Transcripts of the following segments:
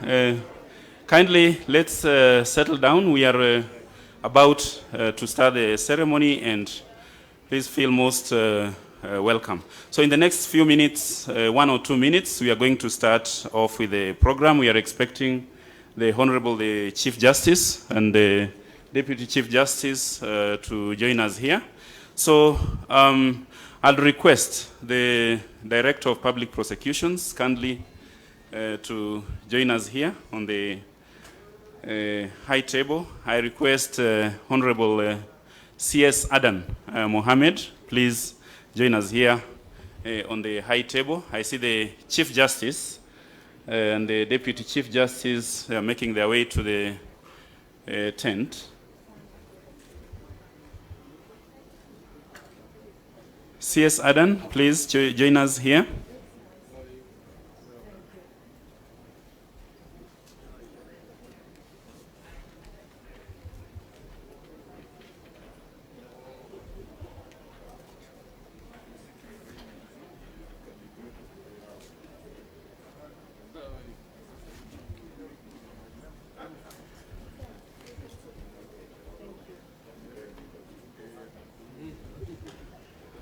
Uh, Kindly, let's settle down. We are about to start the ceremony, and please feel most welcome. So in the next few minutes, 1 or 2 minutes, we are going to start off with the program. We are expecting the Honorable the Chief Justice and the Deputy Chief Justice to join us here. So I'll request the Director of Public Prosecutions kindly to join us here on the high table. I request Honorable C.S. Adan Mohammed, please join us here on the high table. I see the Chief Justice and the Deputy Chief Justice are making their way to the tent. C.S. Adan, please join us here.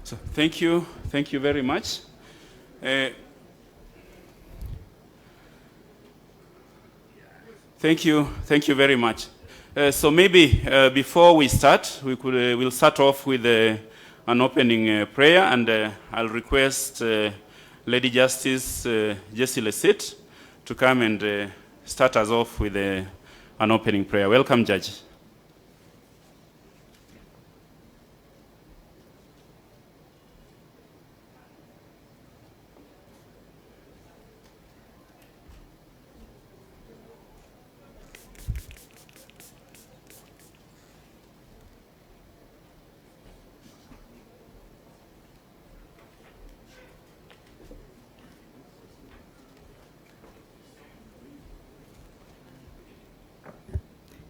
So, thank you very much. Thank you very much. So maybe before we start, we'll start off with an opening prayer, and I'll request Lady Justice Jessie Lesit to come and start us off with an opening prayer. Welcome, Judge.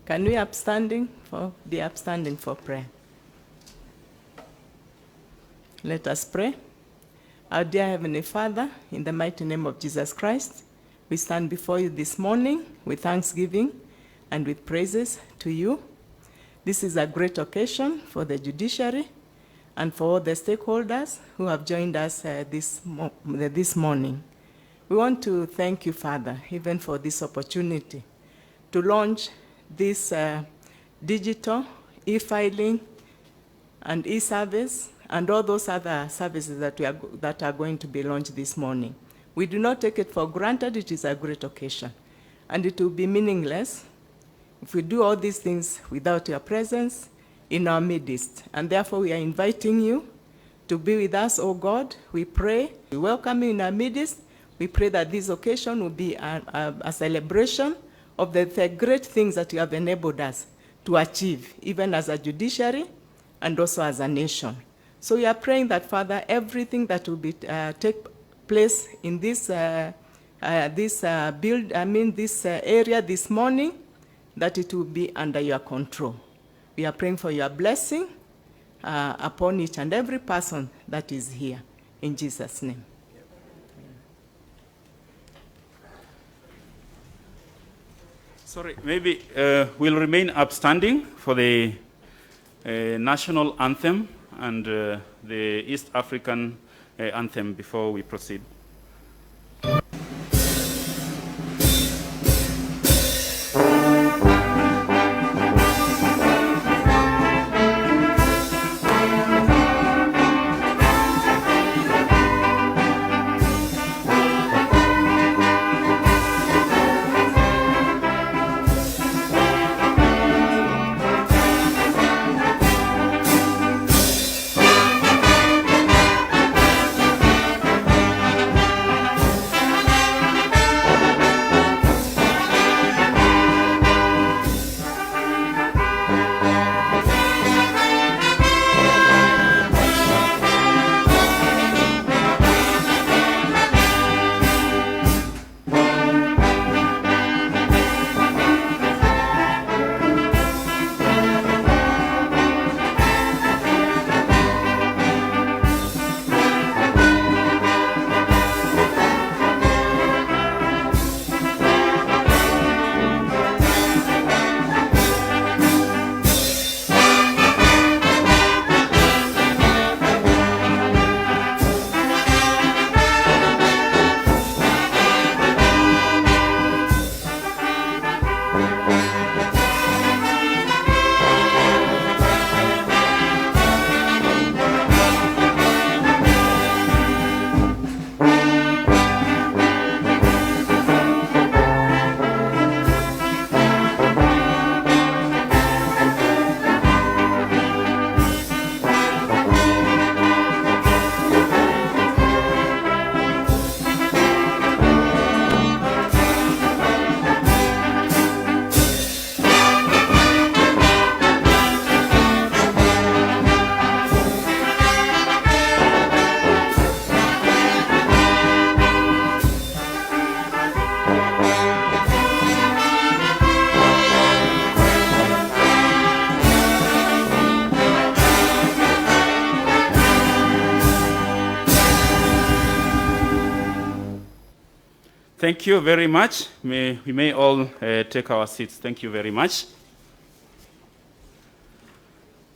Can we be upstanding for prayer? Let us pray. Our dear Heavenly Father, in the mighty name of Jesus Christ, we stand before you this morning with thanksgiving and with praises to you. This is a great occasion for the judiciary and for all the stakeholders who have joined us this morning. We want to thank you, Father, even for this opportunity to launch this digital e-filing and e-service and all those other services that are going to be launched this morning. We do not take it for granted. It is a great occasion, and it will be meaningless if we do all these things without your presence in our midst. And therefore, we are inviting you to be with us, O God. We pray. We welcome you in our midst. We pray that this occasion will be a celebration of the great things that you have enabled us to achieve, even as a judiciary and also as a nation. So we are praying that, Father, everything that will be take place in this area this morning, that it will be under your control. We are praying for your blessing upon each and every person that is here. In Jesus' name. Sorry, maybe we'll remain upstanding for the national anthem and the East African anthem before we proceed. Thank you very much. We may all take our seats. Thank you very much.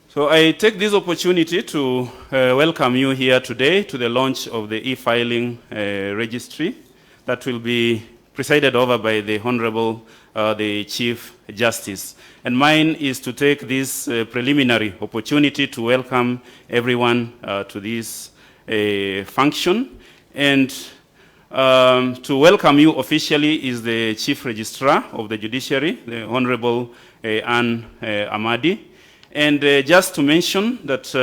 So I take this opportunity to welcome you here today to the launch of the e-filing registry that will be presided over by the Honorable the Chief Justice. And mine is to take this preliminary opportunity to welcome everyone to this function. And to welcome you officially is the Chief Registrar of the Judiciary, the Honorable Anne Amadi. And just to mention that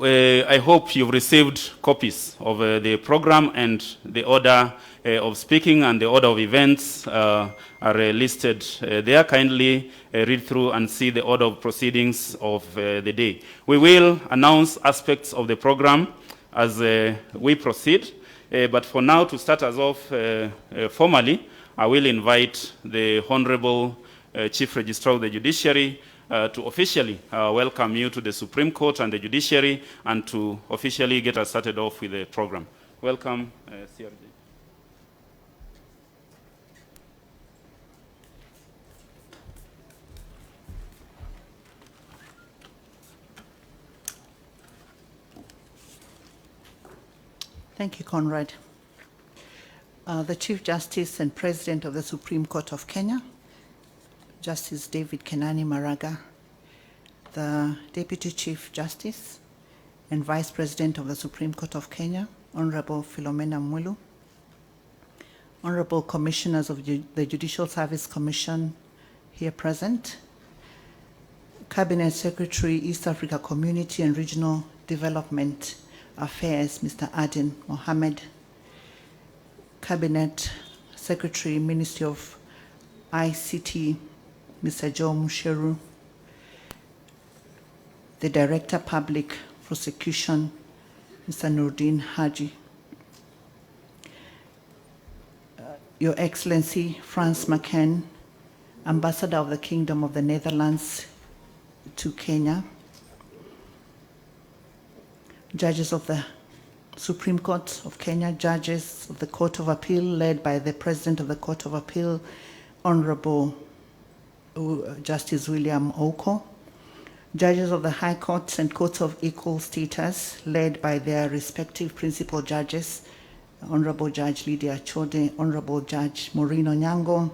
I hope you've received copies of the program, and the order of speaking and the order of events are listed there. Kindly read through and see the order of proceedings of the day. We will announce aspects of the program as we proceed, but for now, to start us off formally, I will invite the Honorable Chief Registrar of the Judiciary to officially welcome you to the Supreme Court and the Judiciary, and to officially get us started off with the program. Welcome, CRJ. Thank you, Conrad. The Chief Justice and President of the Supreme Court of Kenya, Justice David Kenani Maraga, the Deputy Chief Justice and Vice President of the Supreme Court of Kenya, Honorable Philomena Mwilu, Honorable Commissioners of the Judicial Service Commission here present, Cabinet Secretary, East Africa Community and Regional Development Affairs, Mr. Aden Mohammed, Cabinet Secretary, Ministry of ICT, Mr. Joe Musheru, the Director Public Prosecution, Mr. Nurdin Haji, Your Excellency Franz McCann, Ambassador of the Kingdom of the Netherlands to Kenya, Judges of the Supreme Court of Kenya, Judges of the Court of Appeal led by the President of the Court of Appeal, Honorable Justice William Oko, Judges of the High Courts and Courts of Equal Status led by their respective principal judges, Honorable Judge Lydia Chode, Honorable Judge Maureen Onyango,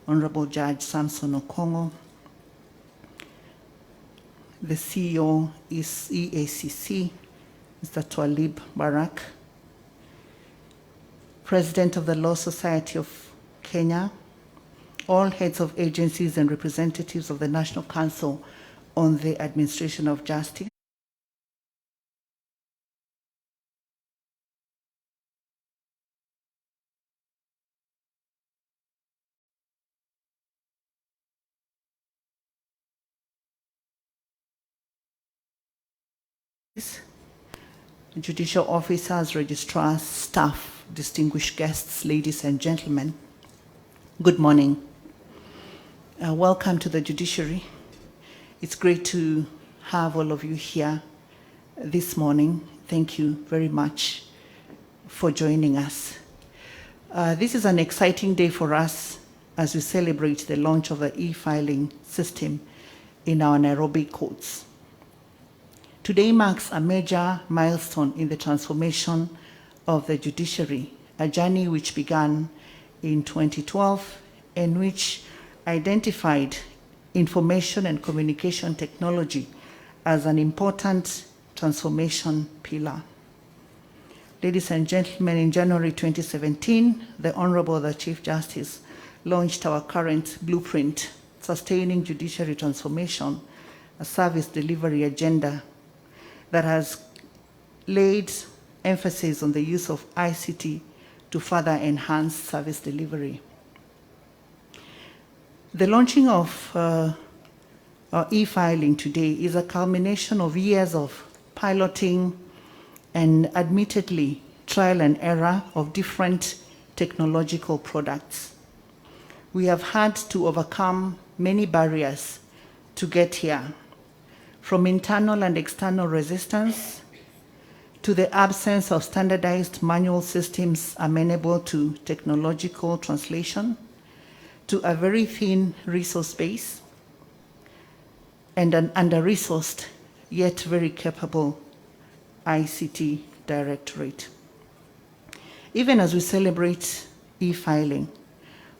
Honorable Judge Samson Okongo, the CEO is EACC, Mr. Twalib Barak, President of the Law Society of Kenya, all heads of agencies and representatives of the National Council on the Administration of Justice, judicial officers, registrars, staff, distinguished guests, ladies and gentlemen, good morning. Welcome to the Judiciary. It's great to have all of you here this morning. Thank you very much for joining us. This is an exciting day for us as we celebrate the launch of the e-filing system in our Nairobi courts. Today marks a major milestone in the transformation of the judiciary, a journey which began in 2012 and which identified information and communication technology as an important transformation pillar. Ladies and gentlemen, in January 2017, the Honorable the Chief Justice launched our current blueprint, Sustaining Judiciary Transformation, a service delivery agenda that has laid emphasis on the use of ICT to further enhance service delivery. The launching of our e-filing today is a culmination of years of piloting and admittedly trial and error of different technological products. We have had to overcome many barriers to get here, from internal and external resistance to the absence of standardized manual systems amenable to technological translation, to a very thin resource base, and an under-resourced yet very capable ICT directorate. Even as we celebrate e-filing,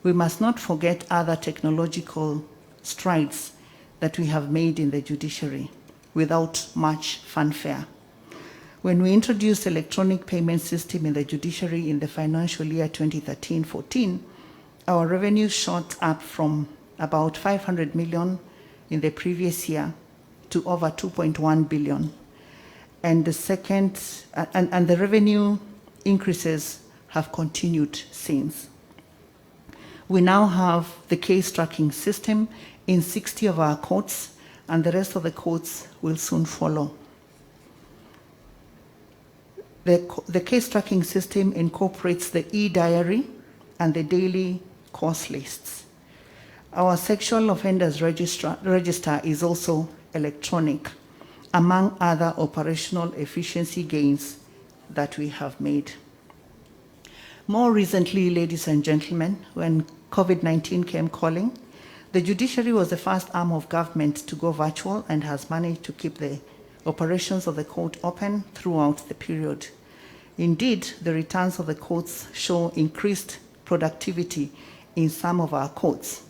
we must not forget other technological strides that we have made in the judiciary without much fanfare. When we introduced electronic payment system in the judiciary in the financial year 2013-14, our revenue shot up from about 500 million in the previous year to over 2.1 billion. And the revenue increases have continued since. We now have the case tracking system in 60 of our courts, and the rest of the courts will soon follow. The case tracking system incorporates the e-diary and the daily course lists. Our sexual offenders register is also electronic, among other operational efficiency gains that we have made. More recently, ladies and gentlemen, when COVID-19 came calling, the judiciary was the first arm of government to go virtual and has managed to keep the operations of the court open throughout the period. Indeed, the returns of the courts show increased productivity in some of our courts.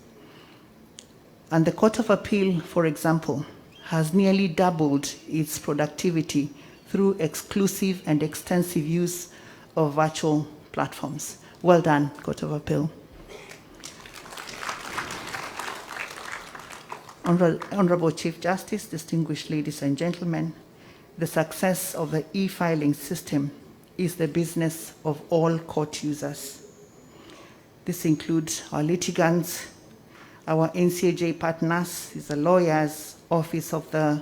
And the Court of Appeal, for example, has nearly doubled its productivity through exclusive and extensive use of virtual platforms. Well done, Court of Appeal. Honorable Chief Justice, distinguished ladies and gentlemen, the success of the e-filing system is the business of all court users. This includes our litigants, our NCAJ partners, the lawyers, Office of the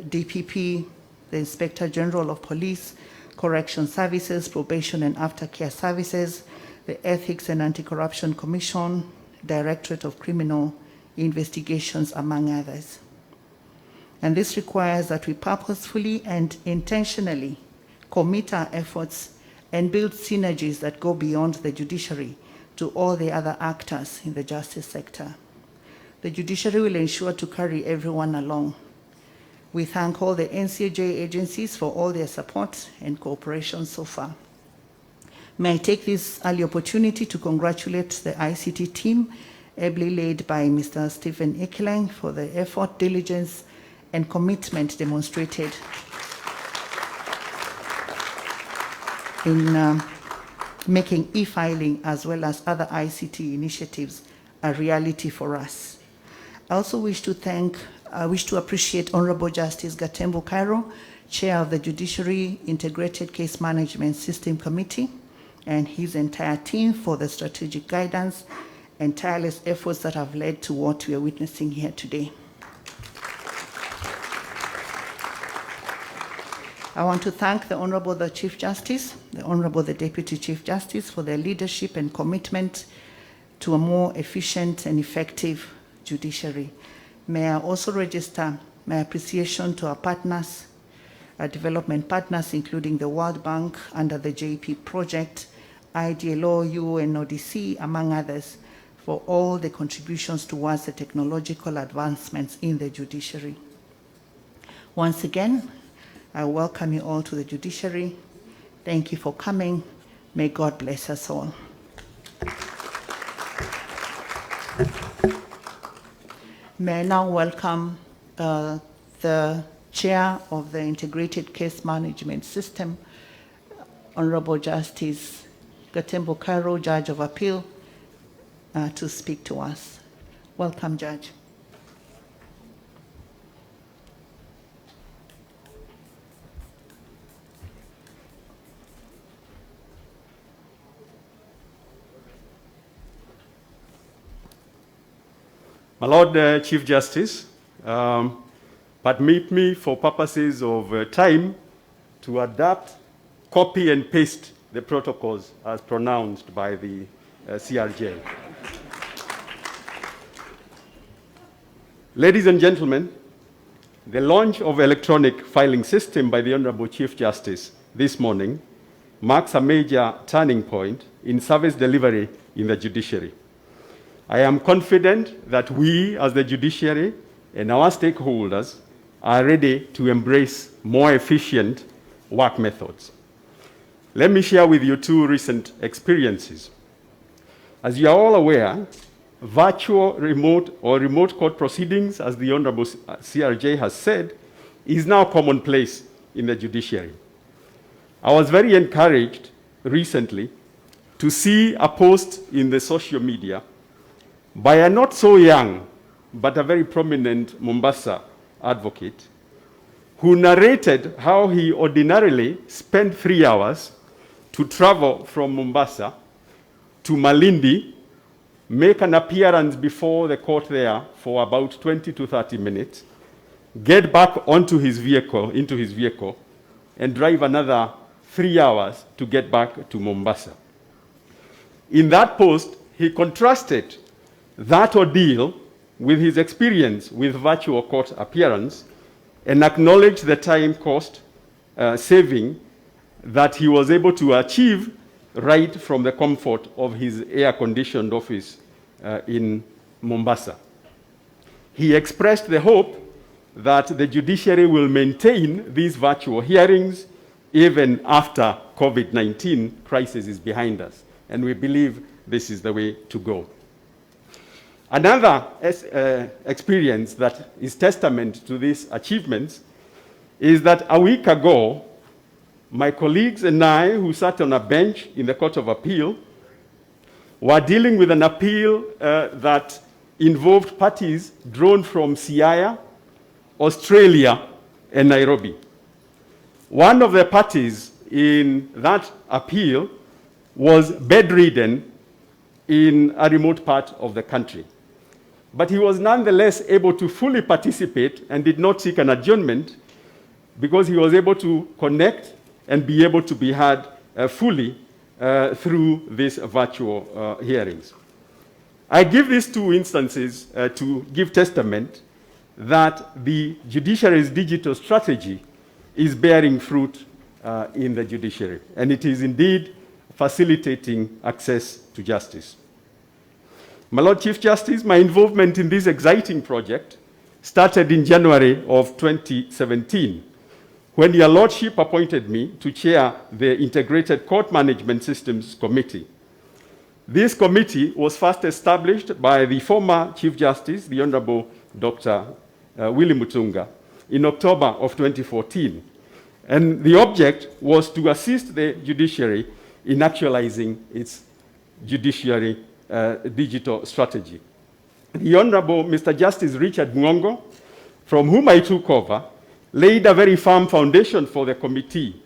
DPP, the Inspector General of Police, Correction Services, Probation and Aftercare Services, the Ethics and Anti-Corruption Commission, Directorate of Criminal Investigations, among others. And this requires that we purposefully and intentionally commit our efforts and build synergies that go beyond the judiciary to all the other actors in the justice sector. The judiciary will ensure to carry everyone along. We thank all the NCAJ agencies for all their support and cooperation so far. May I take this early opportunity to congratulate the ICT team, ably led by Mr. Stephen Ekelang, for the effort, diligence, and commitment demonstrated in making e-filing as well as other ICT initiatives a reality for us. I also wish to appreciate Honorable Justice Gatembo Cairo, Chair of the Judiciary Integrated Case Management System Committee, and his entire team for the strategic guidance and tireless efforts that have led to what we are witnessing here today. I want to thank the Honorable the Chief Justice, the Honorable the Deputy Chief Justice for their leadership and commitment to a more efficient and effective judiciary. May I also register my appreciation to our partners, our development partners, including the World Bank under the JP project, IDLO, UNODC, among others, for all the contributions towards the technological advancements in the judiciary. Once again, I welcome you all to the judiciary. Thank you for coming. May God bless us all. May I now welcome the Chair of the Integrated Case Management System, Honorable Justice Gatembo Cairo, Judge of Appeal, to speak to us. Welcome, Judge. My Lord Chief Justice, permit me for purposes of time to adapt, copy and paste the protocols as pronounced by the CRJ. Ladies and gentlemen, The launch of electronic filing system by the Honorable Chief Justice this morning marks a major turning point in service delivery in the judiciary. I am confident that we as the judiciary and our stakeholders are ready to embrace more efficient work methods. Let me share with you two recent experiences. As you are all aware, virtual remote court proceedings, as the Honorable CRJ has said, is now commonplace in the judiciary. I was very encouraged recently to see a post in the social media by a not so young but a very prominent Mombasa advocate who narrated how he ordinarily spent 3 hours to travel from Mombasa to Malindi, make an appearance before the court there for about 20 to 30 minutes, get back into his vehicle, and drive another 3 hours to get back to Mombasa. In that post, he contrasted that ordeal with his experience with virtual court appearance and acknowledged the time cost saving that he was able to achieve right from the comfort of his air-conditioned office in Mombasa. He expressed the hope that the judiciary will maintain these virtual hearings even after COVID-19 crisis is behind us, and we believe this is the way to go. Another experience that is testament to these achievements is that a week ago, my colleagues and I, who sat on a bench in the Court of Appeal, were dealing with an appeal that involved parties drawn from Siaya, Australia, and Nairobi. One of the parties in that appeal was bedridden in a remote part of the country. But he was nonetheless able to fully participate and did not seek an adjournment because he was able to connect and be able to be heard fully through these virtual hearings. I give these two instances to give testament that the judiciary's digital strategy is bearing fruit in the judiciary, and it is indeed facilitating access to justice. My Lord Chief Justice, my involvement in this exciting project started in January of 2017, when your Lordship appointed me to chair the Integrated Court Management Systems Committee. This committee was first established by the former Chief Justice, the Honorable Dr. Willy Mutunga, in October of 2014. And the object was to assist the judiciary in actualizing its judiciary digital strategy. The Honorable Mr. Justice Richard Mwongo, from whom I took over, laid a very firm foundation for the committee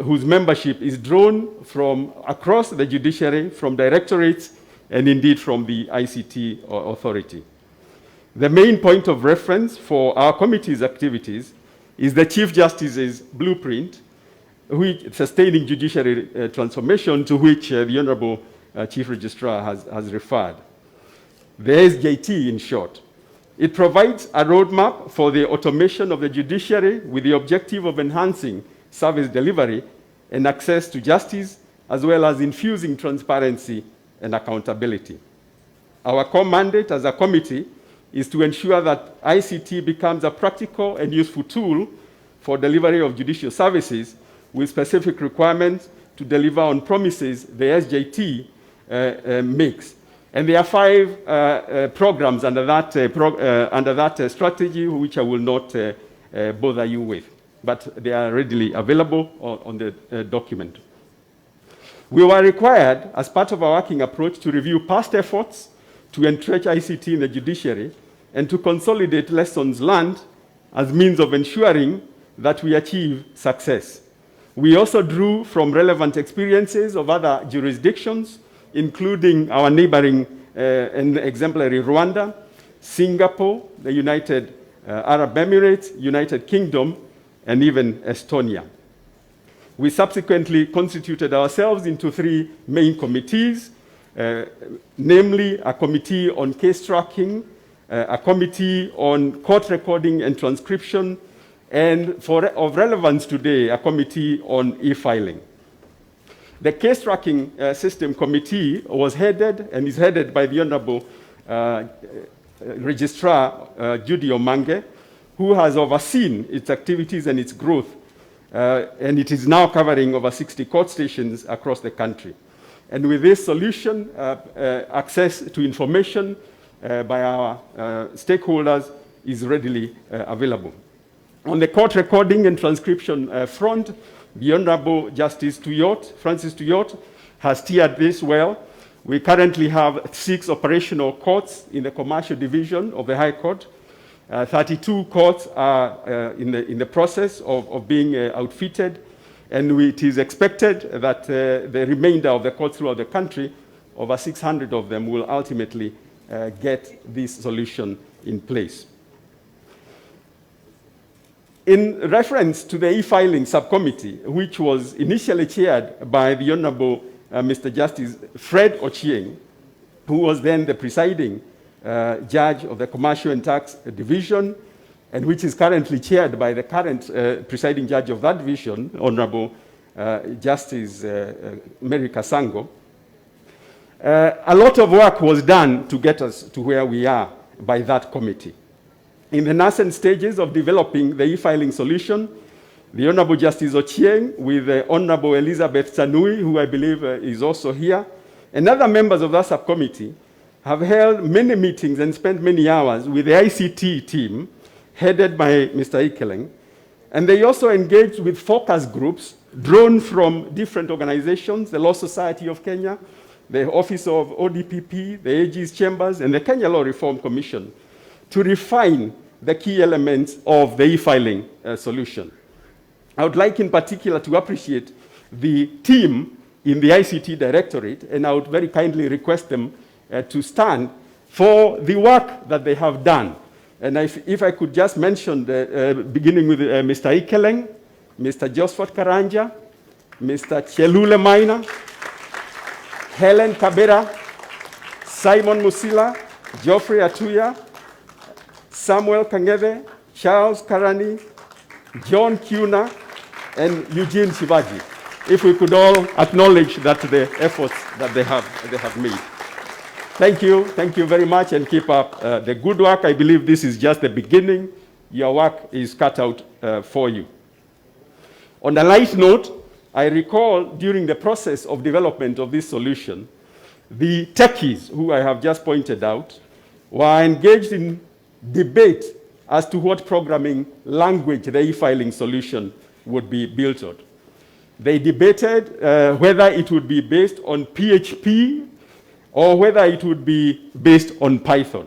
whose membership is drawn from across the judiciary, from directorates, and indeed from the ICT authority. The main point of reference for our committee's activities is the Chief Justice's blueprint, sustaining judiciary transformation, to which the Honorable Chief Registrar has referred. The SJT, in short. It provides a roadmap for the automation of the judiciary with the objective of enhancing service delivery and access to justice, as well as infusing transparency and accountability. Our core mandate as a committee is to ensure that ICT becomes a practical and useful tool for delivery of judicial services with specific requirements to deliver on promises the SJT makes. And there are 5 programs under that strategy, which I will not bother you with, but they are readily available on the document. We were required, as part of our working approach, to review past efforts to entrench ICT in the judiciary and to consolidate lessons learned as means of ensuring that we achieve success. We also drew from relevant experiences of other jurisdictions, including our neighboring and exemplary Rwanda, Singapore, the United Arab Emirates, United Kingdom, and even Estonia. We subsequently constituted ourselves into 3 main committees, namely a committee on case tracking, a committee on court recording and transcription, and of relevance today, a committee on e-filing. The case tracking system committee was headed and is headed by the Honorable Registrar Judy Omange, who has overseen its activities and its growth, and it is now covering over 60 court stations across the country. And with this solution, access to information by our stakeholders is readily available. On the court recording and transcription front, the Honorable Justice Francis Tuyot, has steered this well. We currently have 6 operational courts in the commercial division of the High Court. 32 courts are in the process of being outfitted, and it is expected that the remainder of the courts throughout the country, over 600 of them, will ultimately get this solution in place. In reference to the e-filing subcommittee, which was initially chaired by the Honorable Mr. Justice Fred Ochieng, who was then the presiding judge of the Commercial and Tax Division, and which is currently chaired by the current presiding judge of that division, Honorable Justice Mary Kasango. A lot of work was done to get us to where we are by that committee. In the nascent stages of developing the e-filing solution, the Honorable Justice Ochieng, with Honorable Elizabeth Tanui, who I believe is also here, and other members of that subcommittee have held many meetings and spent many hours with the ICT team headed by Mr. Ikeleng. And they also engaged with focus groups drawn from different organizations, the Law Society of Kenya, the Office of ODPP, the AG's Chambers, and the Kenya Law Reform Commission, to refine the key elements of the e-filing solution. I would like in particular to appreciate the team in the ICT Directorate, and I would very kindly request them to stand for the work that they have done. And if I could just mention, beginning with Mr. Ikeleng, Mr. Josephat Karanja, Mr. Chelule Maina, Helen Kabera, Simon Musila, Geoffrey Atuya, Samuel Kangeve, Charles Karani, John Kuna, and Eugene Shivaji. If we could all acknowledge that the efforts that they have made. Thank you very much, and keep up the good work. I believe this is just the beginning. Your work is cut out for you. On a light note, I recall during the process of development of this solution, the techies, who I have just pointed out, were engaged in debate as to what programming language the e-filing solution would be built on. They debated whether it would be based on PHP or whether it would be based on Python.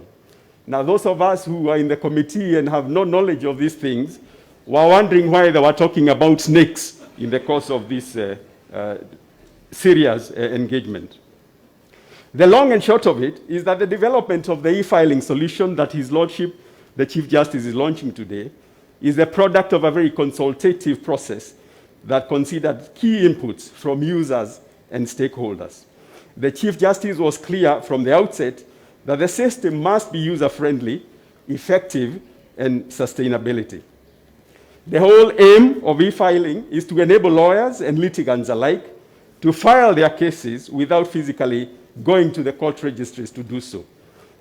Now, those of us who are in the committee and have no knowledge of these things were wondering why they were talking about snakes in the course of this serious engagement. The long and short of it is that the development of the e-filing solution that His Lordship, the Chief Justice, is launching today is a product of a very consultative process that considered key inputs from users and stakeholders. The Chief Justice was clear from the outset that the system must be user-friendly, effective, and sustainability. The whole aim of e-filing is to enable lawyers and litigants alike to file their cases without physically going to the court registries to do so.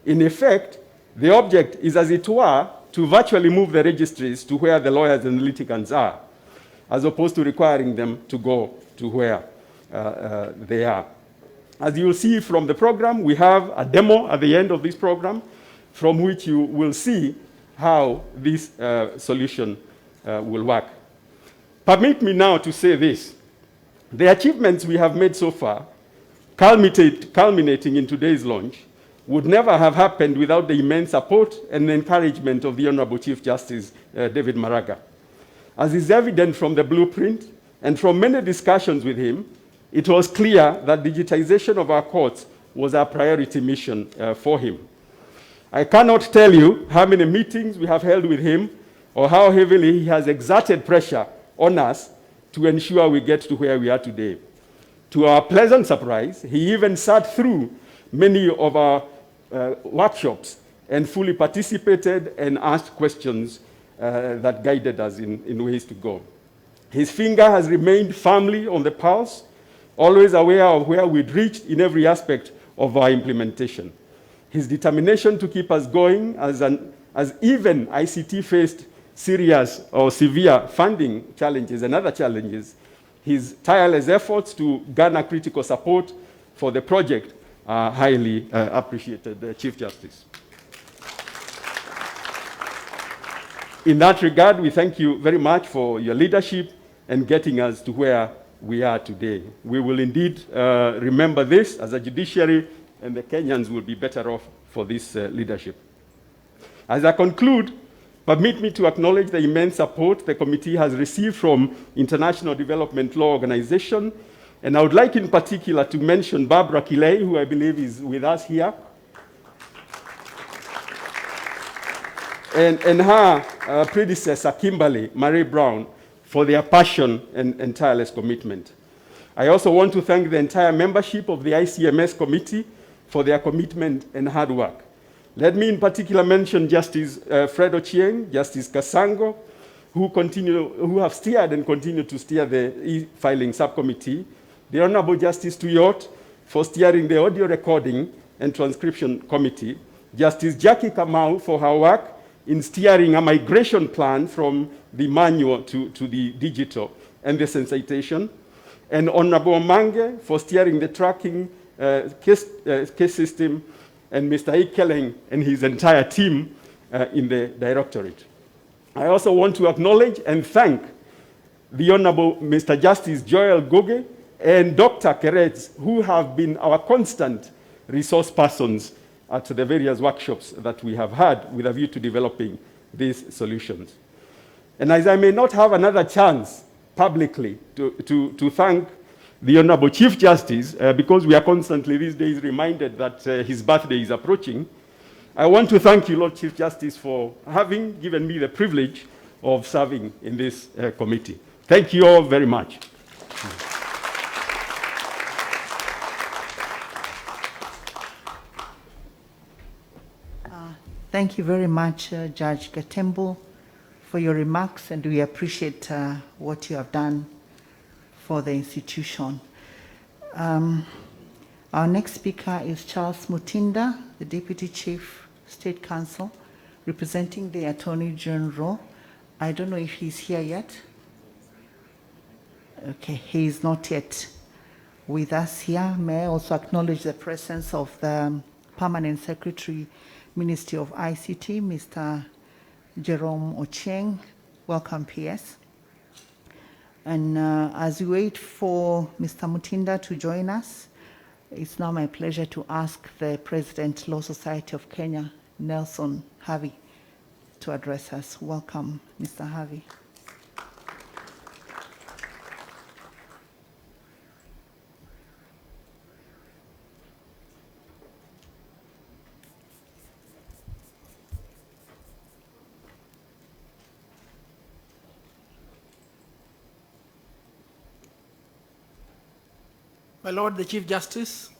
In effect, the object is, as it were, to virtually move the registries to where the lawyers and litigants are, as opposed to requiring them to go to where they are. As you will see from the program, we have a demo at the end of this program from which you will see how this solution will work. Permit me now to say this. The achievements we have made so far, culminating in today's launch, would never have happened without the immense support and encouragement of the Honorable Chief Justice David Maraga. As is evident from the blueprint and from many discussions with him, it was clear that digitization of our courts was our priority mission for him. I cannot tell you how many meetings we have held with him or how heavily he has exerted pressure on us to ensure we get to where we are today. To our pleasant surprise, he even sat through many of our workshops and fully participated and asked questions that guided us in ways to go. His finger has remained firmly on the pulse, always aware of where we'd reached in every aspect of our implementation. His determination to keep us going as even ICT faced serious or severe funding challenges and other challenges, his tireless efforts to garner critical support for the project are highly appreciated, Chief Justice. In that regard, we thank you very much for your leadership and getting us to where we are today. We will indeed remember this as a judiciary, and the Kenyans will be better off for this leadership. As I conclude, permit me to acknowledge the immense support the committee has received from International Development Law Organization, and I would like in particular to mention Barbara Kiley, who I believe is with us here, and her predecessor, Kimberly Marie Brown, for their passion and tireless commitment. I also want to thank the entire membership of the ICMS committee for their commitment and hard work. Let me in particular mention Justice Fred Ochieng, Justice Kasango, who have steered and continue to steer the e-filing subcommittee, the Honorable Justice Tuyot for steering the audio recording and transcription committee, Justice Jackie Kamau for her work in steering a migration plan from the manual to the digital and the sensitization, and Honorable Mange for steering the tracking case system, and Mr. Ikeleng and his entire team in the directorate. I also want to acknowledge and thank the Honorable Mr. Justice Joel Goge and Dr. Keretz, who have been our constant resource persons at the various workshops that we have had with a view to developing these solutions. And as I may not have another chance publicly to thank the Honorable Chief Justice, because we are constantly these days reminded that his birthday is approaching, I want to thank you, Lord Chief Justice, for having given me the privilege of serving in this committee. Thank you all very much. Thank you very much, Judge Gatembo, for your remarks, and we appreciate what you have done for the institution. Our next speaker is Charles Mutinda, the Deputy Chief State Counsel, representing the Attorney General. I don't know if he's here yet. Okay, he is not yet with us here. May I also acknowledge the presence of the Permanent Secretary, Ministry of ICT, Mr. Jerome Ochieng. Welcome, PS. And as we wait for Mr. Mutinda to join us, it's now my pleasure to ask the President, Law Society of Kenya, Nelson Harvey, to address us. Welcome, Mr. Harvey. My Lord the Chief Justice,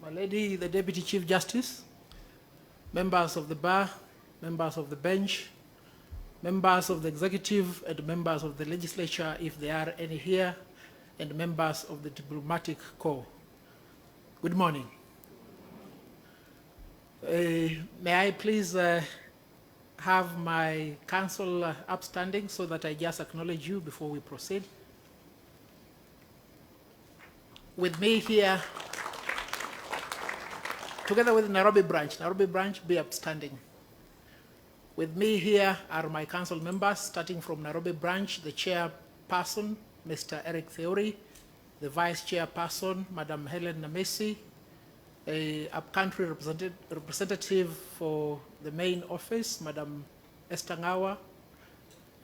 my Lady the Deputy Chief Justice, members of the bar, members of the bench, members of the executive and members of the legislature, if there are any here, and members of the diplomatic corps. Good morning. May I please have my counsel upstanding so that I just acknowledge you before we proceed. With me here, together with Nairobi branch be upstanding. With me here are my council members, starting from Nairobi branch, the chairperson, Mr. Eric Theory, the vice chairperson, Madam Helen Namesi, a upcountry representative for the main office, Madam Esther Ngawa,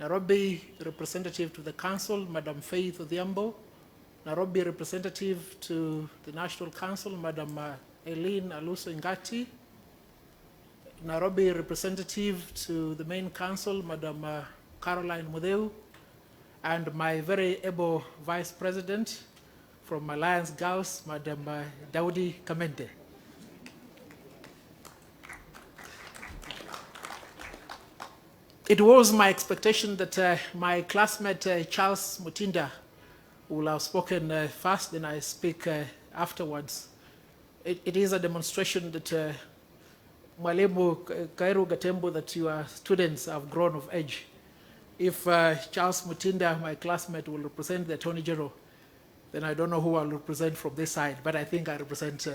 Nairobi representative to the council, Madam Faith Odhiambo, Nairobi representative to the National Council, Madam Eileen Aluso Ingati, Nairobi representative to the main council, Madam Caroline Mudeu, and my very able vice president from Alliance Gauss, Madam Daudi Kamente. It was my expectation that my classmate Charles Mutinda will have spoken first, then I speak afterwards. It is a demonstration that Mwalimu Kairu Gatembo, that your students have grown of age. If Charles Mutinda, my classmate, will represent the Attorney General, then I don't know who I'll represent from this side, but I think I represent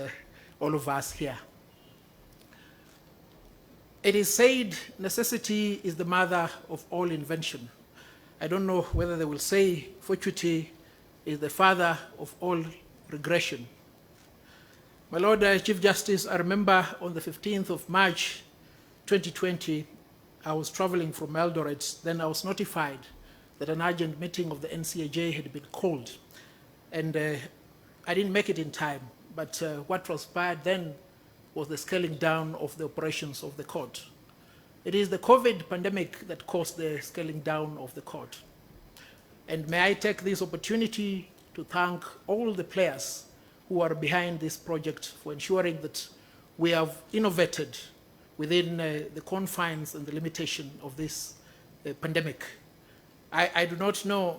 all of us here. It is said necessity is the mother of all invention. I don't know whether they will say fortuity is the father of all regression. My Lord Chief Justice, I remember on the 15th of March 2020, I was traveling from Eldoret. Then I was notified that an urgent meeting of the NCAJ had been called. And I didn't make it in time, but what transpired then was the scaling down of the operations of the court. It is the COVID pandemic that caused the scaling down of the court. And may I take this opportunity to thank all the players who are behind this project for ensuring that we have innovated within the confines and the limitation of this pandemic. I do not know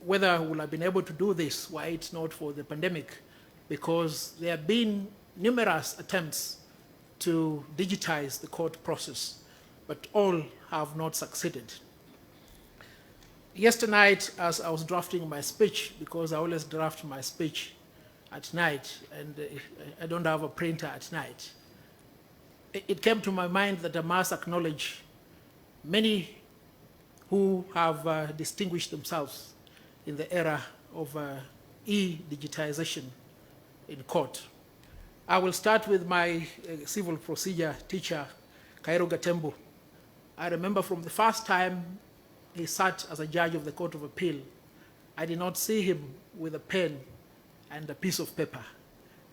whether we'll have been able to do this were it not for the pandemic, because there have been numerous attempts to digitize the court process, but all have not succeeded. Yesterday night, as I was drafting my speech, because I always draft my speech at night, and I don't have a printer at night, it came to my mind that I must acknowledge many who have distinguished themselves in the era of e-digitization in court. I will start with my civil procedure teacher, Kairu Gatembo. I remember from the first time he sat as a judge of the Court of Appeal, I did not see him with a pen and a piece of paper.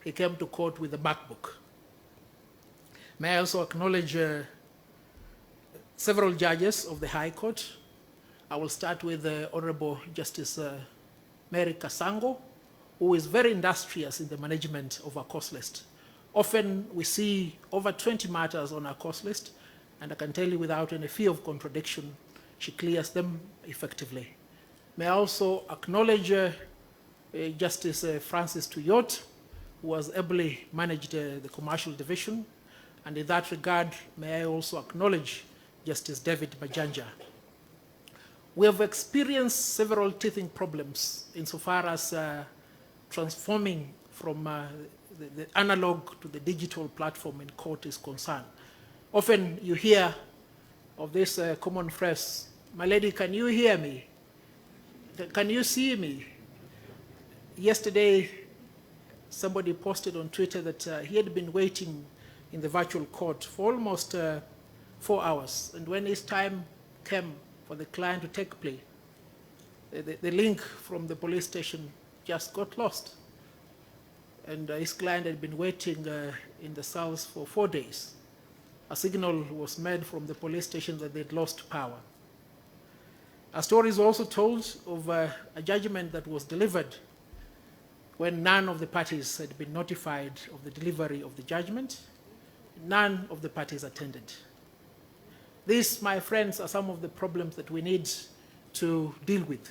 He came to court with a MacBook. May I also acknowledge several judges of the High Court. I will start with Honorable Justice Mary Kasango, who is very industrious in the management of our course list. Often we see over 20 matters on our course list, and I can tell you without any fear of contradiction, she clears them effectively. May I also acknowledge Justice Francis Tuyot, who has ably managed the commercial division, and in that regard, may I also acknowledge Justice David Majanja. We have experienced several teething problems insofar as transforming from the analog to the digital platform in court is concerned. Often you hear of this common phrase, "My lady, can you hear me? Can you see me?" Yesterday, somebody posted on Twitter that he had been waiting in the virtual court for almost 4 hours. And when his time came for the client to take plea, the link from the police station just got lost. And his client had been waiting in the cells for 4 days. A signal was made from the police station that they'd lost power. A story is also told of a judgment that was delivered when none of the parties had been notified of the delivery of the judgment. None of the parties attended. These, my friends, are some of the problems that we need to deal with.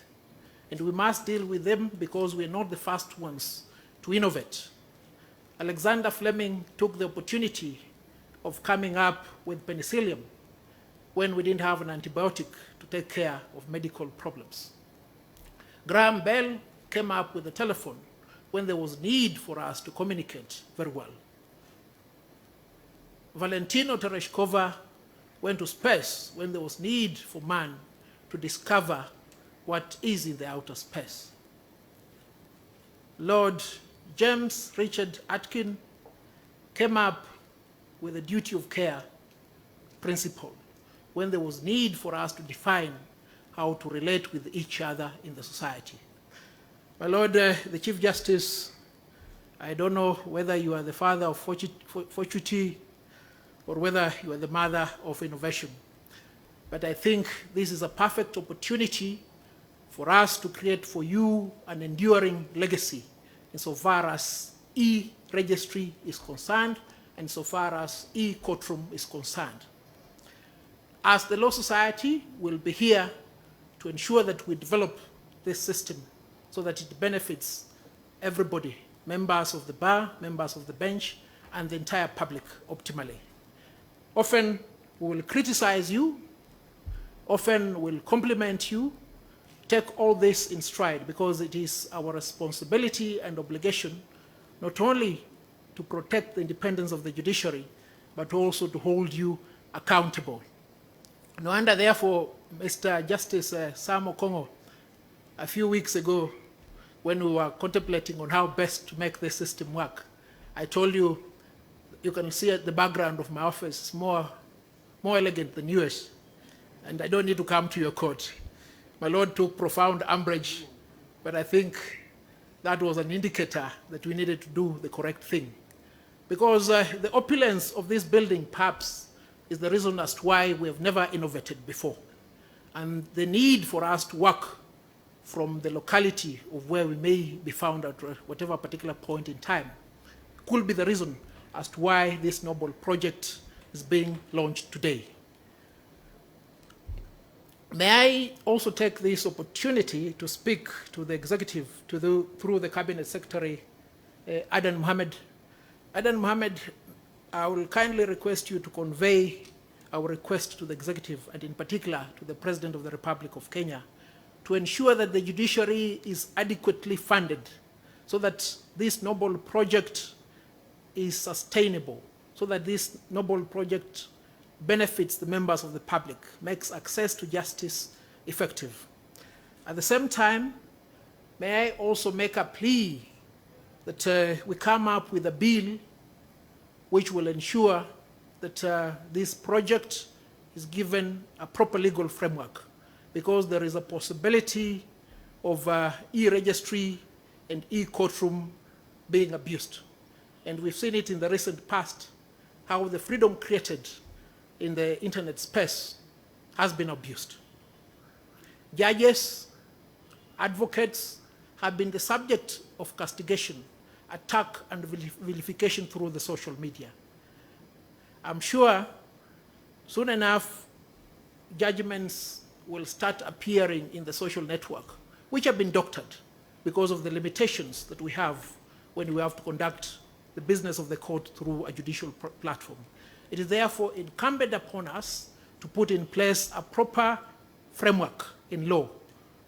And we must deal with them because we're not the first ones to innovate. Alexander Fleming took the opportunity of coming up with penicillium when we didn't have an antibiotic to take care of medical problems. Graham Bell came up with the telephone when there was need for us to communicate very well. Valentino Tereshkova went to space when there was need for man to discover what is in the outer space. Lord James Richard Atkin came up with the duty of care principle when there was need for us to define how to relate with each other in the society. My Lord, the Chief Justice, I don't know whether you are the father of fortuity or whether you are the mother of innovation, but I think this is a perfect opportunity for us to create for you an enduring legacy insofar as e-registry is concerned and so far as e-courtroom is concerned. as the Law Society, will be here to ensure that we develop this system so that it benefits everybody, members of the bar, members of the bench, and the entire public optimally. Often we will criticize you, often we'll compliment you. Take all this in stride, because it is our responsibility and obligation not only to protect the independence of the judiciary, but also to hold you accountable. No wonder, therefore, Mr. Justice Sam Okongo, a few weeks ago, when we were contemplating on how best to make this system work, I told you, you can see at the background of my office, it's more elegant than yours, and I don't need to come to your court. My Lord took profound umbrage, but I think that was an indicator that we needed to do the correct thing. Because the opulence of this building, perhaps, is the reason as to why we have never innovated before. And the need for us to work from the locality of where we may be found at whatever particular point in time could be the reason as to why this noble project is being launched today. May I also take this opportunity to speak to the executive through the Cabinet Secretary, Adan Mohamed. Adan Mohamed, I will kindly request you to convey our request to the executive, and in particular to the President of the Republic of Kenya, to ensure that the judiciary is adequately funded so that this noble project is sustainable, so that this noble project benefits the members of the public, makes access to justice effective. At the same time, may I also make a plea that we come up with a bill which will ensure that this project is given a proper legal framework, because there is a possibility of e-registry and e-courtroom being abused. And we've seen it in the recent past, how the freedom created in the internet space has been abused. Judges, advocates have been the subject of castigation, attack, and vilification through the social media. I'm sure soon enough judgments will start appearing in the social network, which have been doctored because of the limitations that we have when we have to conduct the business of the court through a judicial platform. It is therefore incumbent upon us to put in place a proper framework in law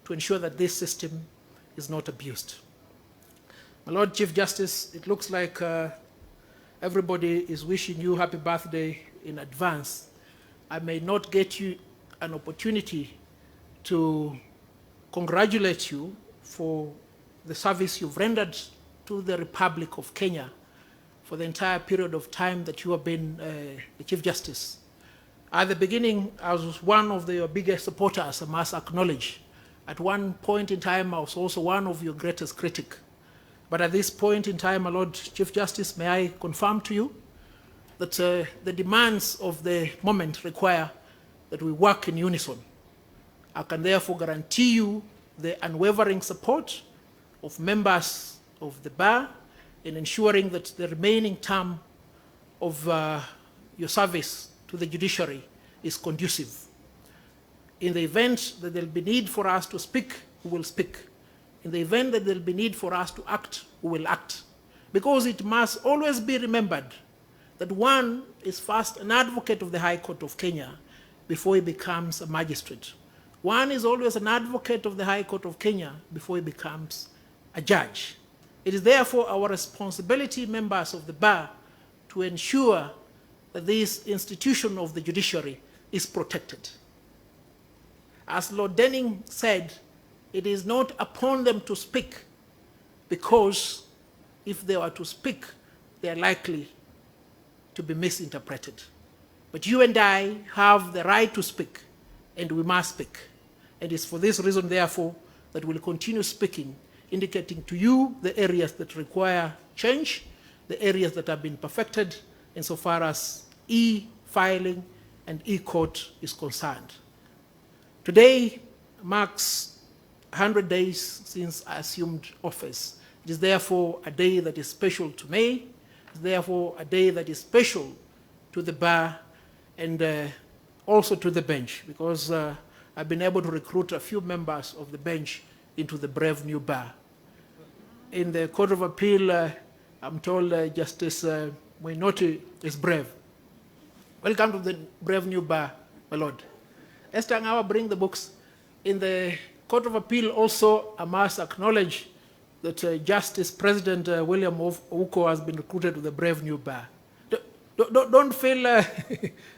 to ensure that this system is not abused. My Lord Chief Justice, it looks like everybody is wishing you happy birthday in advance. I may not get you an opportunity to congratulate you for the service you've rendered to the Republic of Kenya for the entire period of time that you have been the Chief Justice. At the beginning, I was one of your biggest supporters, I must acknowledge. At one point in time, I was also one of your greatest critics. But at this point in time, my Lord Chief Justice, may I confirm to you that the demands of the moment require that we work in unison. I can therefore guarantee you the unwavering support of members of the bar in ensuring that the remaining term of your service to the judiciary is conducive. In the event that there will be need for us to speak, we will speak. In the event that there will be need for us to act, we will act. Because it must always be remembered that one is first an advocate of the High Court of Kenya before he becomes a magistrate. One is always an advocate of the High Court of Kenya before he becomes a judge. It is therefore our responsibility, members of the bar, to ensure that this institution of the judiciary is protected. As Lord Denning said, it is not upon them to speak, because if they were to speak, they are likely to be misinterpreted. But you and I have the right to speak, and we must speak. And it's for this reason, therefore, that we'll continue speaking, indicating to you the areas that require change, the areas that have been perfected, insofar as e-filing and e-court is concerned. Today marks 100 days since I assumed office. It is therefore a day that is special to me. It is therefore a day that is special to the bar, and also to the bench, because I've been able to recruit a few members of the bench into the brave new bar. In the Court of Appeal, I'm told Justice Moinoti is brave. Welcome to the brave new bar, my lord. Esther Ngawa, bring the books. In the Court of Appeal also, I must acknowledge that Justice President William Ouko has been recruited to the brave new bar. Don't feel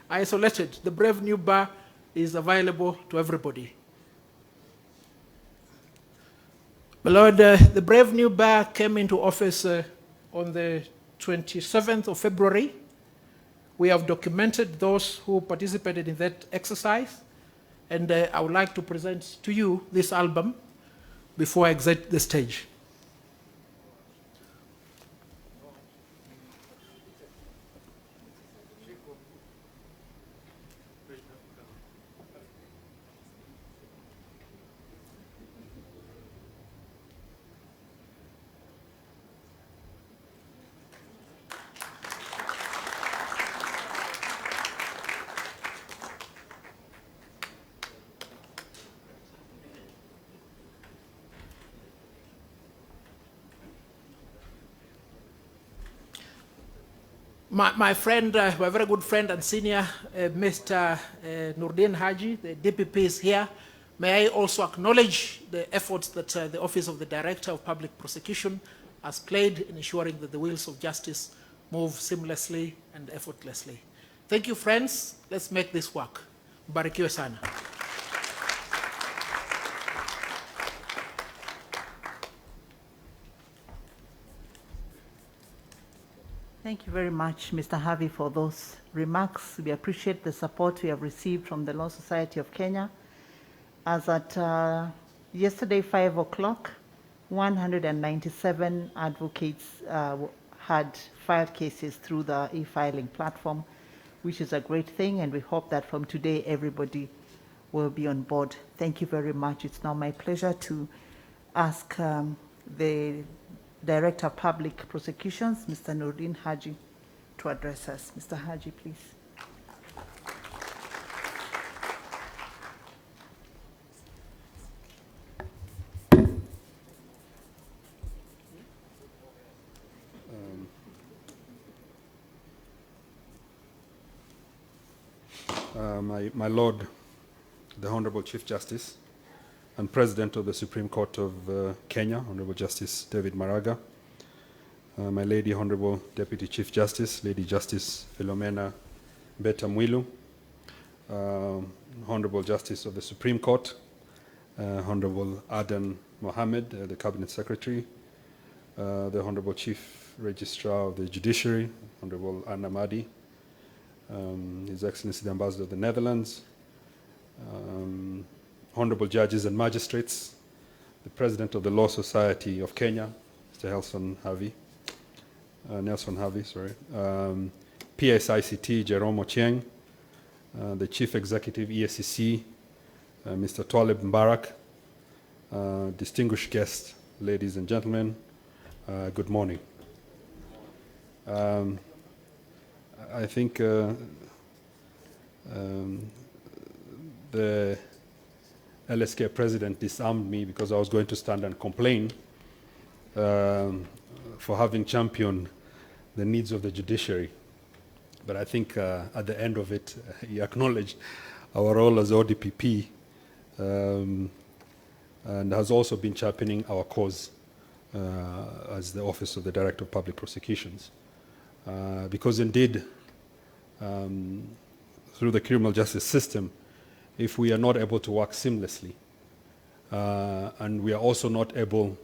isolated. The brave new bar is available to everybody. My lord, the brave new bar came into office on the 27th of February. We have documented those who participated in that exercise, and I would like to present to you this album before I exit the stage. My friend, my very good friend and senior, Mr. Nurdin Haji, the DPP is here. May I also acknowledge the efforts that the Office of the Director of Public Prosecution has played in ensuring that the wheels of justice move seamlessly and effortlessly. Thank you, friends. Let's make this work. Mbarikiwe sana. Thank you very much, Mr. Harvey, for those remarks. We appreciate the support we have received from the Law Society of Kenya. As at yesterday, 5 o'clock, 197 advocates had filed cases through the e-filing platform, which is a great thing, and we hope that from today, everybody will be on board. Thank you very much. It's now my pleasure to ask the Director of Public Prosecutions, Mr. Nurdin Haji, to address us. Mr. Haji, please. My Lord, the Honorable Chief Justice and President of the Supreme Court of Kenya, Honorable Justice David Maraga, my Lady Honorable Deputy Chief Justice, Lady Justice Philomena Beta Mwilu, Honorable Justice of the Supreme Court, Honorable Adan Mohammed, the Cabinet Secretary, the Honorable Chief Registrar of the Judiciary, Honorable Anna Madi, His Excellency the Ambassador of the Netherlands, Honorable Judges and Magistrates, the President of the Law Society of Kenya, Mr. Nelson Harvey, PSICT, Jerome Ochieng, the Chief Executive EACC, Mr. Twalib Mbarak, distinguished guests, ladies and gentlemen, good morning. I think the LSK president disarmed me because I was going to stand and complain for having championed the needs of the judiciary. But I think at the end of it, he acknowledged our role as ODPP and has also been championing our cause as the Office of the Director of Public Prosecutions. Because indeed, through the criminal justice system, if we are not able to work seamlessly, and we are also not able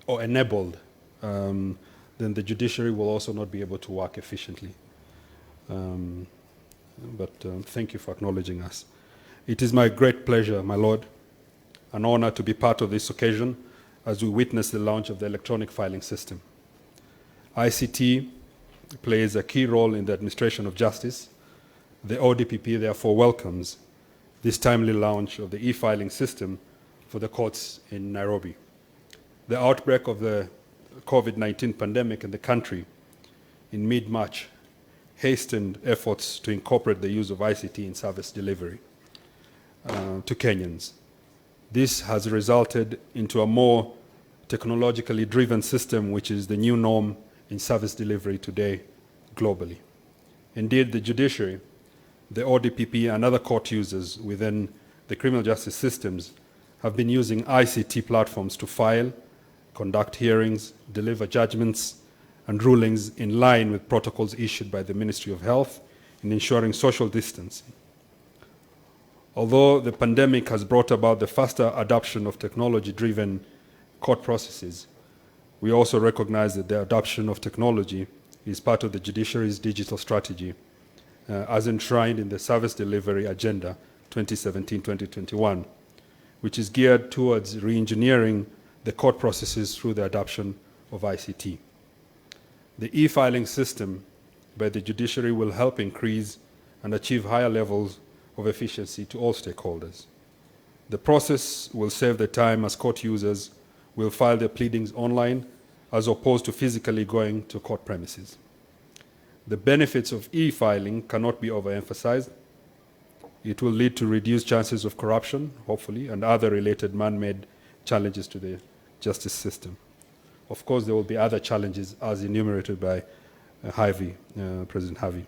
or enabled, then the judiciary will also not be able to work efficiently. But thank you for acknowledging us. It is my great pleasure, my Lord, an honor to be part of this occasion as we witness the launch of the electronic filing system. ICT plays a key role in the administration of justice. The ODPP therefore welcomes this timely launch of the e-filing system for the courts in Nairobi. The outbreak of the COVID-19 pandemic in the country in mid-March hastened efforts to incorporate the use of ICT in service delivery to Kenyans. This has resulted into a more technologically driven system, which is the new norm in service delivery today globally. Indeed, the judiciary, the ODPP, and other court users within the criminal justice systems have been using ICT platforms to file, conduct hearings, deliver judgments and rulings in line with protocols issued by the Ministry of Health in ensuring social distancing. Although the pandemic has brought about the faster adoption of technology-driven court processes, we also recognize that the adoption of technology is part of the judiciary's digital strategy, as enshrined in the Service Delivery Agenda 2017-2021, which is geared towards re-engineering the court processes through the adoption of ICT. The e-filing system by the judiciary will help increase and achieve higher levels of efficiency to all stakeholders. The process will save the time as court users will file their pleadings online as opposed to physically going to court premises. The benefits of e-filing cannot be overemphasized. It will lead to reduced chances of corruption, hopefully, and other related man-made challenges to the justice system. Of course, there will be other challenges as enumerated by President Harvey.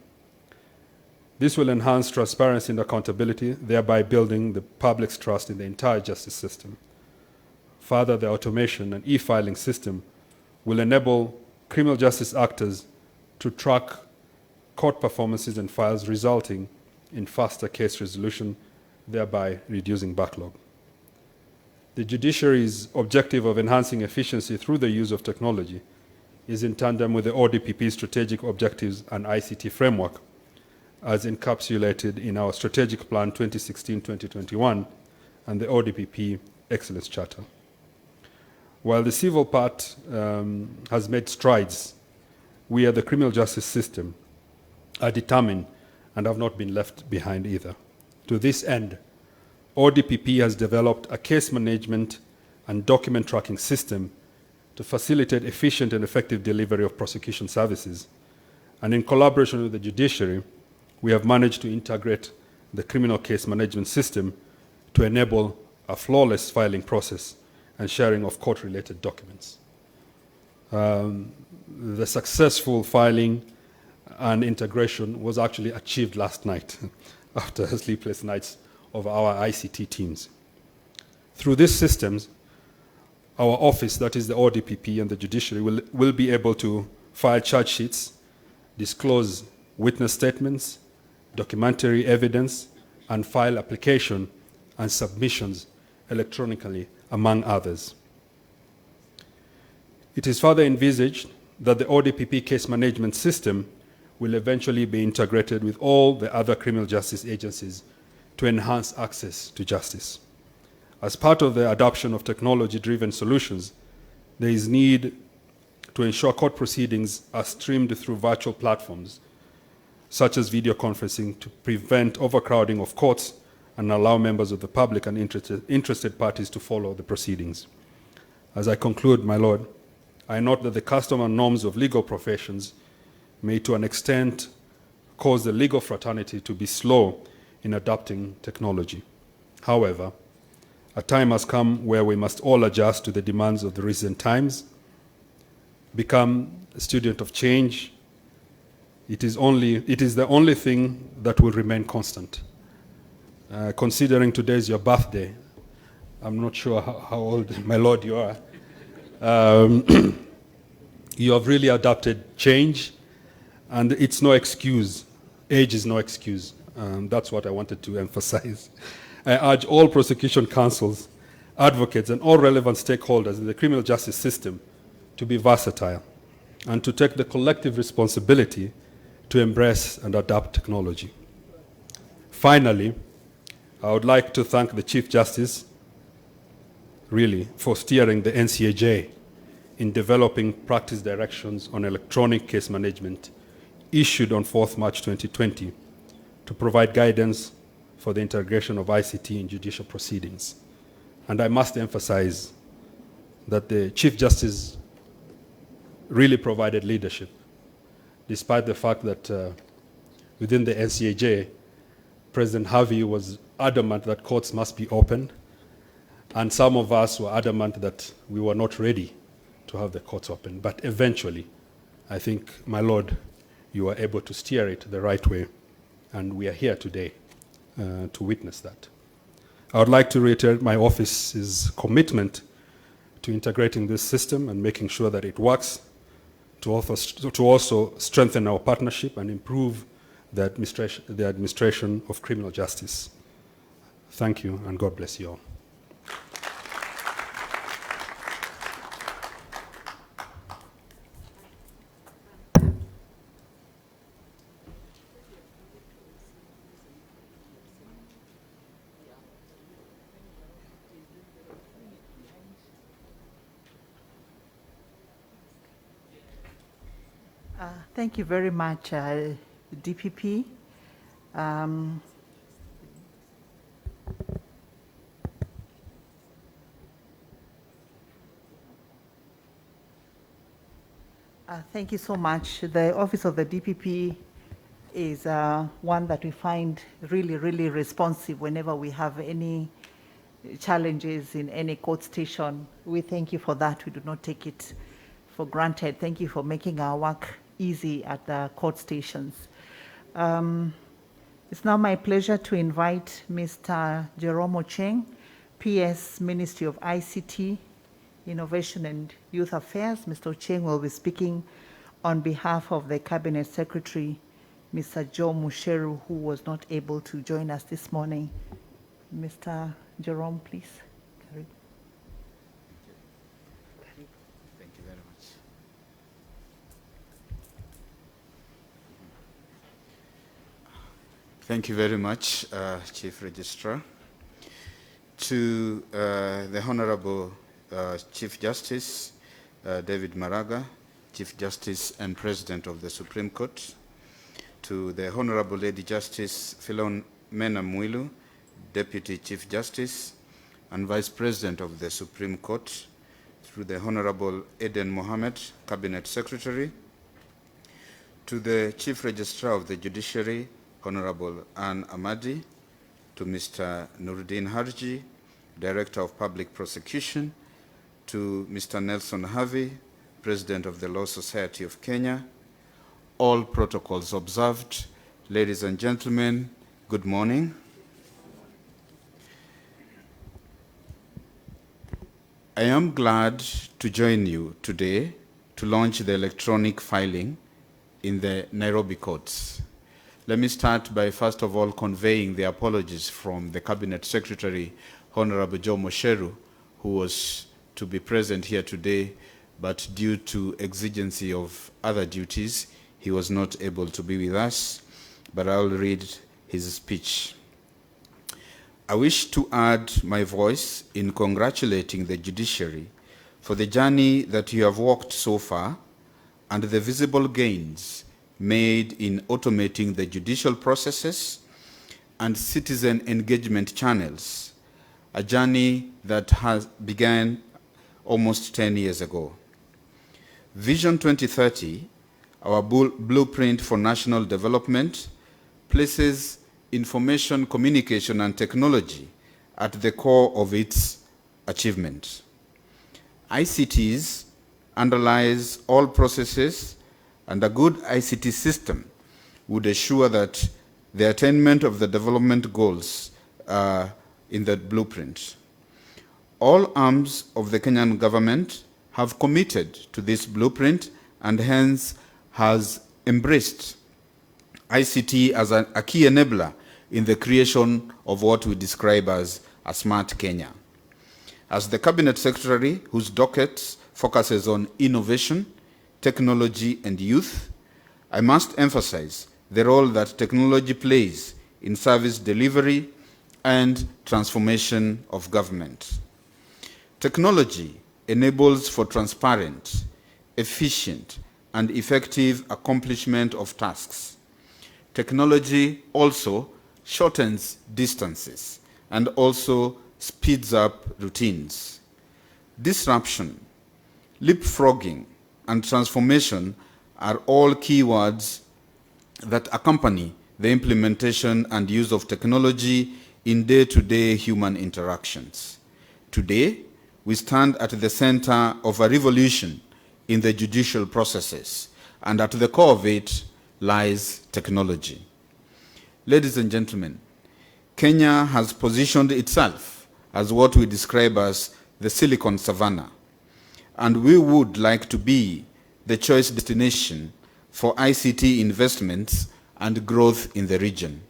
This will enhance transparency and accountability, thereby building the public's trust in the entire justice system. Further, the automation and e-filing system will enable criminal justice actors to track court performances and files, resulting in faster case resolution, thereby reducing backlog. The judiciary's objective of enhancing efficiency through the use of technology is in tandem with the ODPP strategic objectives and ICT framework, as encapsulated in our Strategic Plan 2016-2021 and the ODPP Excellence Charter. While the civil part has made strides, we at the criminal justice system are determined and have not been left behind either. To this end, ODPP has developed a case management and document tracking system to facilitate efficient and effective delivery of prosecution services. And in collaboration with the judiciary, we have managed to integrate the criminal case management system to enable a flawless filing process and sharing of court-related documents. The successful filing and integration was actually achieved last night after sleepless nights of our ICT teams. Through these systems, our office, that is the ODPP and the judiciary, will be able to file charge sheets, disclose witness statements, documentary evidence, and file application and submissions electronically, among others. It is further envisaged that the ODPP case management system will eventually be integrated with all the other criminal justice agencies to enhance access to justice. As part of the adoption of technology-driven solutions, there is need to ensure court proceedings are streamed through virtual platforms, such as video conferencing, to prevent overcrowding of courts and allow members of the public and interested parties to follow the proceedings. As I conclude, my Lord, I note that the custom and norms of legal professions may to an extent cause the legal fraternity to be slow in adopting technology. However, a time has come where we must all adjust to the demands of the recent times, become a student of change. It is the only thing that will remain constant. Considering today is your birthday, I'm not sure how old, my Lord, you are. You have really adopted change, and it's no excuse. Age is no excuse. That's what I wanted to emphasize. I urge all prosecution counsels, advocates, and all relevant stakeholders in the criminal justice system to be versatile and to take the collective responsibility to embrace and adapt technology. Finally, I would like to thank the Chief Justice, really, for steering the NCAJ in developing practice directions on electronic case management issued on 4th March 2020 to provide guidance for the integration of ICT in judicial proceedings. And I must emphasize that the Chief Justice really provided leadership, despite the fact that within the NCAJ, President Harvey was adamant that courts must be open, and some of us were adamant that we were not ready to have the courts open. But eventually, I think, my Lord, you were able to steer it the right way, and we are here today to witness that. I would like to reiterate my office's commitment to integrating this system and making sure that it works, to also strengthen our partnership and improve the administration of criminal justice. Thank you, and God bless you all. Thank you very much, DPP. Thank you so much. The Office of the DPP is one that we find really, really responsive whenever we have any challenges in any court station. We thank you for that. We do not take it for granted. Thank you for making our work easy at the court stations. It's now my pleasure to invite Mr. Jerome Ocheng, PS, Ministry of ICT, Innovation and Youth Affairs. Mr. Ocheng will be speaking on behalf of the Cabinet Secretary, Mr. Joe Musheru, who was not able to join us this morning. Mr. Jerome, please. Thank you very much. Thank you very much, Chief Registrar. To the Honorable Chief Justice David Maraga, Chief Justice and President of the Supreme Court, to the Honorable Lady Justice Philomena Mwilu, Deputy Chief Justice and Vice President of the Supreme Court, to the Honorable Eden Mohammed, Cabinet Secretary, to the Chief Registrar of the Judiciary, Honorable Anne Amadi, to Mr. Nuruddin Harji, Director of Public Prosecution, to Mr. Nelson Harvey, President of the Law Society of Kenya. All protocols observed. Ladies and gentlemen, good morning. I am glad to join you today to launch the electronic filing in the Nairobi courts. Let me start by first of all conveying the apologies from the Cabinet Secretary, Honorable Joe Musheru, who was to be present here today, but due to exigency of other duties, he was not able to be with us, but I'll read his speech. I wish to add my voice in congratulating the judiciary for the journey that you have walked so far and the visible gains made in automating the judicial processes and citizen engagement channels, a journey that has began almost 10 years ago. Vision 2030, our blueprint for national development, places information, communication, and technology at the core of its achievement. ICTs underlies all processes, and a good ICT system would assure that the attainment of the development goals in the blueprint. All arms of the Kenyan government have committed to this blueprint and hence has embraced ICT as a key enabler in the creation of what we describe as a smart Kenya. As the Cabinet Secretary, whose docket focuses on innovation, technology, and youth, I must emphasize the role that technology plays in service delivery and transformation of government. Technology enables for transparent, efficient, and effective accomplishment of tasks. Technology also shortens distances and also speeds up routines. Disruption, leapfrogging, and transformation are all keywords that accompany the implementation and use of technology in day-to-day human interactions. Today, we stand at the center of a revolution in the judicial processes, and at the core of it lies technology. Ladies and gentlemen, Kenya has positioned itself as what we describe as the Silicon Savannah, and we would like to be the choice destination for ICT investments and growth in the region.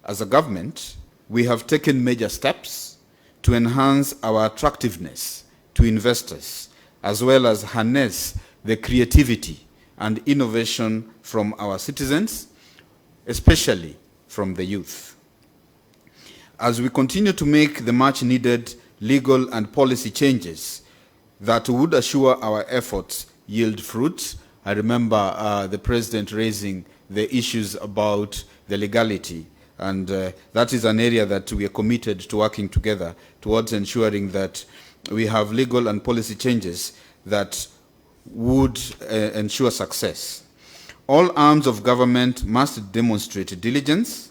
As a government, we have taken major steps to enhance our attractiveness to investors, as well as harness the creativity and innovation from our citizens, especially from the youth. As we continue to make the much needed legal and policy changes that would assure our efforts yield fruit. I remember the President raising the issues about the legality, and that is an area that we are committed to working together towards ensuring that we have legal and policy changes that would ensure success. All arms of government must demonstrate diligence,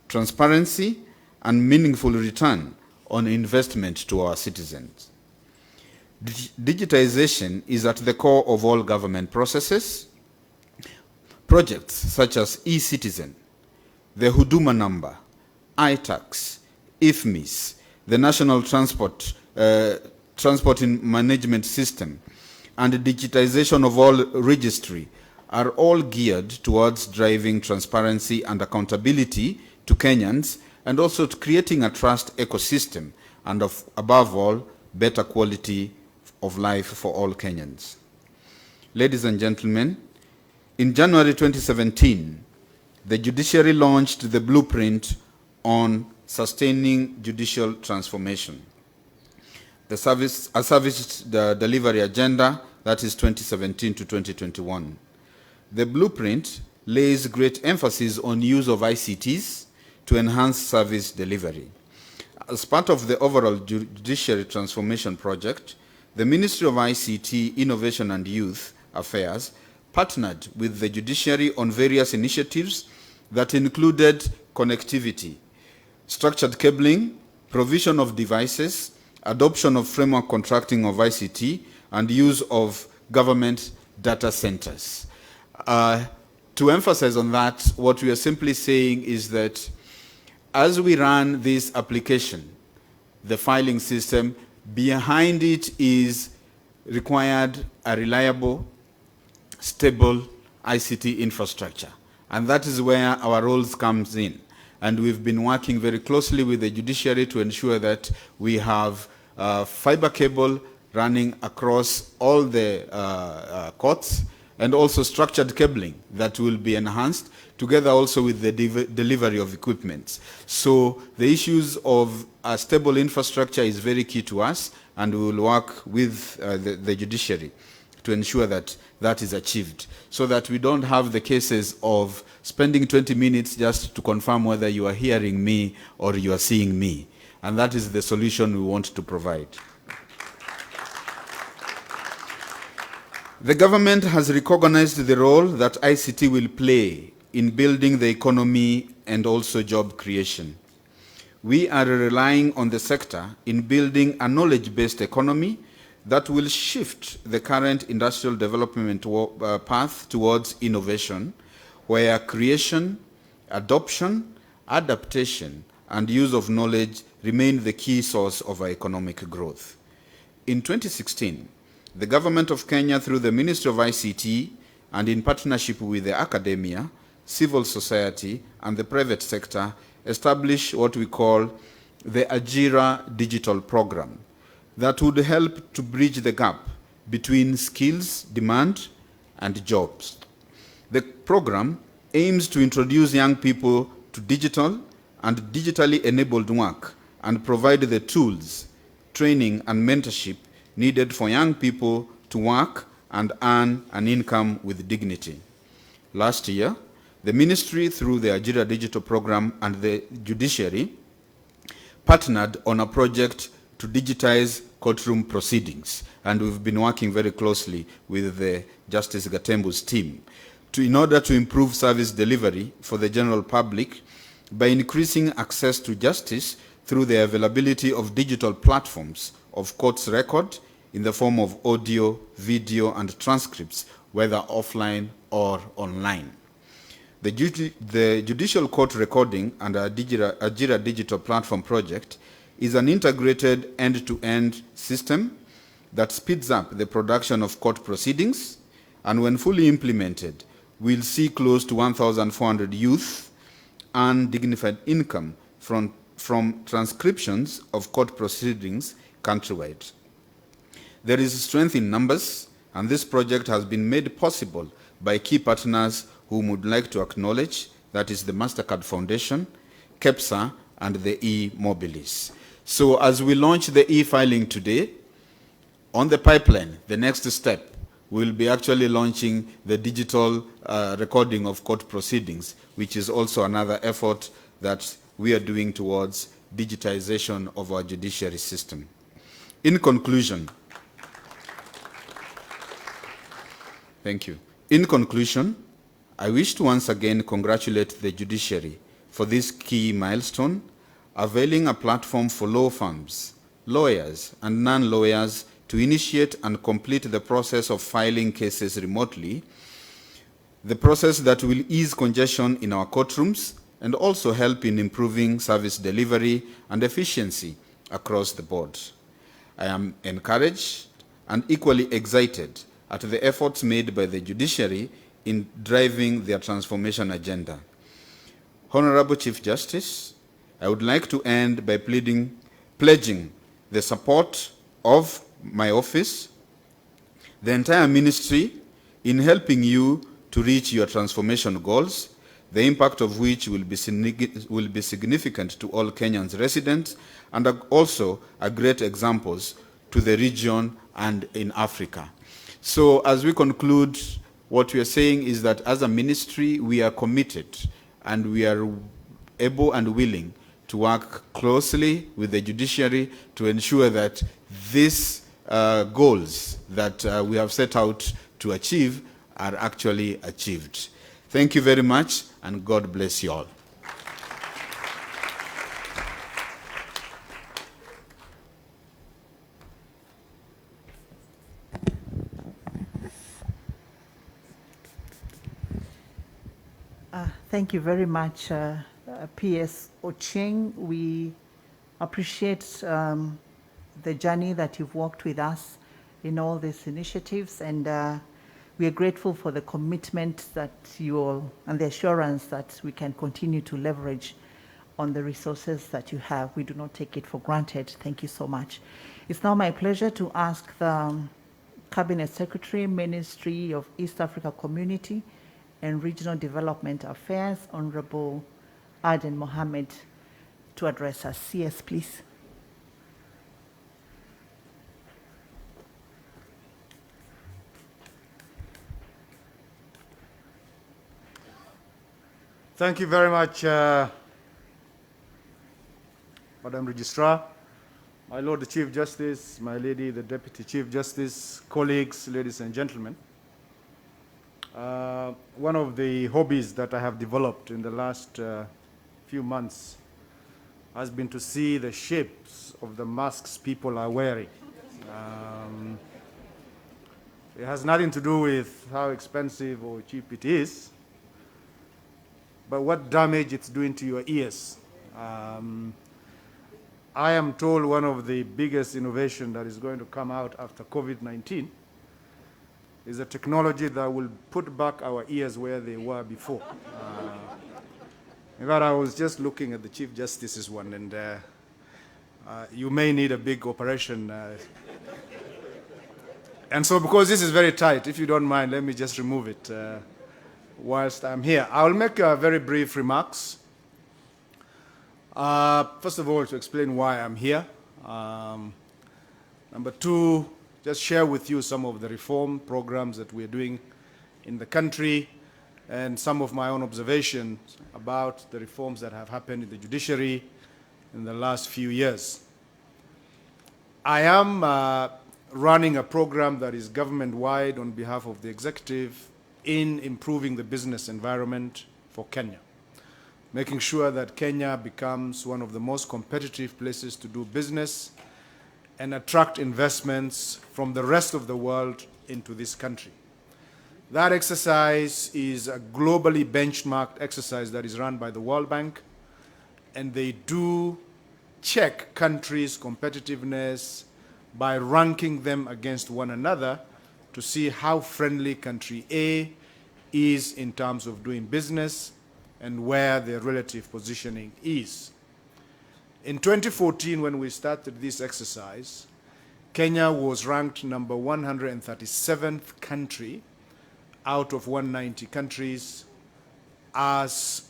transparency, and meaningful return on investment to our citizens. Digitization is at the core of all government processes. Projects such as e-Citizen, the Huduma number, iTax, IFMIS, the National Transport Management System, and the digitization of all Registry are all geared towards driving transparency and accountability to Kenyans, and also to creating a trust ecosystem, and above all, better quality of life for all Kenyans. Ladies and gentlemen, in January 2017, the Judiciary launched the blueprint on sustaining judicial transformation, a service delivery agenda that is 2017 to 2021. The blueprint lays great emphasis on use of ICTs to enhance service delivery. As part of the overall judiciary transformation project, the Ministry of ICT, Innovation and Youth Affairs partnered with the Judiciary on various initiatives that included connectivity, structured cabling, provision of devices, adoption of framework contracting of ICT, and use of government data centers. To emphasize on that, what we are simply saying is that as we run this application, the filing system, behind it is required a reliable, stable ICT infrastructure. And that is where our roles comes in. And we've been working very closely with the Judiciary to ensure that we have fiber cable running across all the courts, and also structured cabling that will be enhanced, together also with the delivery of equipment. So the issues of a stable infrastructure is very key to us, and we will work with the Judiciary to ensure that that is achieved, so that we don't have the cases of spending 20 minutes just to confirm whether you are hearing me or you are seeing me. And that is the solution we want to provide. The government has recognized the role that ICT will play in building the economy and also job creation. We are relying on the sector in building a knowledge-based economy that will shift the current industrial development path towards innovation, where creation, adoption, adaptation, and use of knowledge remain the key source of our economic growth. In 2016, the government of Kenya, through the Ministry of ICT and in partnership with the academia, civil society, and the private sector, established what we call the Ajira Digital Program that would help to bridge the gap between skills, demand, and jobs. The program aims to introduce young people to digital and digitally enabled work and provide the tools, training, and mentorship needed for young people to work and earn an income with dignity. Last year, the ministry, through the Ajira Digital Program and the Judiciary, partnered on a project to digitize courtroom proceedings, and we've been working very closely with the Justice Gatembu's team in order to improve service delivery for the general public by increasing access to justice through the availability of digital platforms of court's record in the form of audio, video, and transcripts, whether offline or online. The Judicial Court Recording and Ajira Digital Platform project is an integrated end-to-end system that speeds up the production of court proceedings, and when fully implemented, will see close to 1,400 youth earn dignified income from transcriptions of court proceedings countrywide. There is strength in numbers, and this project has been made possible by key partners whom would like to acknowledge, that is the MasterCard Foundation, KEPSA, and the e-Mobilis. So as we launch the e-filing today, on the pipeline, the next step will be actually launching the digital recording of court proceedings, which is also another effort that we are doing towards digitization of our judiciary system. In conclusion, thank you. In conclusion, I wish to once again congratulate the judiciary for this key milestone, availing a platform for law firms, lawyers, and non-lawyers to initiate and complete the process of filing cases remotely, the process that will ease congestion in our courtrooms and also help in improving service delivery and efficiency across the board. I am encouraged and equally excited at the efforts made by the judiciary in driving their transformation agenda. Honorable Chief Justice, I would like to end by pledging the support of my office, the entire ministry, in helping you to reach your transformation goals, the impact of which will be significant to all Kenyans residents and also a great examples to the region and in Africa. So as we conclude, what we are saying is that as a ministry, we are committed and we are able and willing to work closely with the judiciary to ensure that these goals that we have set out to achieve are actually achieved. Thank you very much, and God bless you all. Thank you very much, P.S. Ocheng. We appreciate the journey that you've walked with us in all these initiatives, and we are grateful for the commitment that you all, and the assurance that we can continue to leverage on the resources that you have. We do not take it for granted. Thank you so much. It's now my pleasure to ask the Cabinet Secretary, Ministry of East Africa Community and Regional Development Affairs, Honorable Aden Mohammed, to address us. CS, please. Thank you very much, Madam Registrar, my Lord the Chief Justice, my Lady the Deputy Chief Justice, colleagues, ladies and gentlemen. One of the hobbies that I have developed in the last few months has been to see the shapes of the masks people are wearing. It has nothing to do with how expensive or cheap it is, but what damage it's doing to your ears. I am told one of the biggest innovation that is going to come out after COVID-19 is a technology that will put back our ears where they were before. In fact, I was just looking at the Chief Justice's one, and you may need a big operation. And so because this is very tight, if you don't mind, let me just remove it whilst I'm here. I'll make very brief remarks. First of all, to explain why I'm here. Number two, just share with you some of the reform programs that we're doing in the country and some of my own observations about the reforms that have happened in the judiciary in the last few years. I am running a program that is government-wide on behalf of the executive in improving the business environment for Kenya, making sure that Kenya becomes one of the most competitive places to do business and attract investments from the rest of the world into this country. That exercise is a globally benchmarked exercise that is run by the World Bank, and they do check countries' competitiveness by ranking them against one another to see how friendly country A is in terms of doing business and where their relative positioning is. In 2014, when we started this exercise, Kenya was ranked number 137th country out of 190 countries as,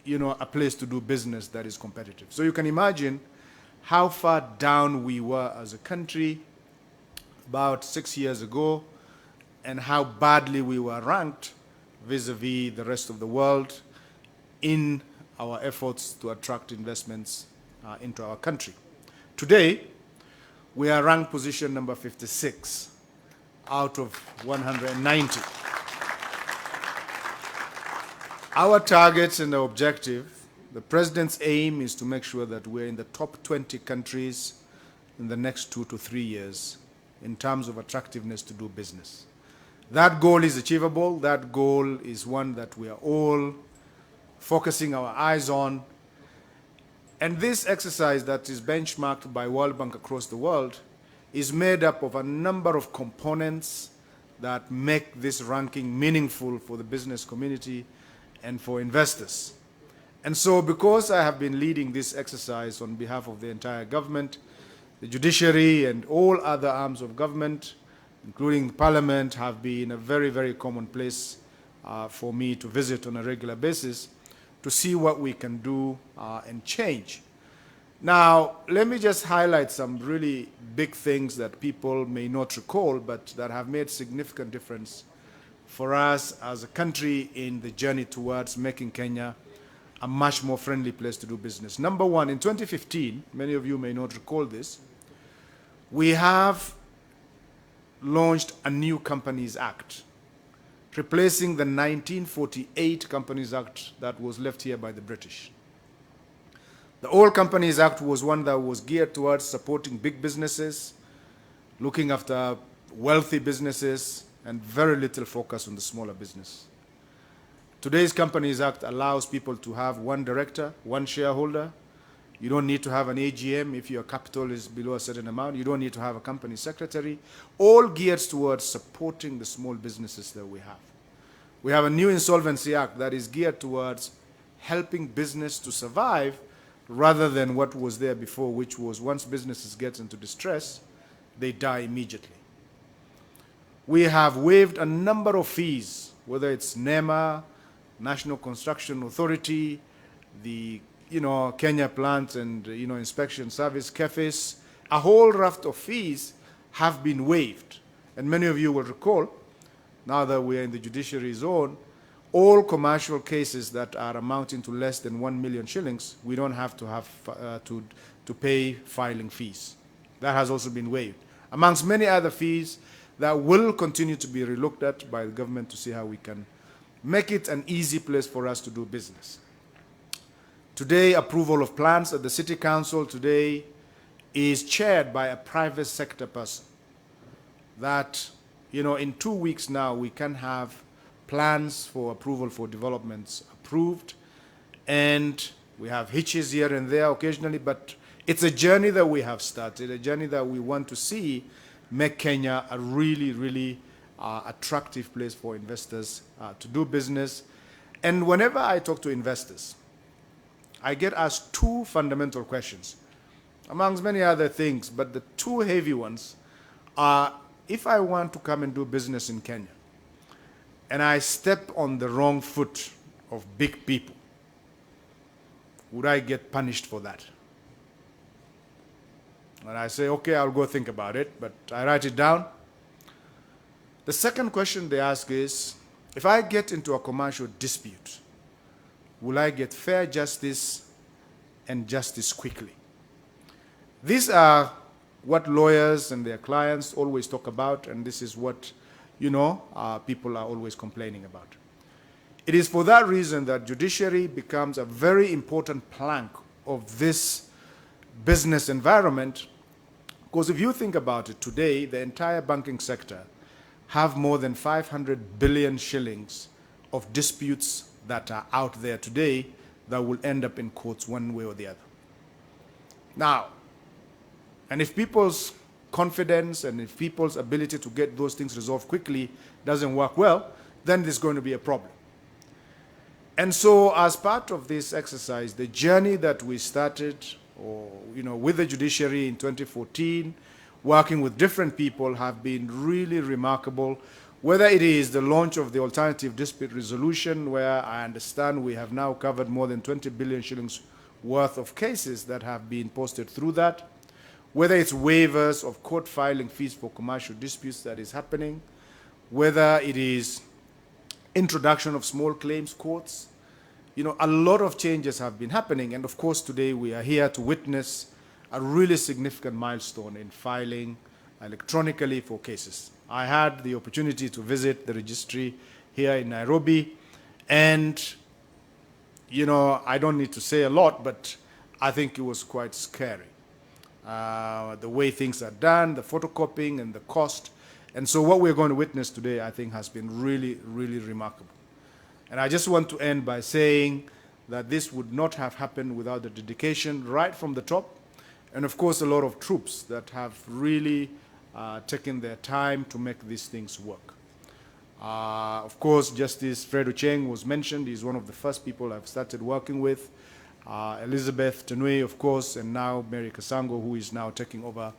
a place to do business that is competitive. So you can imagine how far down we were as a country about 6 years ago and how badly we were ranked vis-a-vis the rest of the world in our efforts to attract investments into our country. Today, we are ranked position number 56 out of 190. Our targets and our objective, the President's aim is to make sure that we're in the top 20 countries in the next 2 to 3 years in terms of attractiveness to do business. That goal is achievable. That goal is one that we are all focusing our eyes on. And this exercise that is benchmarked by World Bank across the world is made up of a number of components that make this ranking meaningful for the business community and for investors. And so because I have been leading this exercise on behalf of the entire government, the judiciary and all other arms of government, including Parliament, have been a very, very common place for me to visit on a regular basis to see what we can do and change. Now, let me just highlight some really big things that people may not recall, but that have made significant difference for us as a country in the journey towards making Kenya a much more friendly place to do business. Number one, in 2015, many of you may not recall this, we have launched a new Companies Act, replacing the 1948 Companies Act that was left here by the British. The old Companies Act was one that was geared towards supporting big businesses, looking after wealthy businesses, and very little focus on the smaller business. Today's Companies Act allows people to have one director, one shareholder. You don't need to have an AGM if your capital is below a certain amount. You don't need to have a company secretary. All geared towards supporting the small businesses that we have. We have a new Insolvency Act that is geared towards helping business to survive rather than what was there before, which was once businesses get into distress, they die immediately. We have waived a number of fees, whether it's NEMA, National Construction Authority, the Kenya Plant and Inspection Service, KEFIS. A whole raft of fees have been waived. And many of you will recall, now that we are in the judiciary zone, all commercial cases that are amounting to less than 1 million shillings, we don't have to have to pay filing fees. That has also been waived, amongst many other fees that will continue to be relooked at by the government to see how we can make it an easy place for us to do business. Today, approval of plans at the City Council today is chaired by a private sector person. That, in 2 weeks now, we can have plans for approval for developments approved, and we have hitches here and there occasionally, but it's a journey that we have started, a journey that we want to see make Kenya a really, really attractive place for investors to do business. And whenever I talk to investors, I get asked two fundamental questions, amongst many other things, but the two heavy ones are, if I want to come and do business in Kenya, and I step on the wrong foot of big people, would I get punished for that? And I say, okay, I'll go think about it, but I write it down. The second question they ask is, if I get into a commercial dispute, will I get fair justice and justice quickly? These are what lawyers and their clients always talk about, and this is what people are always complaining about. It is for that reason that judiciary becomes a very important plank of this business environment, because if you think about it today, the entire banking sector have more than 500 billion shillings of disputes that are out there today that will end up in courts one way or the other. Now, and if people's confidence and if people's ability to get those things resolved quickly doesn't work well, then there's going to be a problem. And so as part of this exercise, the journey that we started with the judiciary in 2014, working with different people, have been really remarkable. Whether it is the launch of the alternative dispute resolution, where I understand we have now covered more than 20 billion shillings worth of cases that have been posted through that, whether it's waivers of court filing fees for commercial disputes that is happening, whether it is introduction of small claims courts, a lot of changes have been happening. And of course, today we are here to witness a really significant milestone in filing electronically for cases. I had the opportunity to visit the registry here in Nairobi, and I don't need to say a lot, but I think it was quite scary. The way things are done, the photocopying and the cost. And so what we're going to witness today, I think, has been really, really remarkable. And I just want to end by saying that this would not have happened without the dedication right from the top, and of course a lot of troops that have really taken their time to make these things work. Of course, Justice Fred Ocheng was mentioned. He's one of the first people I've started working with. Elizabeth Tenui, of course, and now Mary Kasango, who is now taking over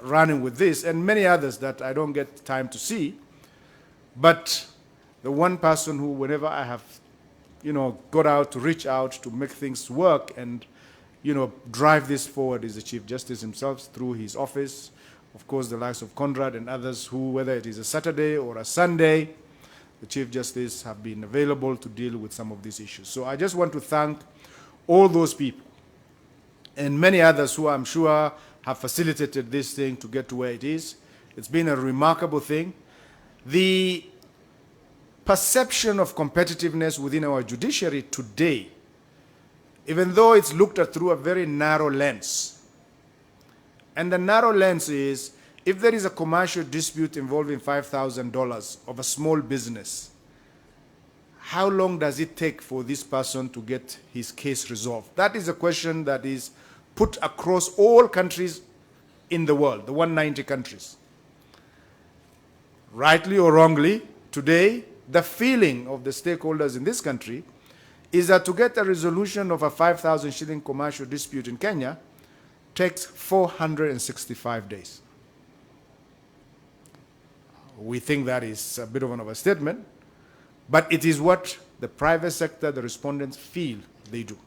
running with this, and many others that I don't get time to see. But the one person who, whenever I have, got out to reach out to make things work and, drive this forward, is the Chief Justice himself through his office. Of course, the likes of Conrad and others who, whether it is a Saturday or a Sunday, the Chief Justice have been available to deal with some of these issues. So I just want to thank all those people and many others who I'm sure have facilitated this thing to get to where it is. It's been a remarkable thing. The perception of competitiveness within our judiciary today, even though it's looked at through a very narrow lens, and the narrow lens is, if there is a commercial dispute involving $5,000 of a small business, how long does it take for this person to get his case resolved? That is a question that is put across all countries in the world, the 190 countries. Rightly or wrongly, today, the feeling of the stakeholders in this country is that to get a resolution of a 5,000 shilling commercial dispute in Kenya takes 465 days. We think that is a bit of an overstatement, but it is what the private sector, the respondents, feel they do.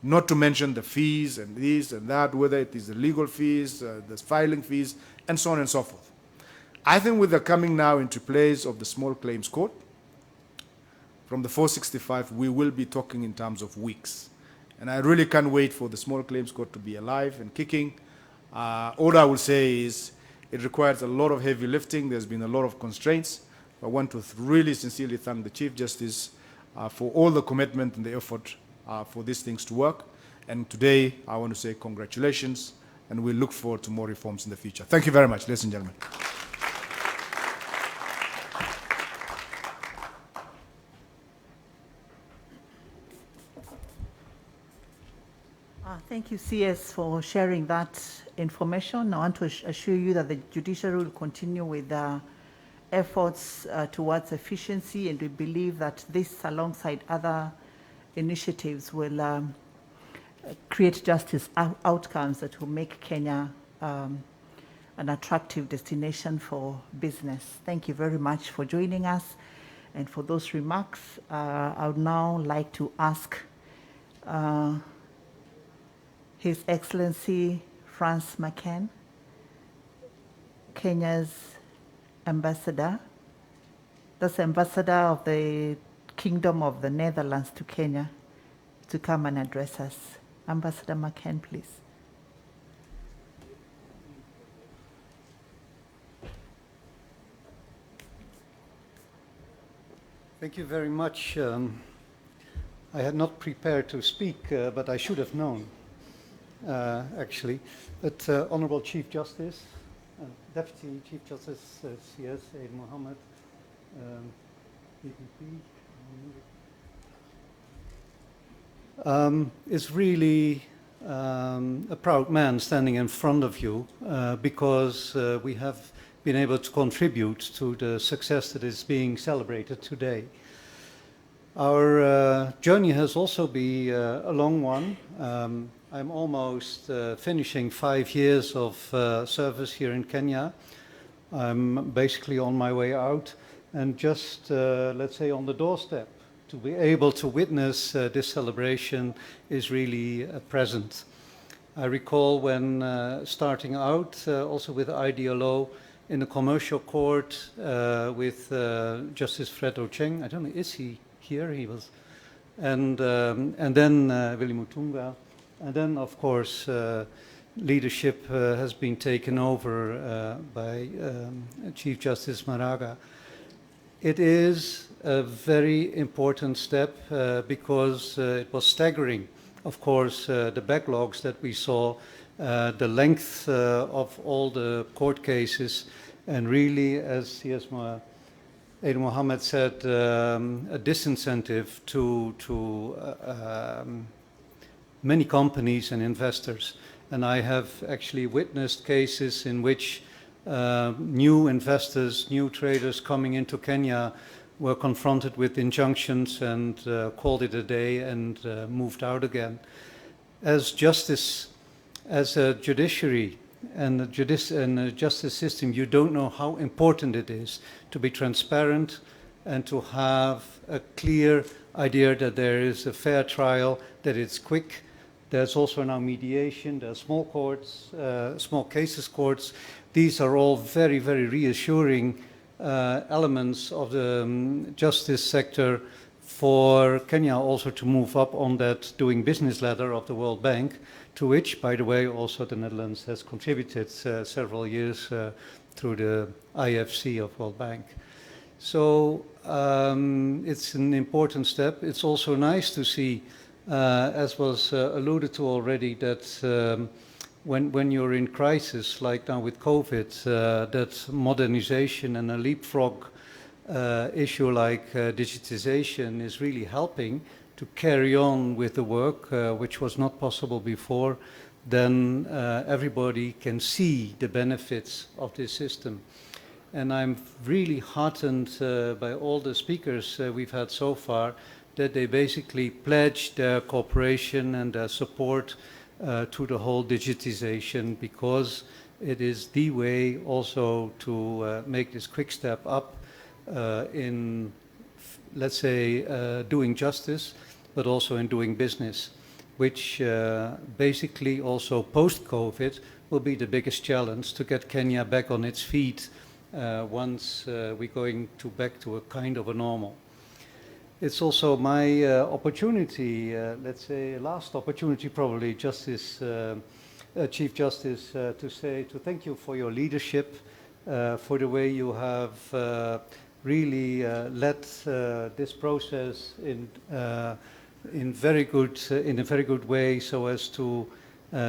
Not to mention the fees and this and that, whether it is the legal fees, the filing fees, and so on and so forth. I think with the coming now into place of the small claims court, from the 465, we will be talking in terms of weeks. And I really can't wait for the small claims court to be alive and kicking. All I will say is it requires a lot of heavy lifting. There's been a lot of constraints. I want to really sincerely thank the Chief Justice for all the commitment and the effort for these things to work. And today, I want to say congratulations, and we look forward to more reforms in the future. Thank you very much, ladies and gentlemen. Thank you, CS, for sharing that information. I want to assure you that the judiciary will continue with efforts towards efficiency, and we believe that this, alongside other initiatives, will create justice outcomes that will make Kenya an attractive destination for business. Thank you very much for joining us. And for those remarks, I would now like to ask His Excellency Franz McCann, Kenya's ambassador, that's ambassador of the Kingdom of the Netherlands to Kenya, to come and address us. Ambassador McCann, please. Thank you very much. I had not prepared to speak, but I should have known, actually. But Honorable Chief Justice, Deputy Chief Justice CS Aid Mohammed, DPP. It's really a proud man standing in front of you because we have been able to contribute to the success that is being celebrated today. Our journey has also been a long one. I'm almost finishing 5 years of service here in Kenya. I'm basically on my way out and just, let's say, on the doorstep. To be able to witness this celebration is really a present. I recall when starting out, also with IDLO, in the commercial court with Justice Fred Ocheng. I don't know, is he here? He was. And then Willy Mutunga. And then, of course, leadership has been taken over by Chief Justice Maraga. It is a very important step because it was staggering, of course, the backlogs that we saw, the length of all the court cases, and really, as C.S. Aid Mohammed said, a disincentive to many companies and investors. And I have actually witnessed cases in which new investors, new traders coming into Kenya were confronted with injunctions and called it a day and moved out again. As justice, as a judiciary and a justice system, you don't know how important it is to be transparent and to have a clear idea that there is a fair trial, that it's quick. There's also now mediation, there are small courts, small cases courts. These are all very, very reassuring elements of the justice sector for Kenya also to move up on that doing business ladder of the World Bank, to which, by the way, also the Netherlands has contributed several years through the IFC of World Bank. So it's an important step. It's also nice to see, as was alluded to already, that when you're in crisis, like now with COVID, that modernization and a leapfrog issue like digitization is really helping to carry on with the work, which was not possible before. Then everybody can see the benefits of this system. And I'm really heartened by all the speakers we've had so far, that they basically pledged their cooperation and their support to the whole digitization, because it is the way also to make this quick step up in, let's say, doing justice, but also in doing business, which basically also post-COVID will be the biggest challenge to get Kenya back on its feet once we're going back to a kind of a normal. It's also my opportunity, let's say last opportunity probably, Justice, Chief Justice, to thank you for your leadership, for the way you have really led this process in a very good way, so as to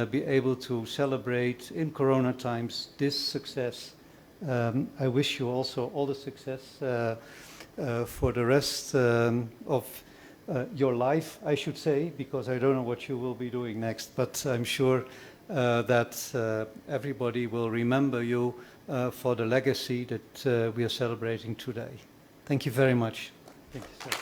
be able to celebrate in Corona times this success. I wish you also all the success for the rest of your life, I should say, because I don't know what you will be doing next, but I'm sure that everybody will remember you for the legacy that we are celebrating today. Thank you very much. Thank you, sir.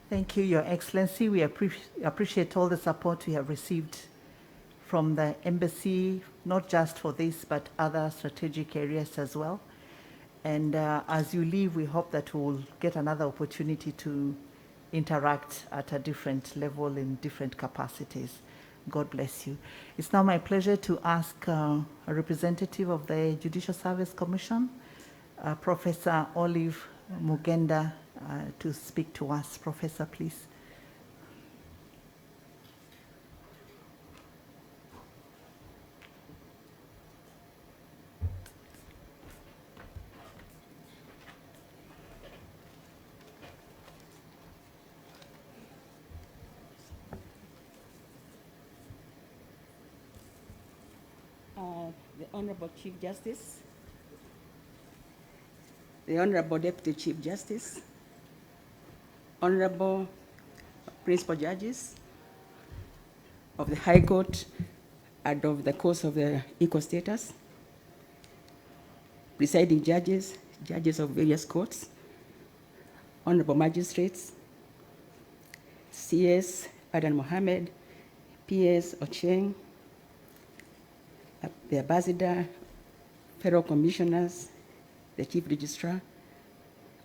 Thank you, Your Excellency. We appreciate all the support we have received from the embassy, not just for this, but other strategic areas as well. And as you leave, we hope that we'll get another opportunity to interact at a different level in different capacities. God bless you. It's now my pleasure to ask a representative of the Judicial Service Commission, Professor Olive Mugenda, to speak to us. Professor, please. the Honorable Chief Justice, the Honorable Deputy Chief Justice, Honorable Principal Judges of the High Court and of the Courts of the Equal Status, presiding judges, judges of various courts, Honorable Magistrates, CS Adan Mohammed, PS Ocheng, the Ambassador, Federal Commissioners, the Chief Registrar,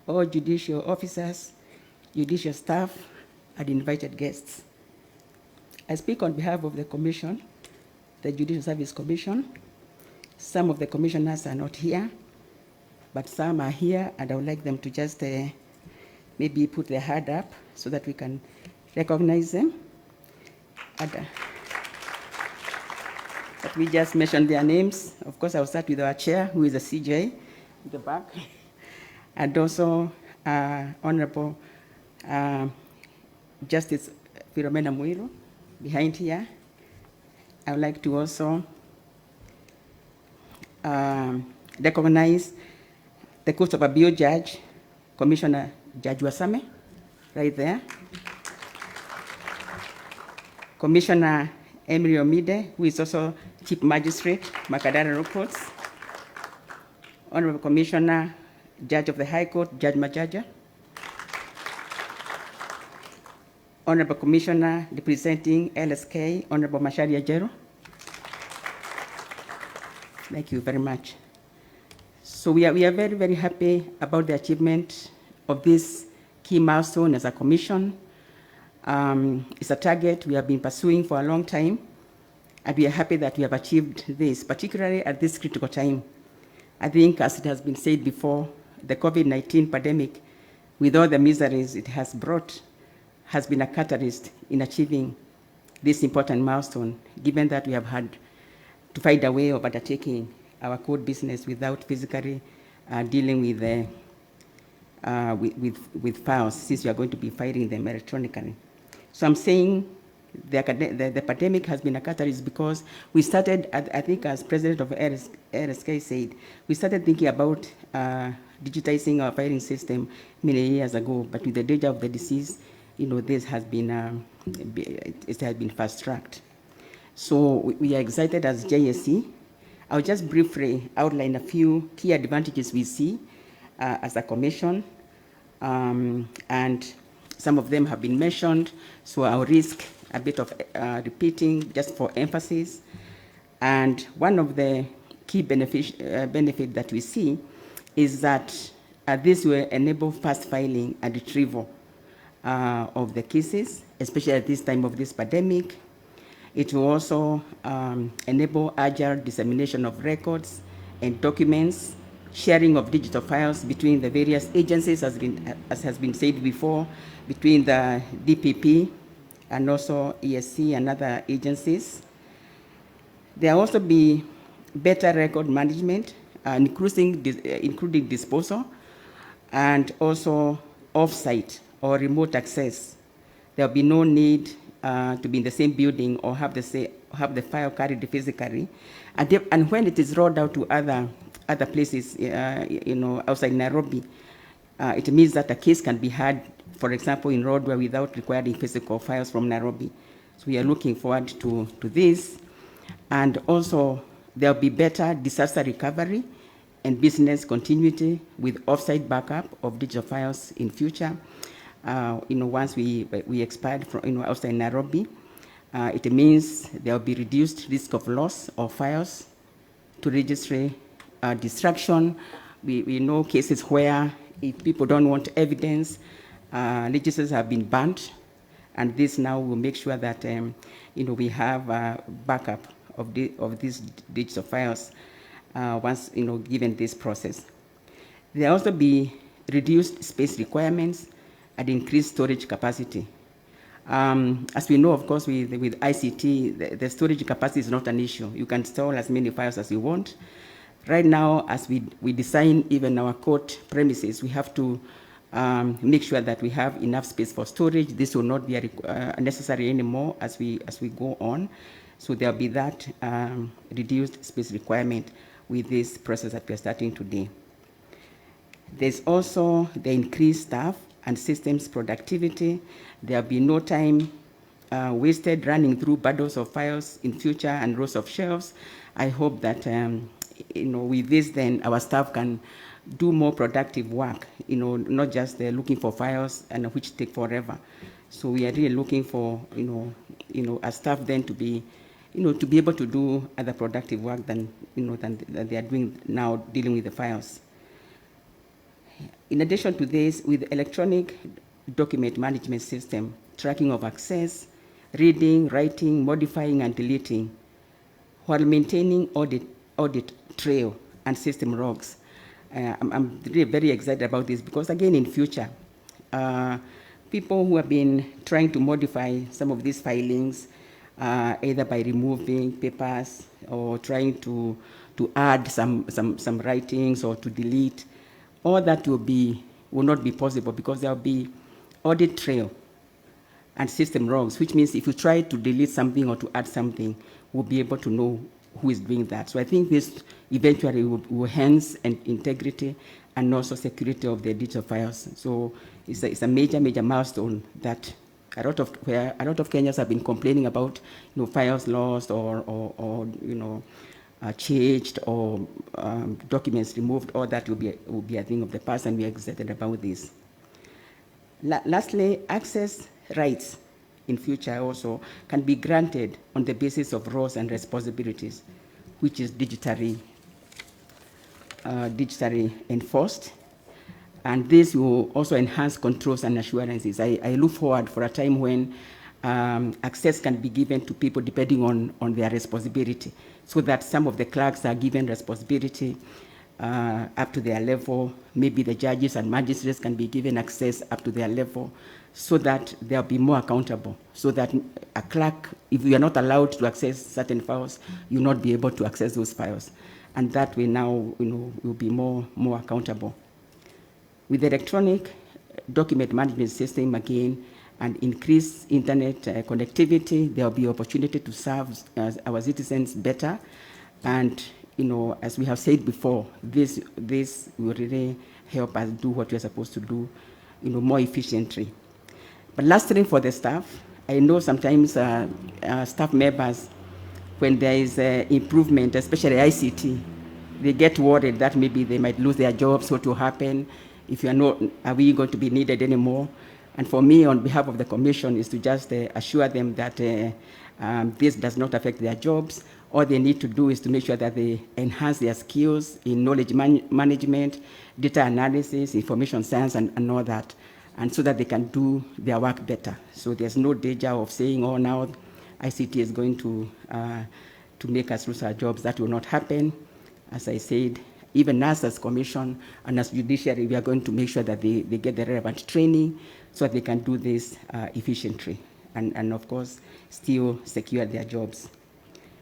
all judicial officers, judicial staff, and invited guests. I speak on behalf of the Commission, the Judicial Service Commission. Some of the commissioners are not here, but some are here, and I would like them to just maybe put their hand up so that we can recognize them. And, but we just mentioned their names. Of course, I'll start with our chair, who is a CJ in the back, and also Honorable Justice Philomena Muiru behind here. I would like to also recognize the Court of Appeal Judge, Commissioner Judge Wasame, right there. Commissioner Emily Omide, who is also Chief Magistrate, Makadara Reports. Honorable Commissioner, Judge of the High Court, Judge Majaja. Honorable Commissioner representing LSK, Honorable Macharia Jero. Thank you very much. So we are very, very happy about the achievement of this key milestone as a commission. It's a target we have been pursuing for a long time, and we are happy that we have achieved this, particularly at this critical time. I think, as it has been said before, the COVID-19 pandemic, with all the miseries it has brought, has been a catalyst in achieving this important milestone, given that we have had to find a way of undertaking our court business without physically dealing with files, since we are going to be filing them electronically. So I'm saying the pandemic has been a catalyst because we started, I think as President of RSK said, we started thinking about digitizing our filing system many years ago, but with the danger of the disease, this has been, it has been fast-tracked. So we are excited as JSC. I'll just briefly outline a few key advantages we see as a commission, and some of them have been mentioned, so I'll risk a bit of repeating just for emphasis. And one of the key benefit that we see is that this will enable fast filing and retrieval of the cases, especially at this time of this pandemic. It will also enable agile dissemination of records and documents, sharing of digital files between the various agencies, as has been said before, between the DPP and also ESC and other agencies. There will also be better record management, including disposal, and also off-site or remote access. There will be no need to be in the same building or have the file carried physically. And when it is rolled out to other places, outside Nairobi, it means that a case can be had, for example, in Roadway without requiring physical files from Nairobi. So we are looking forward to this. And also, there will be better disaster recovery and business continuity with off-site backup of digital files in future. Once we expand from outside Nairobi, it means there will be reduced risk of loss of files to registry destruction. We know cases where if people don't want evidence, registers have been burnt, and this now will make sure that we have a backup of these digital files once given this process. There will also be reduced space requirements and increased storage capacity. As we know, of course, with ICT, the storage capacity is not an issue. You can store as many files as you want. Right now, as we design even our court premises, we have to make sure that we have enough space for storage. This will not be necessary anymore as we go on. So there'll be that reduced space requirement with this process that we're starting today. There's also the increased staff and systems productivity. There'll be no time wasted running through bundles of files in future and rows of shelves. I hope that with this, then our staff can do more productive work. Not just looking for files and which take forever. So we are really looking for our staff then to be able to do other productive work than they are doing now, dealing with the files. In addition to this, with electronic document management system, tracking of access, reading, writing, modifying, and deleting, while maintaining audit trail and system logs. I'm really very excited about this because, again, in future, people who have been trying to modify some of these filings, either by removing papers or trying to add some writings or to delete, all that will not be possible because there will be audit trail and system logs, which means if you try to delete something or to add something, we'll be able to know who is doing that. So I think this eventually will enhance integrity and also security of the digital files. So it's a major milestone that a lot of Kenyans have been complaining about, files lost or changed or documents removed. All that will be a thing of the past, and we are excited about this. Lastly, access rights in future also can be granted on the basis of roles and responsibilities, which is digitally enforced. And this will also enhance controls and assurances. I look forward for a time when access can be given to people depending on their responsibility, so that some of the clerks are given responsibility up to their level. Maybe the judges and magistrates can be given access up to their level, so that they'll be more accountable, so that a clerk, if you are not allowed to access certain files, you'll not be able to access those files. And that way now, will be more accountable. With the electronic document management system, again, and increased internet connectivity, there will be opportunity to serve our citizens better. And, as we have said before, this will really help us do what we're supposed to do, more efficiently. But lastly, for the staff, I know sometimes staff members, when there is improvement, especially ICT, they get worried that maybe they might lose their jobs. What will happen if you are not? Are we going to be needed anymore? And for me, on behalf of the Commission, is to just assure them that this does not affect their jobs. All they need to do is to make sure that they enhance their skills in knowledge management, data analysis, information science, and all that, and so that they can do their work better. So there's no danger of saying, oh, now ICT is going to make us lose our jobs. That will not happen. As I said, even us as Commission and as Judiciary, we are going to make sure that they get the relevant training so that they can do this efficiently and of course, still secure their jobs.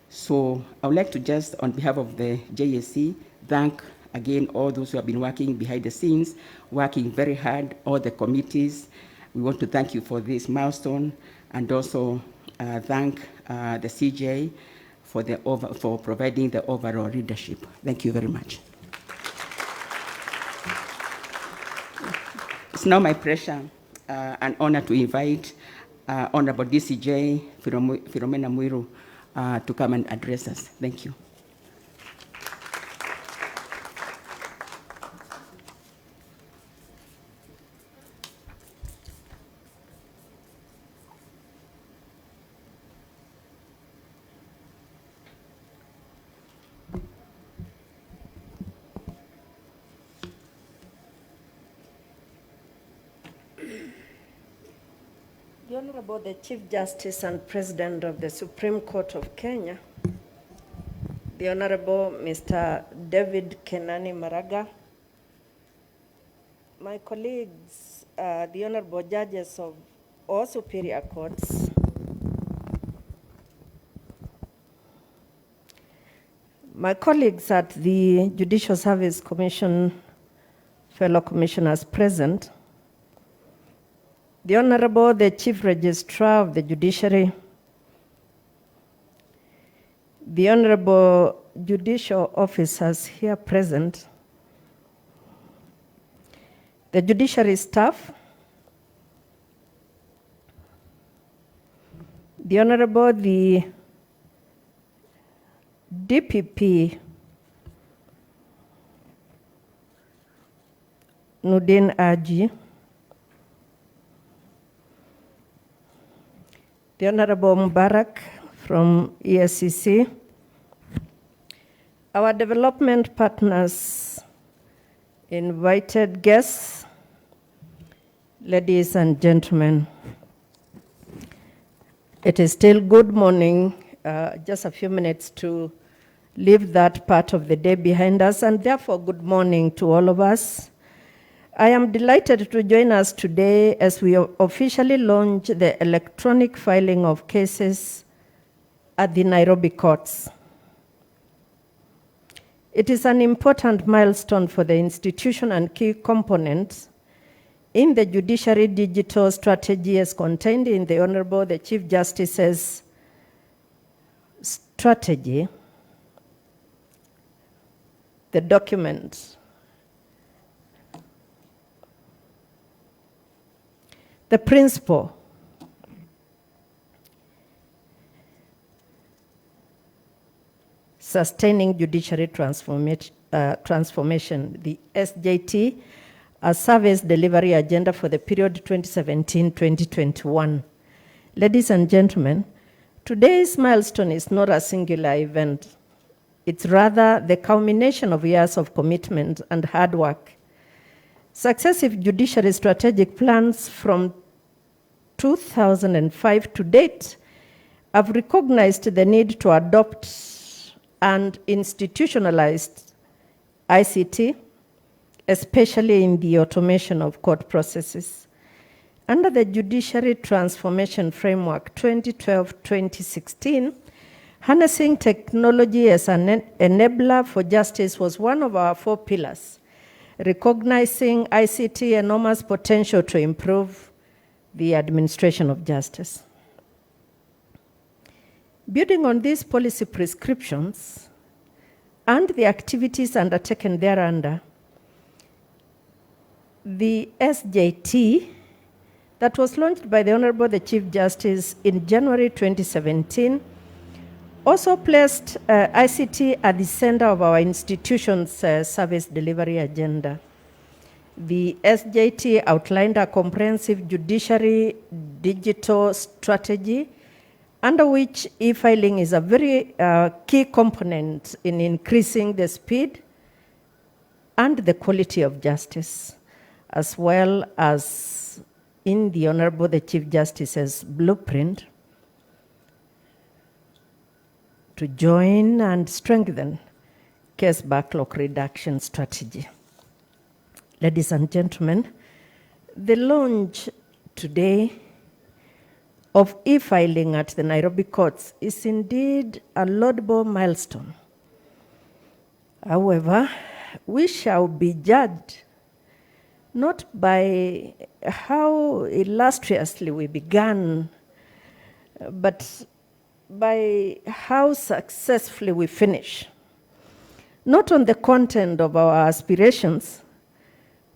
So I would like to just, on behalf of the JSC, thank again all those who have been working behind the scenes, working very hard, all the committees. We want to thank you for this milestone, and also thank the CJ for providing the overall leadership. Thank you very much. It's now my pleasure and honor to invite Honorable DCJ Philomena Mwiru to come and address us. Thank you. The Honorable the Chief Justice and President of the Supreme Court of Kenya, the Honorable Mr. David Kenani Maraga, my colleagues, the Honorable Judges of all Superior Courts, my colleagues at the Judicial Service Commission, fellow commissioners present, the Honorable the Chief Registrar of the Judiciary, the honorable judicial officers here present, the judiciary staff, the Honorable the DPP Nudin Aji, the Honorable Mubarak from ESCC, our development partners, invited guests, ladies and gentlemen. It is still good morning, just a few minutes to leave that part of the day behind us, and therefore good morning to all of us. I am delighted to join us today as we officially launch the electronic filing of cases at the Nairobi courts. It is an important milestone for the institution and key components in the judiciary digital strategy as contained in the Honorable the Chief Justice's strategy. The document, the principle, sustaining judiciary transformation, the SJT, a service delivery agenda for the period 2017-2021. Ladies and gentlemen, today's milestone is not a singular event. It's rather the culmination of years of commitment and hard work. Successive judiciary strategic plans from 2005 to date have recognized the need to adopt and institutionalize ICT, especially in the automation of court processes. Under the Judiciary Transformation Framework 2012-2016, harnessing technology as an enabler for justice was one of our 4 pillars, recognizing ICT enormous potential to improve the administration of justice. Building on these policy prescriptions and the activities undertaken thereunder, the SJT that was launched by the Honorable the Chief Justice in January 2017 also placed ICT at the center of our institution's service delivery agenda. The SJT outlined a comprehensive judiciary digital strategy under which e-filing is a very key component in increasing the speed and the quality of justice, as well as in the Honorable the Chief Justice's blueprint to join and strengthen case backlog reduction strategy. Ladies and gentlemen, the launch today of e-filing at the Nairobi courts is indeed a laudable milestone. However, we shall be judged not by how illustriously we began, but by how successfully we finish. Not on the content of our aspirations,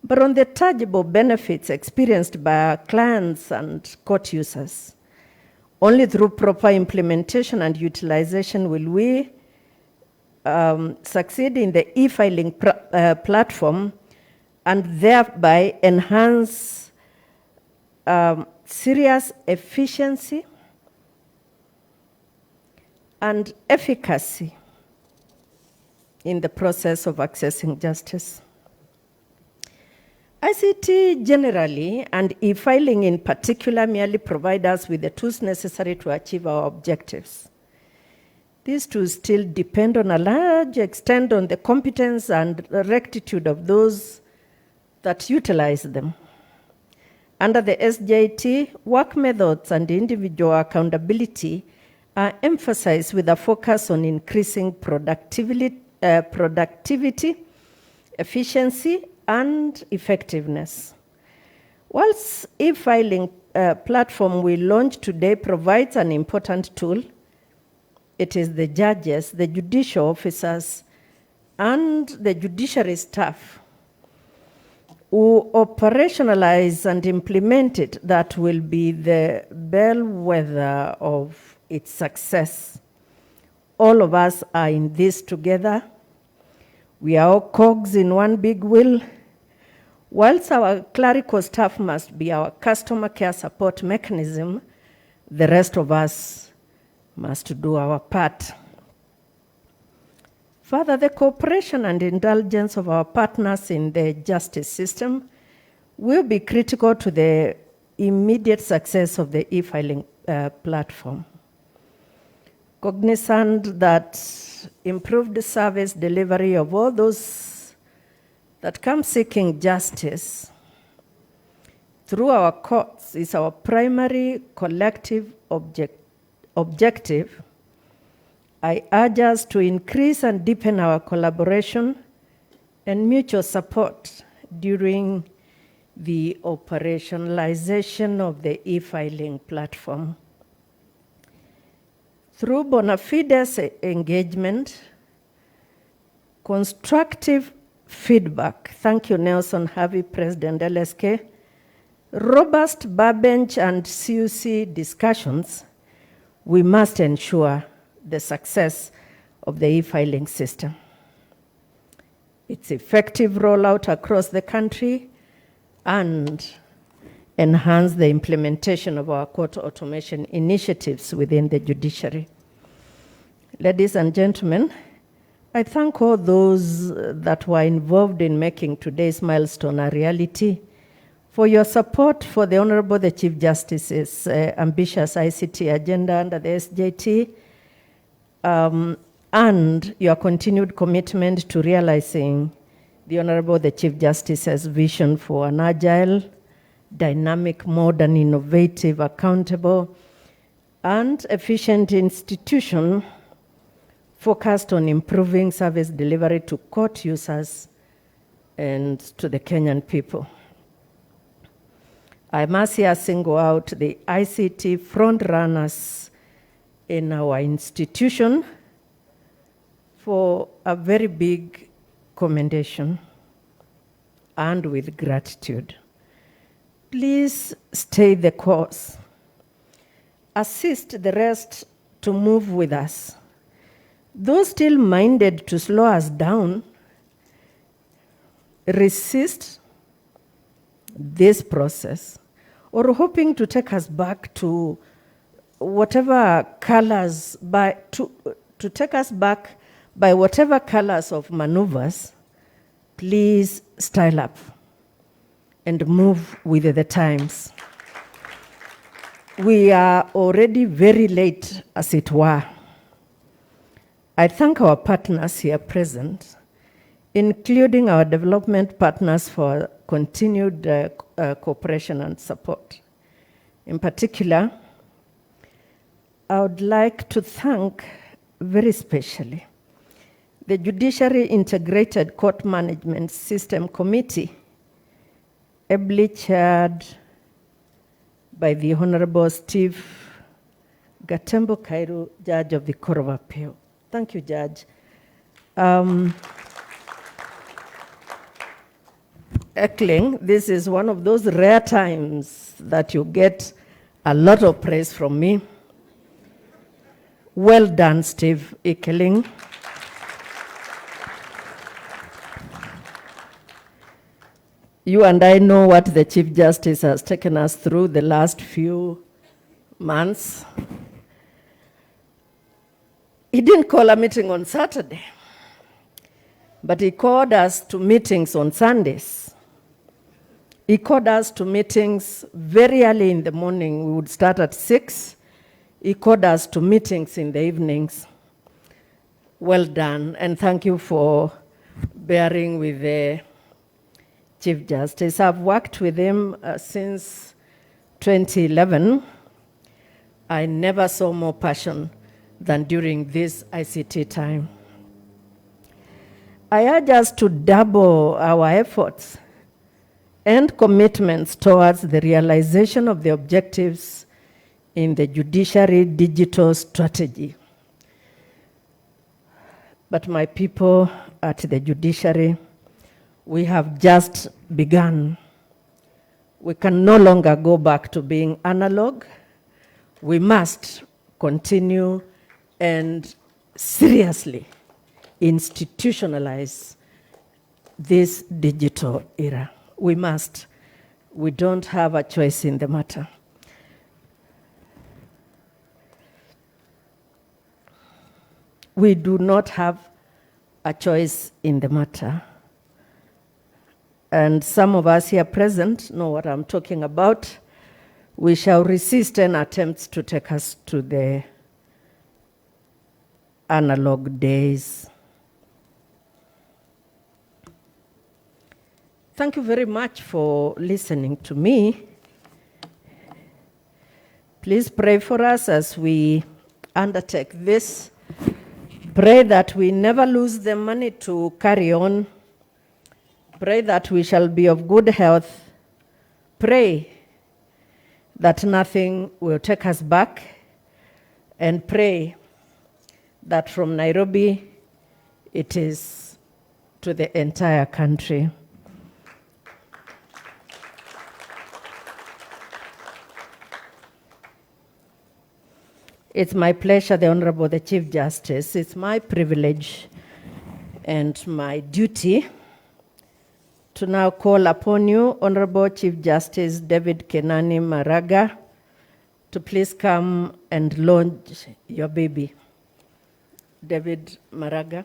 but on the tangible benefits experienced by our clients and court users. Only through proper implementation and utilization will we succeed in the e-filing platform and thereby enhance serious efficiency and efficacy in the process of accessing justice. ICT generally and e-filing in particular merely provide us with the tools necessary to achieve our objectives. These tools still depend on a large extent on the competence and rectitude of those that utilize them. Under the SJT, work methods and individual accountability are emphasized with a focus on increasing productivity, efficiency, and effectiveness. Whilst e-filing platform we launched today provides an important tool, it is the judges, the judicial officers, and the judiciary staff who operationalize and implement it that will be the bellwether of its success. All of us are in this together. We are all cogs in one big wheel. Whilst our clerical staff must be our customer care support mechanism, the rest of us must do our part. Further, the cooperation and indulgence of our partners in the justice system will be critical to the immediate success of the e-filing platform. Cognizant that improved service delivery of all those that come seeking justice through our courts is our primary collective objective, I urge us to increase and deepen our collaboration and mutual support during the operationalization of the e-filing platform. Through bona fides engagement, constructive feedback, thank you Nelson Harvey, President LSK, robust backbench and CUC discussions, we must ensure the success of the e-filing system. Its effective rollout across the country and enhance the implementation of our court automation initiatives within the judiciary. Ladies and gentlemen, I thank all those that were involved in making today's milestone a reality for your support for the Honorable the Chief Justice's ambitious ICT agenda under the SJT, and your continued commitment to realizing the Honorable the Chief Justice's vision for an agile, dynamic, modern, innovative, accountable, and efficient institution focused on improving service delivery to court users and to the Kenyan people. I must here single out the ICT frontrunners in our institution for a very big commendation and with gratitude. Please stay the course. Assist the rest to move with us. Those still minded to slow us down, resist this process, or hoping to take us back to whatever colors, to take us back by whatever colors of maneuvers, please style up and move with the times. We are already very late, as it were. I thank our partners here present, including our development partners, for continued cooperation and support. In particular, I would like to thank very specially the Judiciary Integrated Court Management System Committee, ably chaired by the Honorable Steve Gatembo Kairu, Judge of the Court of Appeal. Thank you, Judge. Eckling, this is one of those rare times that you get a lot of praise from me. Well done, Steve Eckling. You and I know what the Chief Justice has taken us through the last few months. He didn't call a meeting on Saturday, but he called us to meetings on Sundays. He called us to meetings very early in the morning. We would start at 6. He called us to meetings in the evenings. Well done, and thank you for bearing with the Chief Justice. I've worked with him since 2011. I never saw more passion than during this ICT time. I urge us to double our efforts and commitments towards the realization of the objectives in the judiciary digital strategy. but my people at the judiciary, we have just begun. We can no longer go back to being analog. We must continue and seriously institutionalize this digital era. We must. We don't have a choice in the matter. We do not have a choice in the matter. And some of us here present know what I'm talking about. We shall resist any attempts to take us to the analog days. Thank you very much for listening to me. Please pray for us as we undertake this. Pray that we never lose the money to carry on. Pray that we shall be of good health. Pray that nothing will take us back. And pray that from Nairobi, it is to the entire country. It's my pleasure, the Honorable the Chief Justice, it's my privilege and my duty to now call upon you, Honorable Chief Justice David Kenani Maraga, to please come and launch your baby. David Maraga.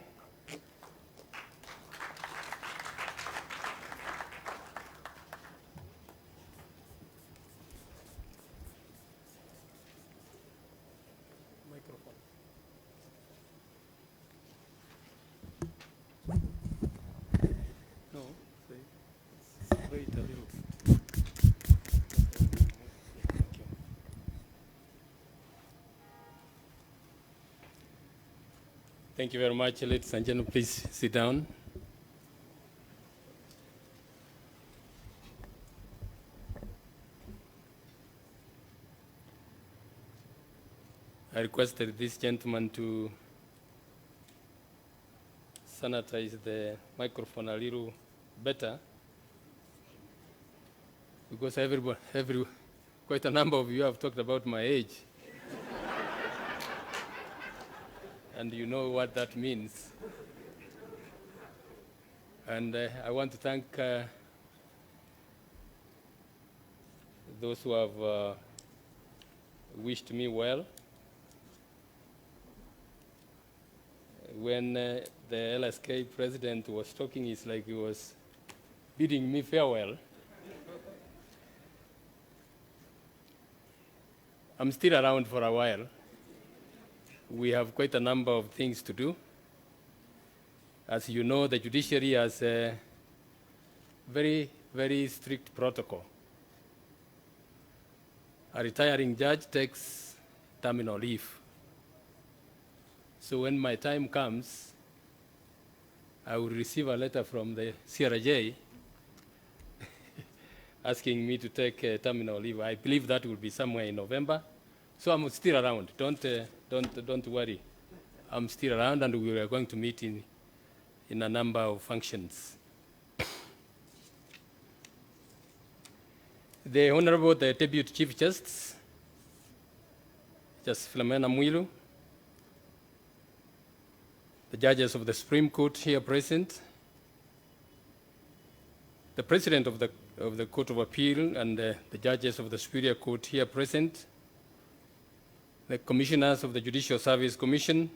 Thank you very much, ladies and gentlemen. Please sit down. I requested this gentleman to sanitize the microphone a little better, because quite a number of you have talked about my age. And you know what that means. And I want to thank those who have wished me well. When the LSK president was talking, it's like he was bidding me farewell. I'm still around for a while. We have quite a number of things to do. As you know, the judiciary has a very, very strict protocol. A retiring judge takes terminal leave. So when my time comes, I will receive a letter from the CRJ asking me to take terminal leave. I believe that will be somewhere in November. So I'm still around. Don't worry. I'm still around, and we are going to meet in a number of functions. The Honorable the Deputy Chief Justice, Justice Philomena Mwilu, the judges of the Supreme Court here present, the President of the Court of Appeal, and the judges of the Superior Court here present, the commissioners of the Judicial Service Commission,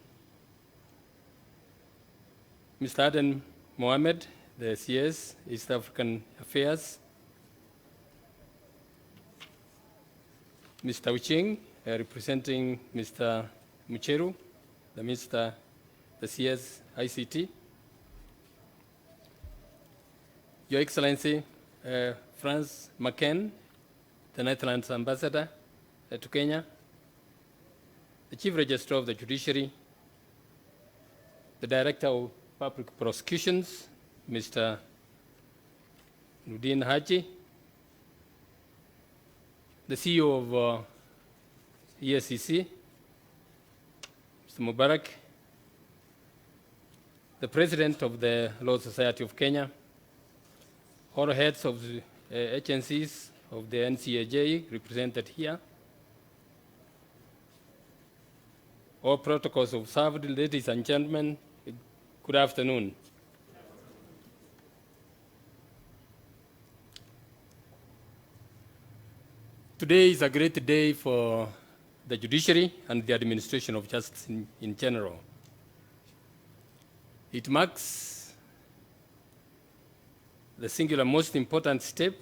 Mr. Aden Mohamed, the CS, East African Affairs, Mr. Uching, representing Mr. Mucheru, the CS ICT, Your Excellency, Franz McCann, the Netherlands Ambassador to Kenya, the Chief Registrar of the Judiciary, the Director of Public Prosecutions, Mr. Nudin Haji, the CEO of ESCC, Mr. Mubarak, the President of the Law Society of Kenya, all heads of the agencies of the NCAJ represented here, all protocols observed, ladies and gentlemen, good afternoon. Today is a great day for the judiciary and the administration of justice in general. It marks the singular most important step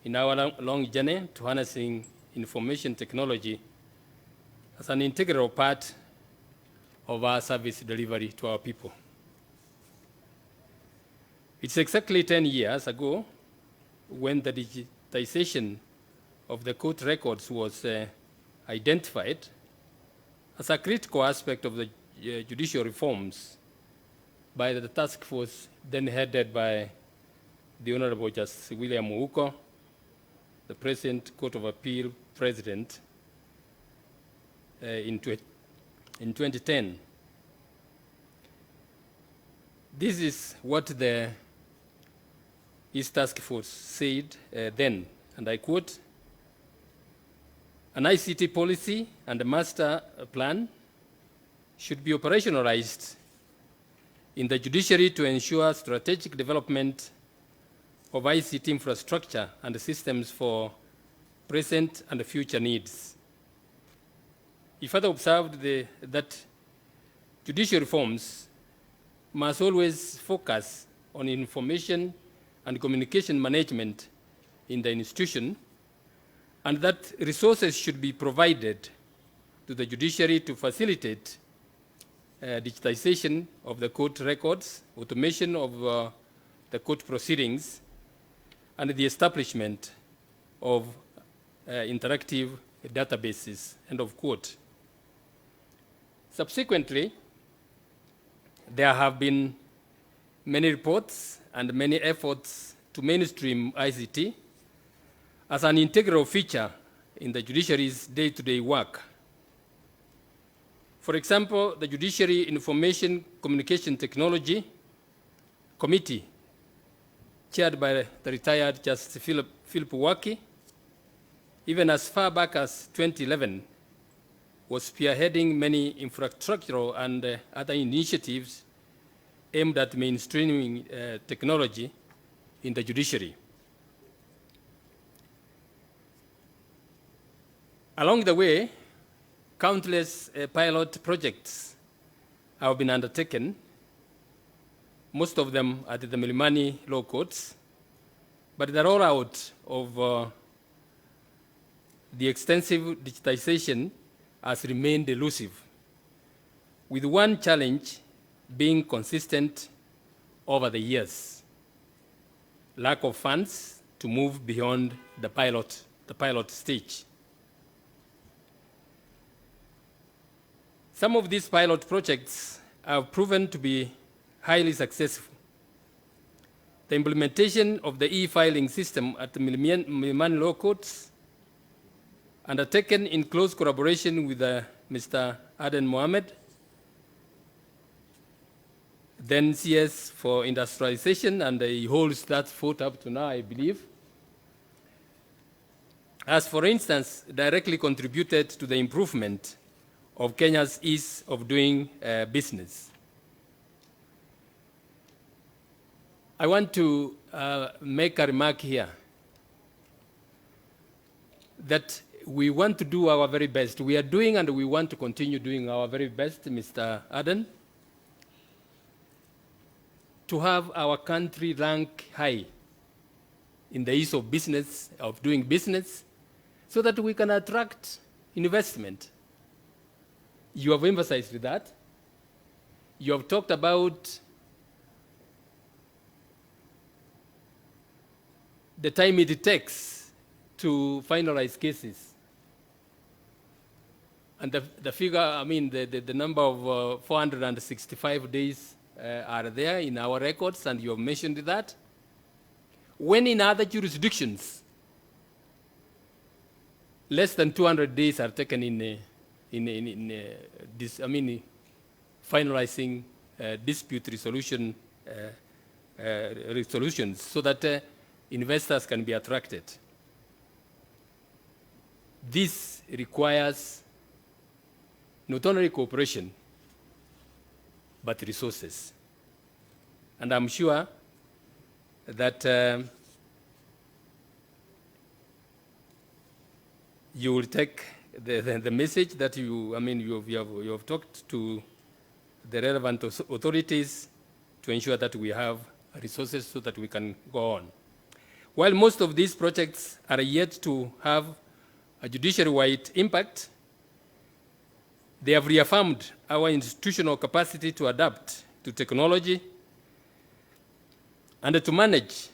in our long journey to harnessing information technology as an integral part of our service delivery to our people. It's exactly 10 years ago when the digitization of the court records was identified as a critical aspect of the judicial reforms by the task force then headed by the Honorable Justice William Ouko, the present Court of Appeal President, in 2010. This is what the East Task Force said then, and I quote, "An ICT policy and a master plan should be operationalized in the judiciary to ensure strategic development of ICT infrastructure and systems for present and future needs." He further observed that judicial reforms must always focus on information and communication management in the institution, and that resources should be provided to the judiciary to facilitate digitization of the court records, automation of the court proceedings, and the establishment of interactive databases, end of quote. Subsequently, there have been many reports and many efforts to mainstream ICT as an integral feature in the judiciary's day-to-day work. For example, the Judiciary Information Communication Technology Committee, chaired by the retired Justice Philip Waki, even as far back as 2011, was spearheading many infrastructural and other initiatives aimed at mainstreaming technology in the judiciary. Along the way, countless pilot projects have been undertaken, most of them at the Milimani Law Courts, but the rollout of the extensive digitization has remained elusive, with one challenge being consistent over the years: lack of funds to move beyond the pilot stage. Some of these pilot projects have proven to be highly successful. The implementation of the e-filing system at the Milimani Law Courts, undertaken in close collaboration with Mr. Aden Mohamed, then CS for industrialization, and he holds that fort up to now, I believe, has, for instance, directly contributed to the improvement of Kenya's ease of doing business. I want to make a remark here that we want to do our very best. We are doing and we want to continue doing our very best, Mr. Aden, to have our country rank high in the ease of business, of doing business, so that we can attract investment. You have emphasized that. You have talked about the time it takes to finalize cases. And the figure, I mean, the number of 465 days are there in our records, and you have mentioned that. When in other jurisdictions, less than 200 days are taken in finalizing dispute resolution resolutions so that investors can be attracted. This requires not only cooperation, but resources. And I'm sure that you will take the message that you have talked to the relevant authorities to ensure that we have resources so that we can go on. While most of these projects are yet to have a judiciary-wide impact, they have reaffirmed our institutional capacity to adapt to technology and to manage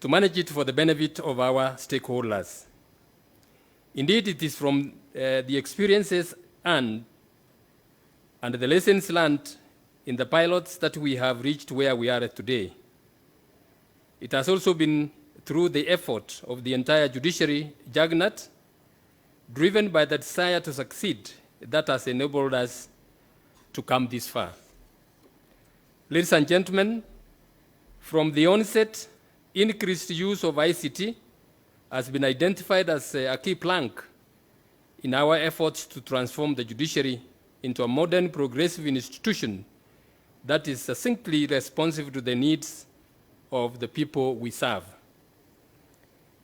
it for the benefit of our stakeholders. Indeed, it is from the experiences and the lessons learned in the pilots that we have reached where we are today. It has also been through the effort of the entire judiciary juggernaut, driven by the desire to succeed, that has enabled us to come this far. Ladies and gentlemen, from the onset, increased use of ICT has been identified as a key plank in our efforts to transform the judiciary into a modern, progressive institution that is succinctly responsive to the needs of the people we serve.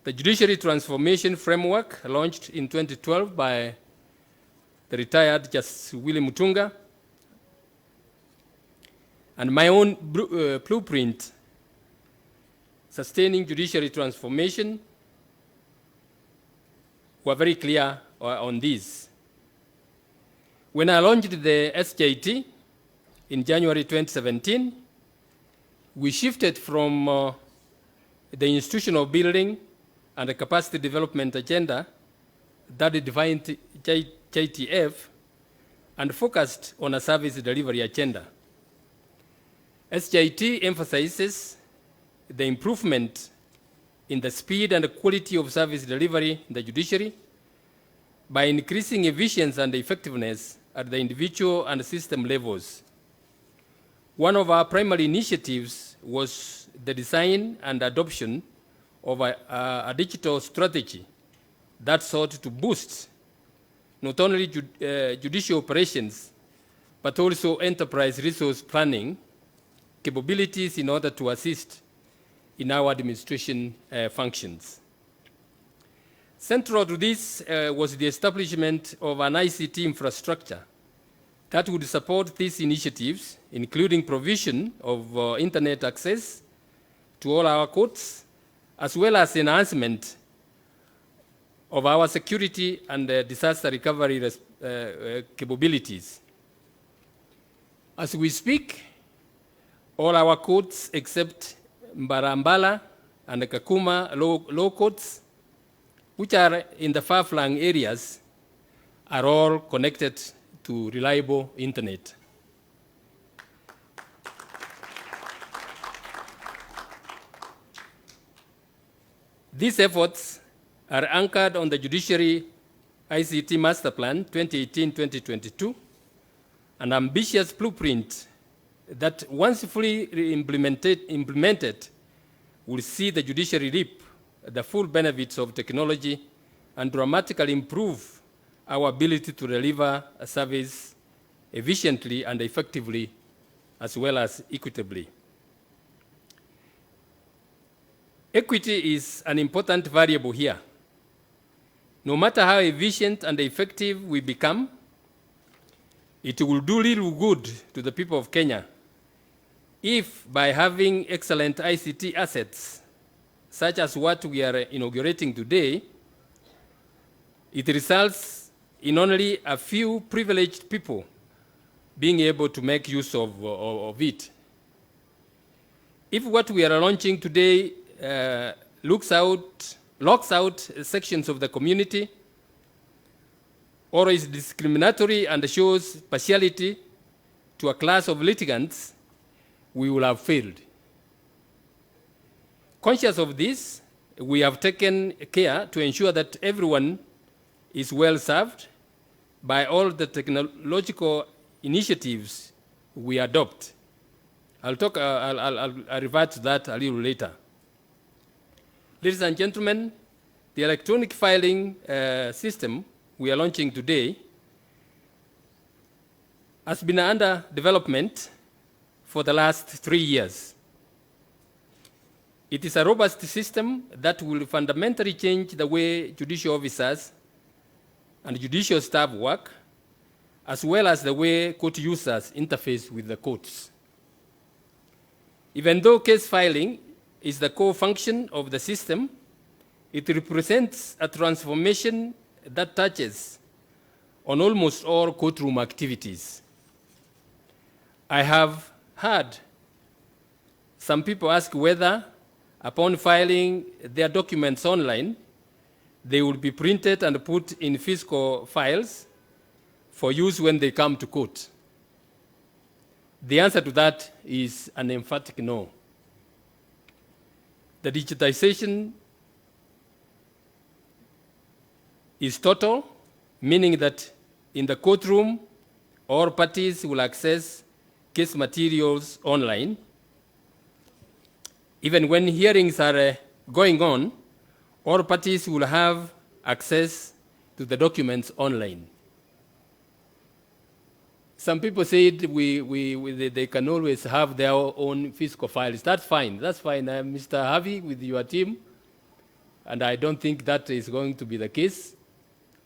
The Judiciary Transformation Framework, launched in 2012 by the retired Justice Willie Mutunga, and my own blueprint, Sustaining Judiciary Transformation, were very clear on this. When I launched the SJT in January 2017, we shifted from the institutional building and the capacity development agenda that defined JTF and focused on a service delivery agenda. SJT emphasizes the improvement in the speed and quality of service delivery in the judiciary by increasing efficiency and effectiveness at the individual and system levels. One of our primary initiatives was the design and adoption of a digital strategy that sought to boost not only judicial operations, but also enterprise resource planning capabilities in order to assist in our administration functions. Central to this was the establishment of an ICT infrastructure that would support these initiatives, including provision of internet access to all our courts, as well as enhancement of our security and disaster recovery capabilities. As we speak, all our courts except Mbarambala and Kakuma law courts, which are in the far-flung areas, are all connected to reliable internet. These efforts are anchored on the Judiciary ICT Master Plan 2018-2022, an ambitious blueprint that, once fully implemented, will see the judiciary reap the full benefits of technology and dramatically improve our ability to deliver a service efficiently and effectively, as well as equitably. Equity is an important variable here. No matter how efficient and effective we become, it will do little good to the people of Kenya if, by having excellent ICT assets, such as what we are inaugurating today, it results in only a few privileged people being able to make use of it. If what we are launching today locks out sections of the community, or is discriminatory and shows partiality to a class of litigants, we will have failed. Conscious of this, we have taken care to ensure that everyone is well served by all the technological initiatives we adopt. I'll revert to that a little later. Ladies and gentlemen, the electronic filing system we are launching today has been under development for the last 3 years. It is a robust system that will fundamentally change the way judicial officers and judicial staff work, as well as the way court users interface with the courts. Even though case filing is the core function of the system, it represents a transformation that touches on almost all courtroom activities. I have heard some people ask whether, upon filing their documents online, they will be printed and put in physical files for use when they come to court. The answer to that is an emphatic no. The digitization is total, meaning that in the courtroom, all parties will access case materials online. Even when hearings are going on, all parties will have access to the documents online. Some people said they can always have their own physical files. That's fine. That's fine. Mr. Harvey, with your team, and I don't think that is going to be the case,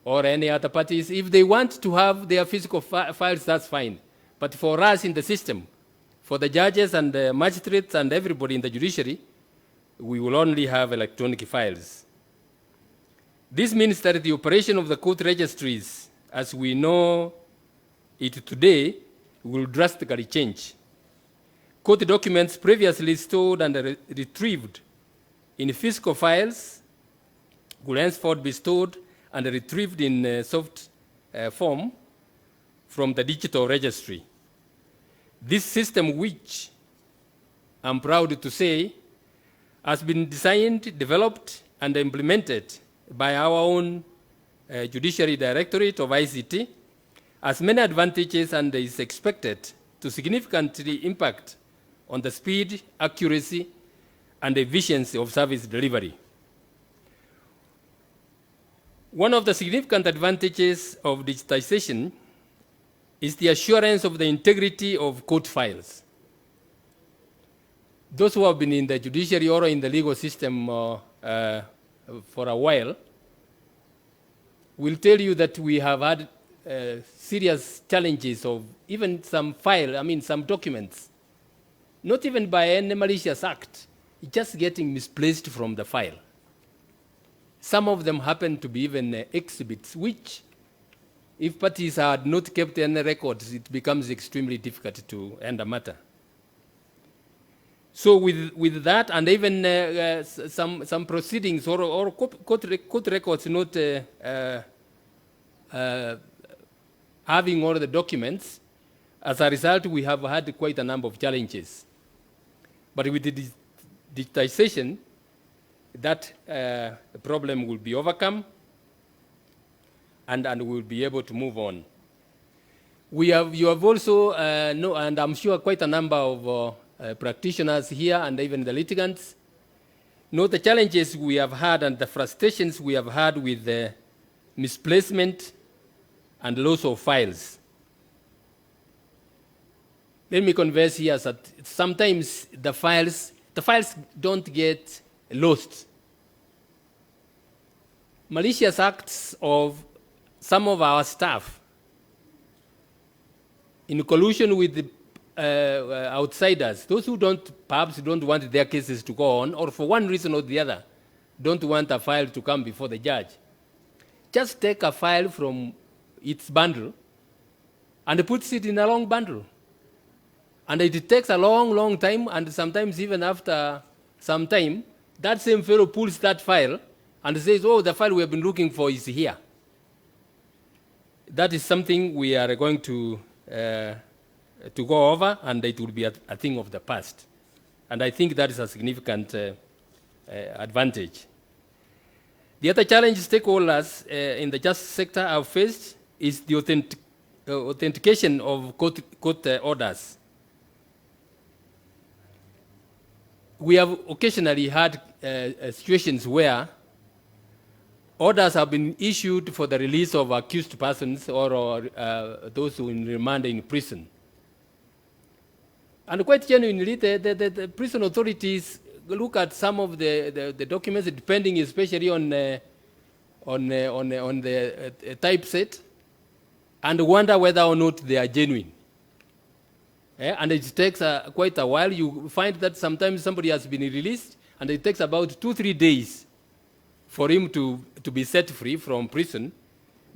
or any other parties. If they want to have their physical files, that's fine. But for us in the system, for the judges and the magistrates and everybody in the judiciary, we will only have electronic files. This means that the operation of the court registries, as we know it today, will drastically change. Court documents previously stored and retrieved in physical files will henceforth be stored and retrieved in soft form from the digital registry. This system, which I'm proud to say, has been designed, developed, and implemented by our own Judiciary Directorate of ICT, has many advantages and is expected to significantly impact on the speed, accuracy, and efficiency of service delivery. One of the significant advantages of digitization is the assurance of the integrity of court files. Those who have been in the judiciary or in the legal system for a while will tell you that we have had serious challenges of even some some documents, not even by any malicious act, just getting misplaced from the file. Some of them happen to be even exhibits, which, if parties had not kept any records, it becomes extremely difficult to end a matter. So with that, and even some proceedings or court records not having all the documents, as a result, we have had quite a number of challenges. But with the digitization, that problem will be overcome, and we'll be able to move on. You have also, and I'm sure quite a number of practitioners here and even the litigants know the challenges we have had and the frustrations we have had with the misplacement and loss of files. Let me confess here that sometimes the files don't get lost. Malicious acts of some of our staff, in collusion with the outsiders, those who perhaps don't want their cases to go on, or for one reason or the other, don't want a file to come before the judge, just take a file from its bundle and puts it in a long bundle. And it takes a long time, and sometimes even after some time, that same fellow pulls that file and says, oh, the file we have been looking for is here. That is something we are going to go over, and it will be a thing of the past. And I think that is a significant advantage. The other challenge stakeholders in the justice sector have faced is the authentication of court orders we have occasionally had situations where orders have been issued for the release of accused persons or those who in remand in prison. And quite genuinely, the prison authorities look at some of the documents, depending especially on the typeset, and wonder whether or not they are genuine. And it takes quite a while. You find that sometimes somebody has been released, and it takes about 2-3 days for him to be set free from prison,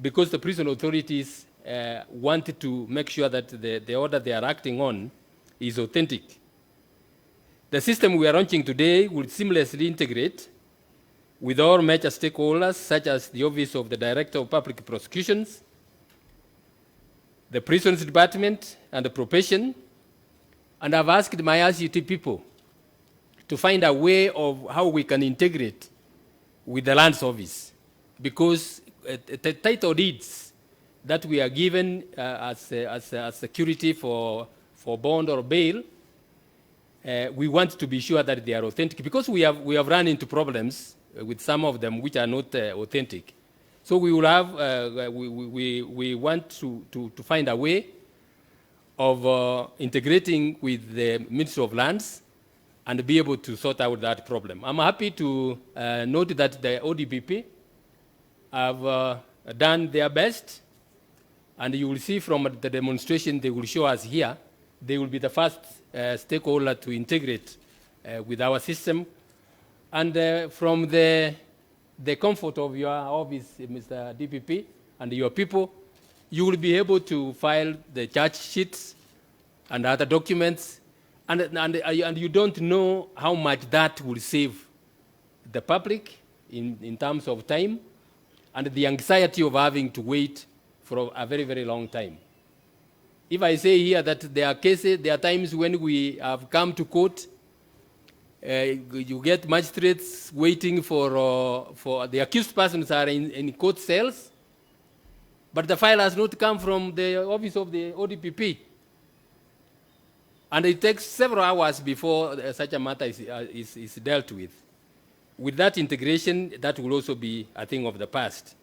because the prison authorities wanted to make sure that the order they are acting on is authentic. The system we are launching today will seamlessly integrate with all major stakeholders, such as the Office of the Director of Public Prosecutions, the Prisons Department, and the Probation. And I've asked my RCT people to find a way of how we can integrate with the Lands Office, because the title deeds that we are given as security for bond or bail, we want to be sure that they are authentic, because we have run into problems with some of them which are not authentic. So we will have we want to find a way of integrating with the Ministry of Lands and be able to sort out that problem. I'm happy to note that the ODPP have done their best, and you will see from the demonstration they will show us here, they will be the first stakeholder to integrate with our system. And from the comfort of your office, Mr. DPP, and your people, you will be able to file the charge sheets and other documents, and you don't know how much that will save the public in terms of time and the anxiety of having to wait for a very, very long time. If I say here that there are times when we have come to court, you get magistrates waiting for the accused persons are in court cells, but the file has not come from the office of the ODPP. And it takes several hours before such a matter is dealt with. With that integration, that will also be a thing of the past.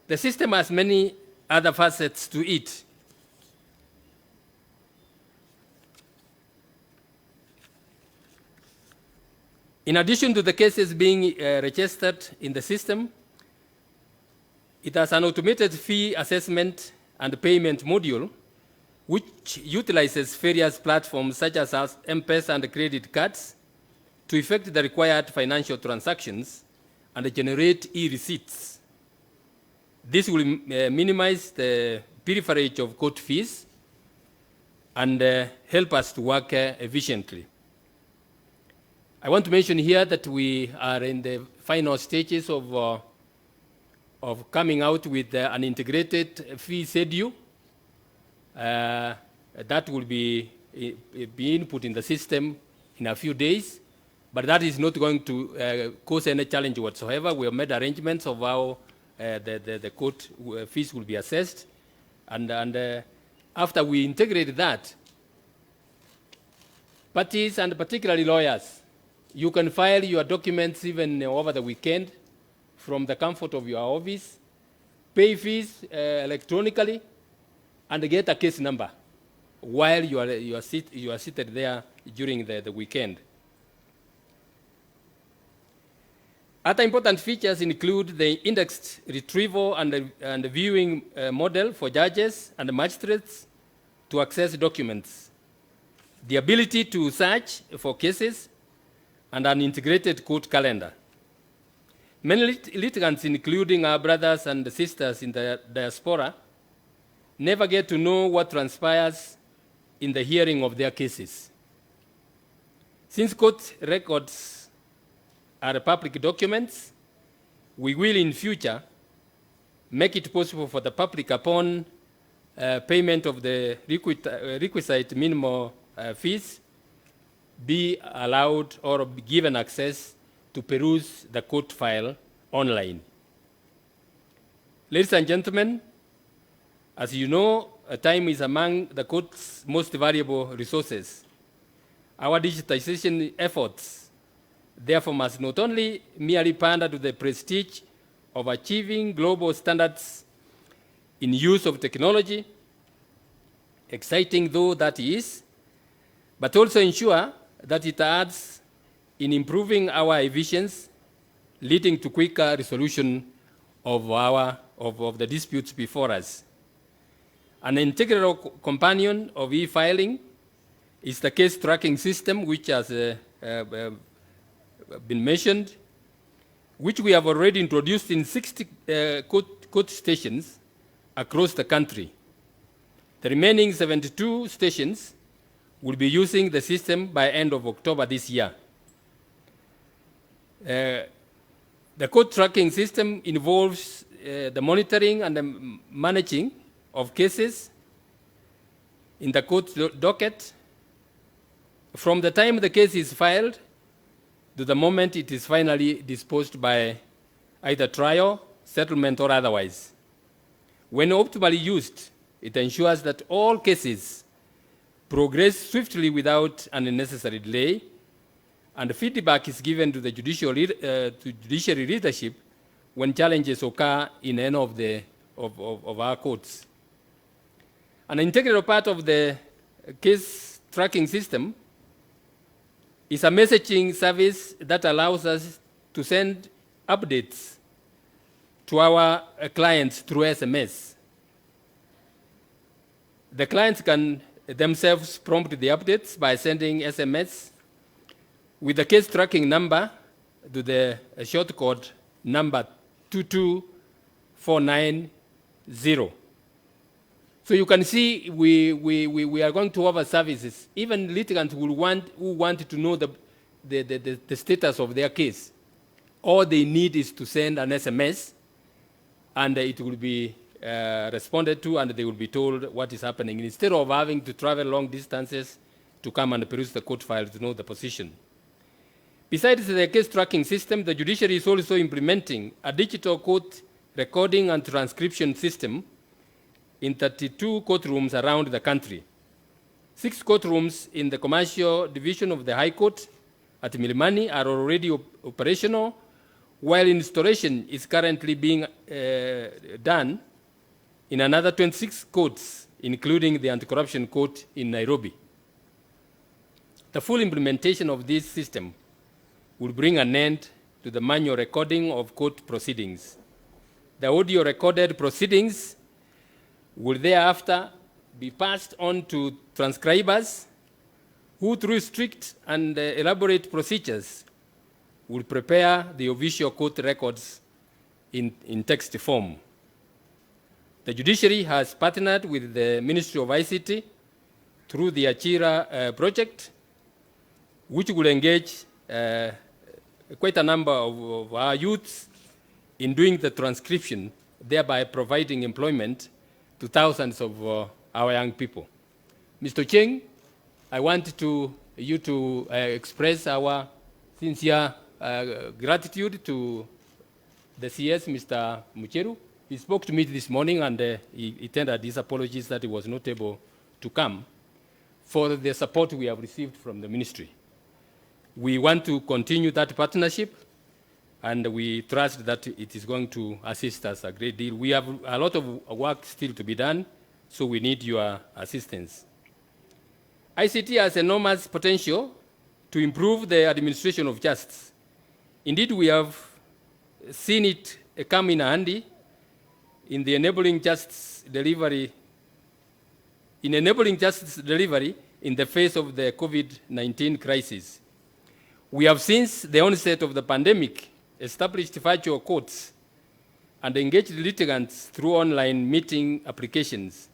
The system has many other facets to it. In addition to the cases being registered in the system, it has an automated fee assessment and payment module, which utilizes various platforms such as M-Pesa and credit cards to effect the required financial transactions and generate e-receipts. This will minimize the pilferage of court fees and help us to work efficiently. I want to mention here that we are in the final stages of coming out with an integrated fee schedule that will be input in the system in a few days, but that is not going to cause any challenge whatsoever. We have made arrangements of how the court fees will be assessed, and after we integrate that, parties and particularly lawyers, you can file your documents even over the weekend from the comfort of your office, pay fees electronically, and get a case number while you are seated there during the weekend. Other important features include the indexed retrieval and viewing model for judges and magistrates to access documents, the ability to search for cases, and an integrated court calendar. Many litigants, including our brothers and sisters in the diaspora, never get to know what transpires in the hearing of their cases. Since court records are public documents, we will in future make it possible for the public, upon payment of the requisite minimal fees, be allowed or be given access to peruse the court file online. Ladies and gentlemen, as you know, time is among the court's most valuable resources. Our digitization efforts, therefore, must not only merely pander to the prestige of achieving global standards in use of technology, exciting though that is, but also ensure that it adds in improving our efficiency, leading to quicker resolution of the disputes before us. An integral companion of e-filing is the case tracking system, which has been mentioned, which we have already introduced in 60 court stations across the country. The remaining 72 stations will be using the system by end of October this year. The court tracking system involves the monitoring and the managing of cases in the court docket from the time the case is filed to the moment it is finally disposed by either trial, settlement, or otherwise. When optimally used, it ensures that all cases progress swiftly without unnecessary delay, and feedback is given to the judiciary leadership when challenges occur in any of our courts. An integral part of the case tracking system is a messaging service that allows us to send updates to our clients through SMS. The clients can themselves prompt the updates by sending SMS with the case tracking number to the short code number 22490. So you can see we are going to offer services. Even litigants who want to know the status of their case. All they need is to send an SMS, and it will be responded to, and they will be told what is happening, instead of having to travel long distances to come and peruse the court file to know the position. Besides the case tracking system, the judiciary is also implementing a digital court recording and transcription system in 32 courtrooms around the country. 6 courtrooms in the commercial division of the High Court at Milimani are already operational, while installation is currently being done in another 26 courts, including the Anti-Corruption Court in Nairobi. The full implementation of this system will bring an end to the manual recording of court proceedings. The audio recorded proceedings will thereafter be passed on to transcribers who, through strict and elaborate procedures, will prepare the official court records in text form. The judiciary has partnered with the Ministry of ICT through the Achira project, which will engage quite a number of our youths in doing the transcription, thereby providing employment to thousands of our young people. Mr. Cheng, I want you to express our sincere gratitude to the CS, Mr. Mucheru. He spoke to me this morning, and he tendered his apologies that he was not able to come for the support we have received from the ministry. We want to continue that partnership, and we trust that it is going to assist us a great deal. We have a lot of work still to be done, so we need your assistance. ICT has enormous potential to improve the administration of justice. Indeed, we have seen it come in handy in enabling justice delivery in the face of the COVID-19 crisis. We have, since the onset of the pandemic, established virtual courts and engaged litigants through online meeting applications.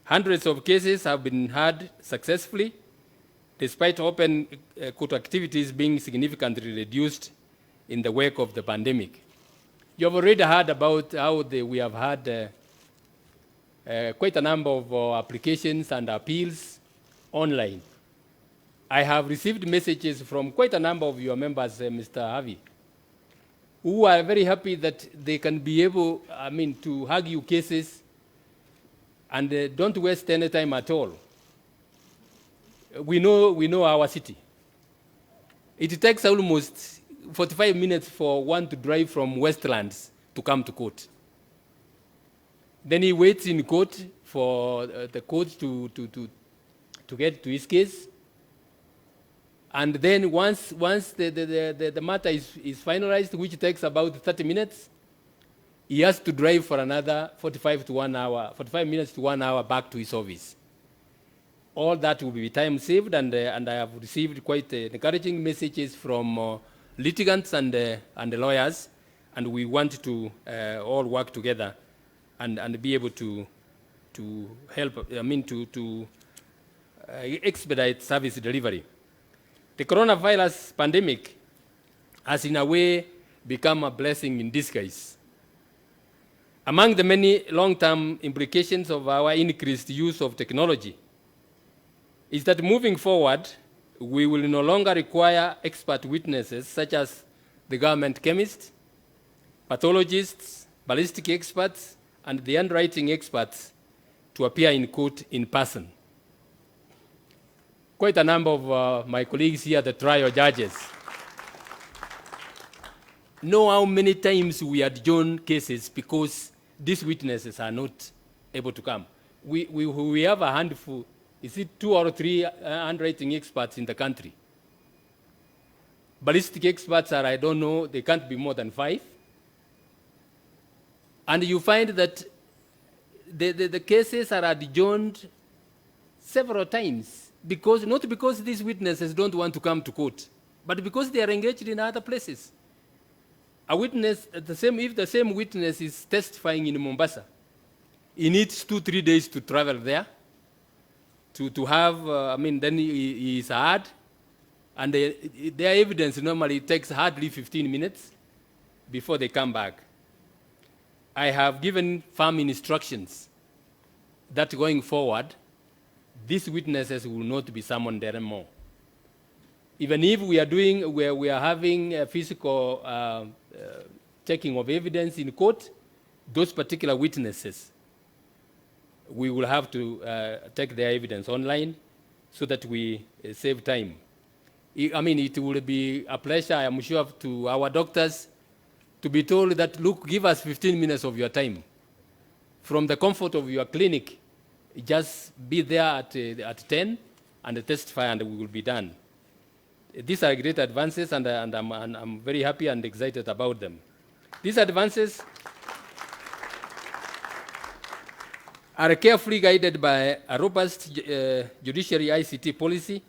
Hundreds of cases have been heard successfully, despite open court activities being significantly reduced in the wake of the pandemic. You have already heard about how we have had quite a number of applications and appeals online. I have received messages from quite a number of your members, Mr. Harvey, who are very happy that they can be able, to argue cases and don't waste any time at all. we know our city. It takes almost 45 minutes for one to drive from Westlands to come to court. Then he waits in court for the court to get to his case. And then once the matter is finalized, which takes about 30 minutes, he has to drive for another 45 minutes to 1 hour back to his office. All that will be time saved, and I have received quite encouraging messages from litigants and lawyers, and we want to all work together and be able to help, to expedite service delivery. The coronavirus pandemic has in a way become a blessing in disguise. Among the many long-term implications of our increased use of technology is that moving forward, we will no longer require expert witnesses such as the government chemist, pathologists, ballistic experts, and the handwriting experts to appear in court in person. Quite a number of my colleagues here, the trial judges, know how many times we adjourn cases because these witnesses are not able to come. We have a handful, is it 2 or 3 handwriting experts in the country? Ballistic experts are, I don't know, they can't be more than 5. And you find that the cases are adjourned several times, not because these witnesses don't want to come to court, but because they are engaged in other places. A witness, if the same witness is testifying in Mombasa, he needs 2-3 days to travel there, to have, then he is heard, and their evidence normally takes hardly 15 minutes before they come back. I have given firm instructions that going forward, these witnesses will not be summoned anymore. Even if we are having a physical checking of evidence in court, those particular witnesses, we will have to take their evidence online so that we save time. It will be a pleasure, I am sure, to our doctors to be told that, look, give us 15 minutes of your time. From the comfort of your clinic, just be there at 10 and testify, and we will be done. These are great advances, and I'm very happy and excited about them. These advances are carefully guided by a robust judiciary ICT policy,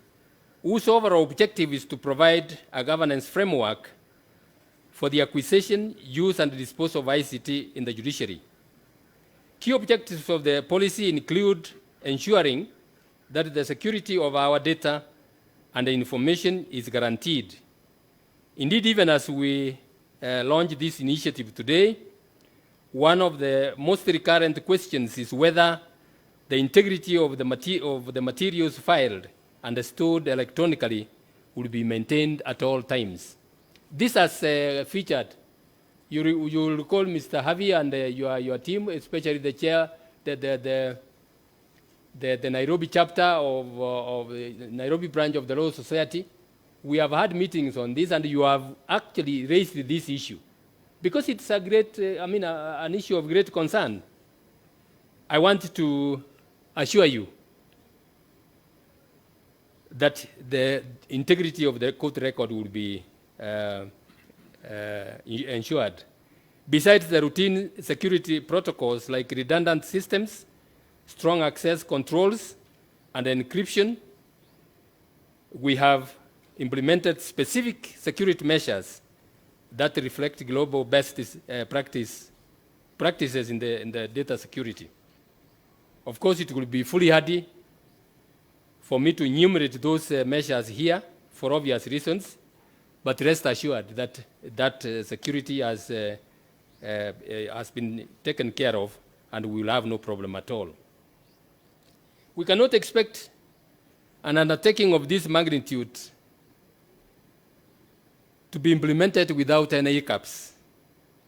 whose overall objective is to provide a governance framework for the acquisition, use, and disposal of ICT in the judiciary. Key objectives of the policy include ensuring that the security of our data and the information is guaranteed. Indeed, even as we launch this initiative today, one of the most recurrent questions is whether the integrity of the materials filed and stored electronically will be maintained at all times. This has featured, you will recall Mr. Harvey and your team, especially the chair, the Nairobi chapter of the Nairobi branch of the Law Society. We have had meetings on this, and you have actually raised this issue because it's a great, an issue of great concern. I want to assure you that the integrity of the court record will be ensured. Besides the routine security protocols like redundant systems, strong access controls, and encryption, we have implemented specific security measures that reflect global best practices in the data security. Of course, it will be fully hardy for me to enumerate those measures here for obvious reasons, but rest assured that security has been taken care of, and we will have no problem at all. We cannot expect an undertaking of this magnitude to be implemented without any hiccups,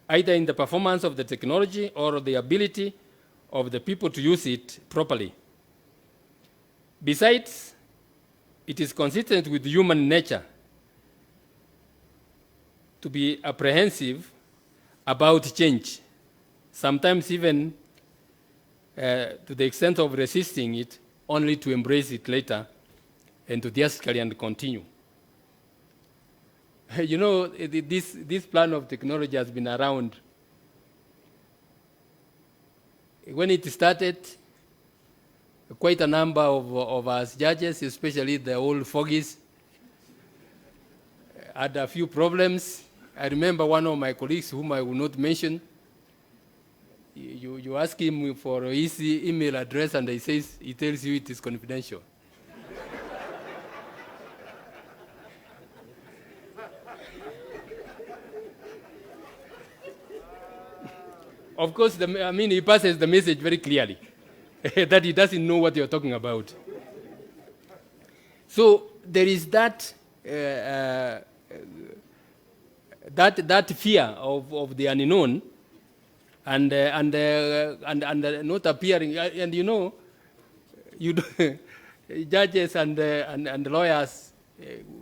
either in the performance of the technology or the ability of the people to use it properly. Besides, it is consistent with human nature to be apprehensive about change, sometimes even to the extent of resisting it, only to embrace it later enthusiastically and continue. You know, this plan of technology has been around. When it started, quite a number of us judges, especially the old fogies, had a few problems. I remember one of my colleagues, whom I will not mention, you ask him for his email address and he tells you it is confidential. Of course, he passes the message very clearly, that he doesn't know what you're talking about. So there is that fear of the unknown, and not appearing. And you know, judges and lawyers,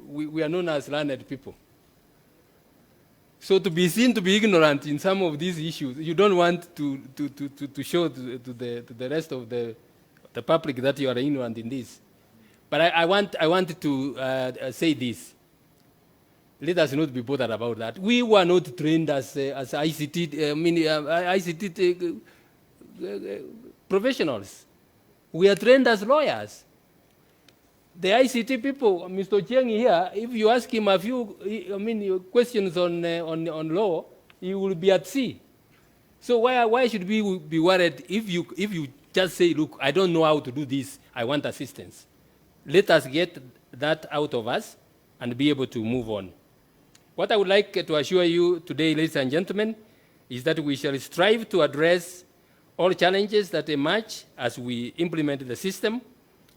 we are known as learned people. So to be seen to be ignorant in some of these issues, you don't want to show to the rest of the public that you are ignorant in this. But I want to say this. Let us not be bothered about that. We were not trained as ICT, ICT professionals. We are trained as lawyers. The ICT people, Mr. Chiang here, if you ask him a few questions on law, he will be at sea. So why should we be worried if you just say, look, I don't know how to do this, I want assistance. Let us get that out of us and be able to move on. What I would like to assure you today, ladies and gentlemen, is that we shall strive to address all challenges that emerge as we implement the system,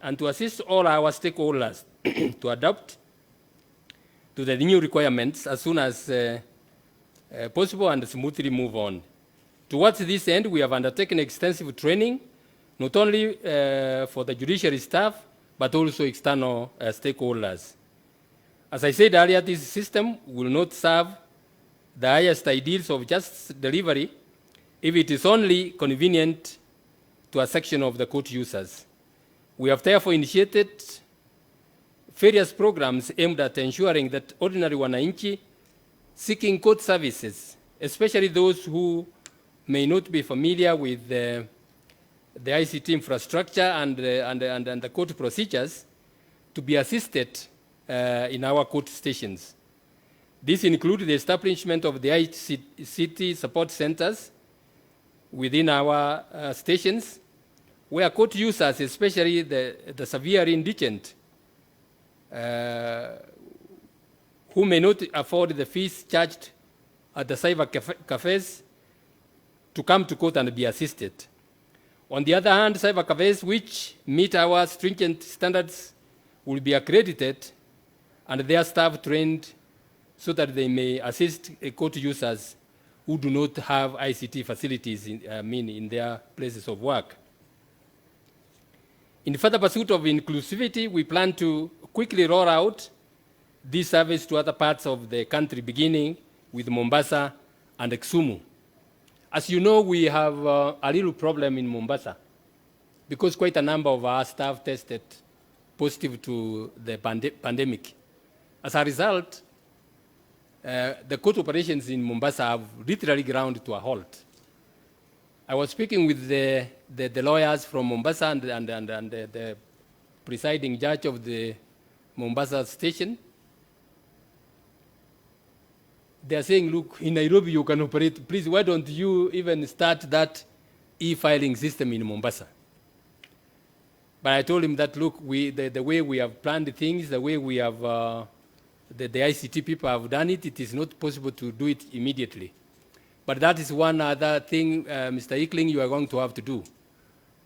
and to assist all our stakeholders to adapt to the new requirements as soon as possible and smoothly move on. Towards this end, we have undertaken extensive training, not only for the judiciary staff, but also external stakeholders. As I said earlier, this system will not serve the highest ideals of justice delivery if it is only convenient to a section of the court users. We have therefore initiated various programs aimed at ensuring that ordinary wananchi seeking court services, especially those who may not be familiar with the ICT infrastructure and the court procedures, to be assisted in our court stations. This includes the establishment of the ICT support centers within our stations, where court users, especially the severely indigent, who may not afford the fees charged at the cyber cafes, to come to court and be assisted. On the other hand, cyber cafes which meet our stringent standards will be accredited and their staff trained so that they may assist court users who do not have ICT facilities in their places of work. In further pursuit of inclusivity, we plan to quickly roll out this service to other parts of the country, beginning with Mombasa and Kisumu. As you know, we have a little problem in Mombasa because quite a number of our staff tested positive to the pandemic. As a result, the court operations in Mombasa have literally ground to a halt. I was speaking with the lawyers from Mombasa and the presiding judge of the Mombasa station. They are saying, look, in Nairobi you can operate. Please, why don't you even start that e-filing system in Mombasa? But I told him that, look, the way we have planned things, the way we have, the ICT people have done it, it is not possible to do it immediately. But that is one other thing, Mr. Ickling, you are going to have to do.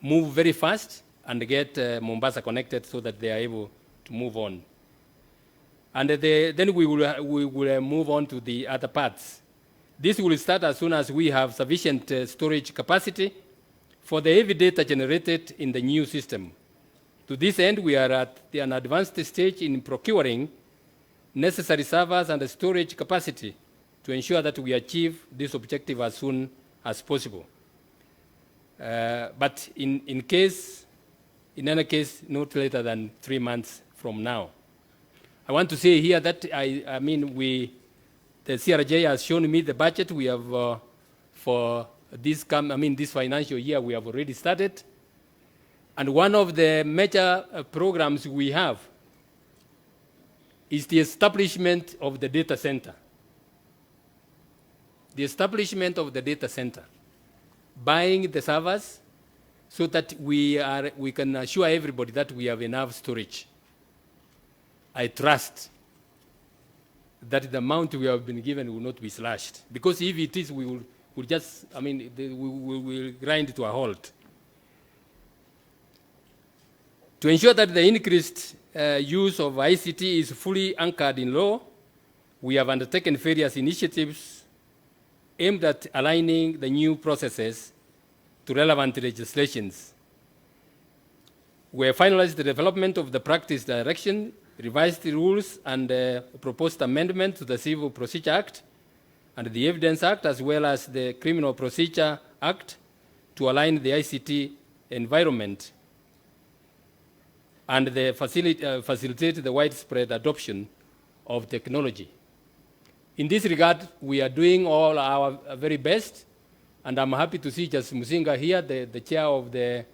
Move very fast and get Mombasa connected so that they are able to move on. And then we will move on to the other parts. This will start as soon as we have sufficient storage capacity for the heavy data generated in the new system. To this end, we are at an advanced stage in procuring necessary servers and storage capacity to ensure that we achieve this objective as soon as possible. But in any case, not later than 3 months from now. I want to say here that the CRJ has shown me the budget we have for this financial year. We have already started, and one of the major programs we have is the establishment of the data center. The establishment of the data center, buying the servers so that we can assure everybody that we have enough storage. I trust that the amount we have been given will not be slashed, because if it is, we will grind to a halt. To ensure that the increased use of ICT is fully anchored in law, we have undertaken various initiatives aimed at aligning the new processes to relevant legislations. We have finalized the development of the practice direction, revised the rules, and proposed amendment to the Civil Procedure Act and the Evidence Act, as well as the Criminal Procedure Act, to align the ICT environment and facilitate the widespread adoption of technology. In this regard, we are doing all our very best, and I'm happy to see Justice Musinga here, the chair of the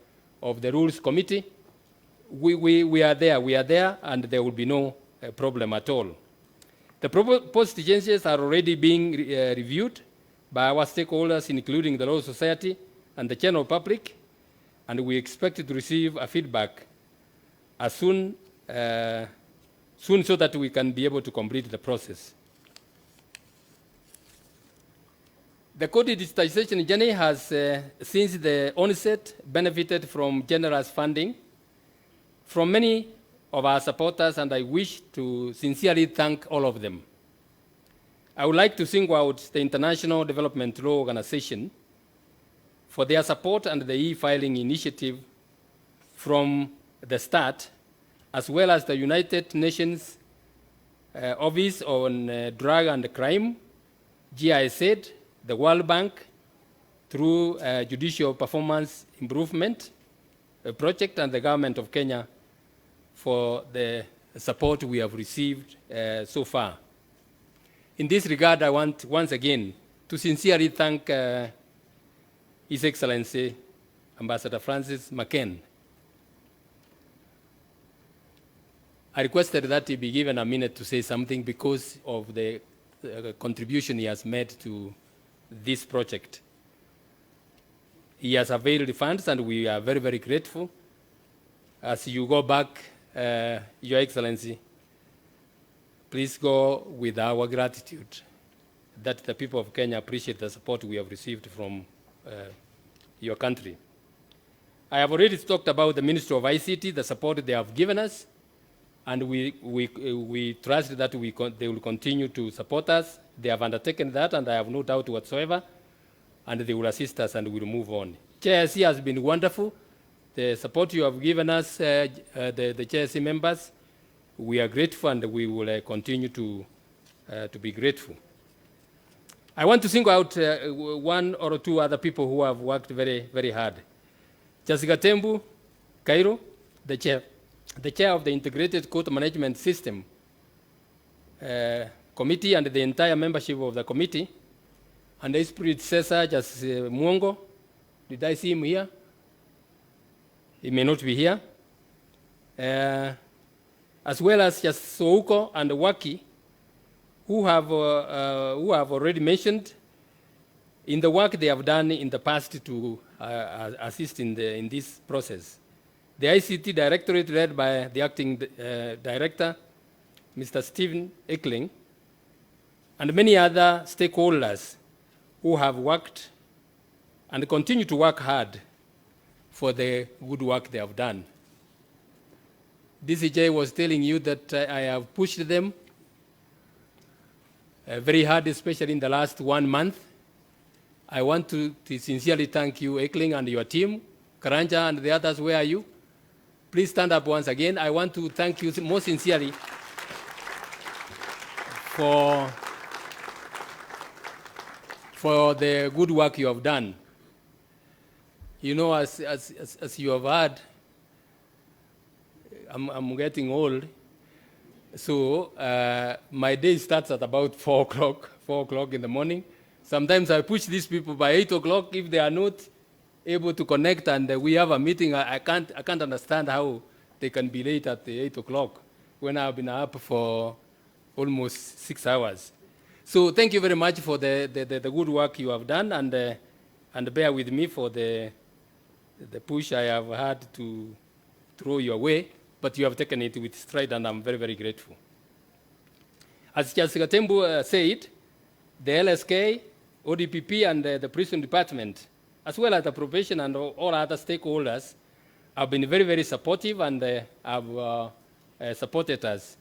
Rules Committee. We are there, and there will be no problem at all. The proposed changes are already being reviewed by our stakeholders, including the Law Society and the general public, and we expect to receive a feedback as soon so that we can be able to complete the process. The code digitization journey has, since the onset, benefited from generous funding from many of our supporters, and I wish to sincerely thank all of them. I would like to single out the International Development Law Organization for their support and the e-filing initiative from the start, as well as the United Nations Office on Drug and Crime, GIZ, the World Bank, through Judicial Performance Improvement Project, and the Government of Kenya for the support we have received so far. In this regard, I want once again to sincerely thank His Excellency Ambassador Francis McCain. I requested that he be given a minute to say something because of the contribution he has made to this project. He has availed funds, and we are very, very grateful. As you go back, Your Excellency, please go with our gratitude that the people of Kenya appreciate the support we have received from your country. I have already talked about the Ministry of ICT, the support they have given us, and we trust that they will continue to support us. They have undertaken that, and I have no doubt whatsoever, and they will assist us, and we will move on. JSC has been wonderful. The support you have given us, the JSC members, we are grateful, and we will continue to be grateful. I want to single out one or two other people who have worked very, very hard. Jessica Tembu, Cairo, the chair of the Integrated Court Management System Committee, and the entire membership of the committee, and his predecessor, Justice Mwongo. Did I see him here? He may not be here. As well as Justice Souko and Waki, who have already mentioned in the work they have done in the past to assist in this process. The ICT Directorate, led by the acting director, Mr. Stephen Eckling, and many other stakeholders who have worked and continue to work hard for the good work they have done. DCJ was telling you that I have pushed them very hard, especially in the last 1 month. I want to sincerely thank you, Eckling, and your team. Karanja and the others, where are you? Please stand up once again. I want to thank you most sincerely for the good work you have done. You know, as you have heard, I'm getting old, so my day starts at about 4 o'clock in the morning. Sometimes I push these people by 8 o'clock if they are not able to connect and we have a meeting. I can't understand how they can be late at 8 o'clock when I've been up for almost 6 hours. So thank you very much for the good work you have done, and bear with me for the push I have had to throw your way, but you have taken it with stride, and I'm very, very grateful. As Jessica Tembu said, the LSK, ODPP, and the prison department, as well as the probation and all other stakeholders, have been very, very supportive and have supported us.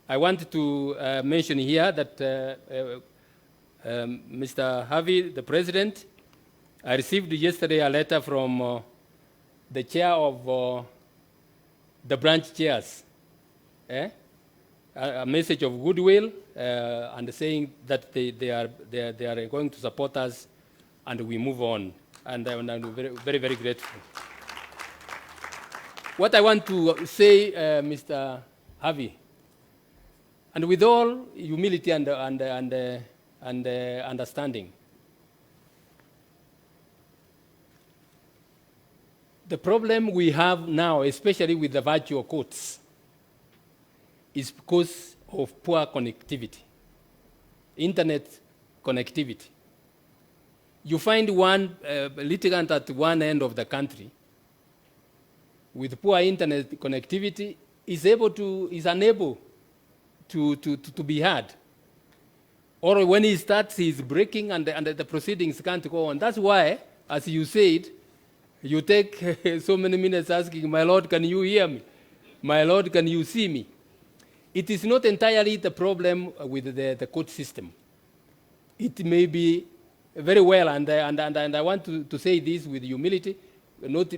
I want to mention here that Mr. Harvey, the president, I received yesterday a letter from the chair of the branch chairs, a message of goodwill and saying that they are going to support us and we move on. And I'm very, very, very grateful. What I want to say, Mr. Harvey, and with all humility and understanding, the problem we have now, especially with the virtual courts, is because of poor connectivity, internet connectivity. You find one litigant at one end of the country with poor internet connectivity is unable to be heard. Or when he starts, he's breaking and the proceedings can't go on. That's why, as you said, you take so many minutes asking, my Lord, can you hear me? My Lord, can you see me? It is not entirely the problem with the court system. It may be very well, and I want to say this with humility, not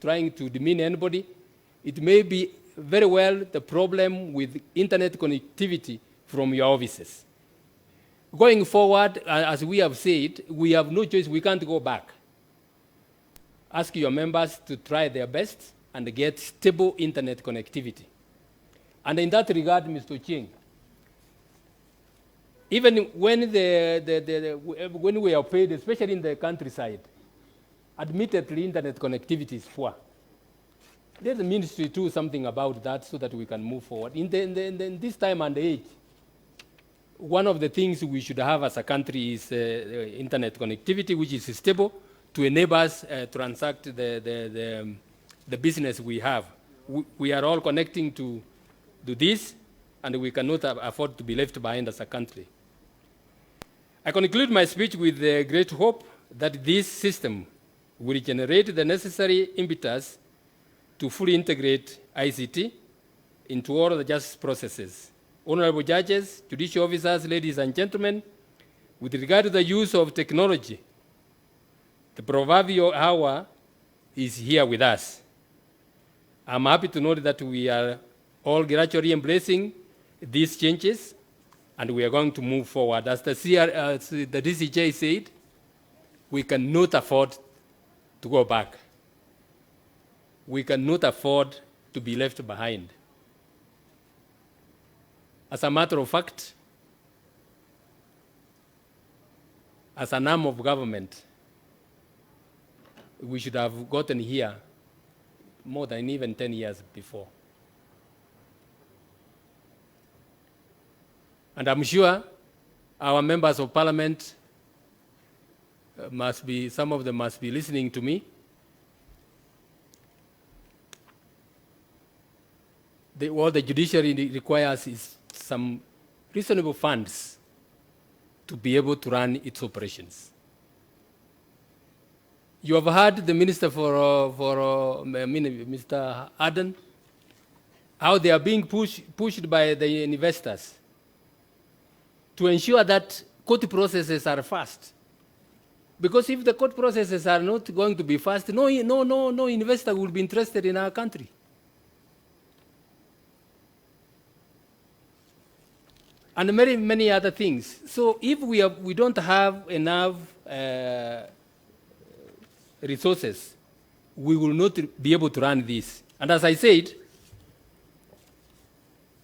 trying to demean anybody. It may be very well the problem with internet connectivity from your offices. Going forward, as we have said, we have no choice. We can't go back. Ask your members to try their best and get stable internet connectivity. And in that regard, Mr. Ching, even when when we are paid, especially in the countryside, admittedly internet connectivity is poor. There's a ministry too, something about that so that we can move forward. In this time and age, one of the things we should have as a country is internet connectivity, which is stable, to enable us to transact the business we have. We are all connecting to this, and we cannot afford to be left behind as a country. I conclude my speech with the great hope that this system will generate the necessary impetus to fully integrate ICT into all the justice processes. Honorable judges, judicial officers, ladies and gentlemen, with regard to the use of technology, the proverbial hour is here with us. I'm happy to note that we are all gradually embracing these changes, and we are going to move forward. As the DCJ said, we cannot afford to go back. We cannot afford to be left behind. As a matter of fact, as an arm of government, we should have gotten here more than even 10 years before. And I'm sure our members of parliament some of them must be listening to me. What the judiciary requires is some reasonable funds to be able to run its operations. You have heard the minister Mr. Aden, how they are being pushed by the investors to ensure that court processes are fast. Because if the court processes are not going to be fast, no investor will be interested in our country. and many, many other things. So if we don't have enough resources, we will not be able to run this. And as I said,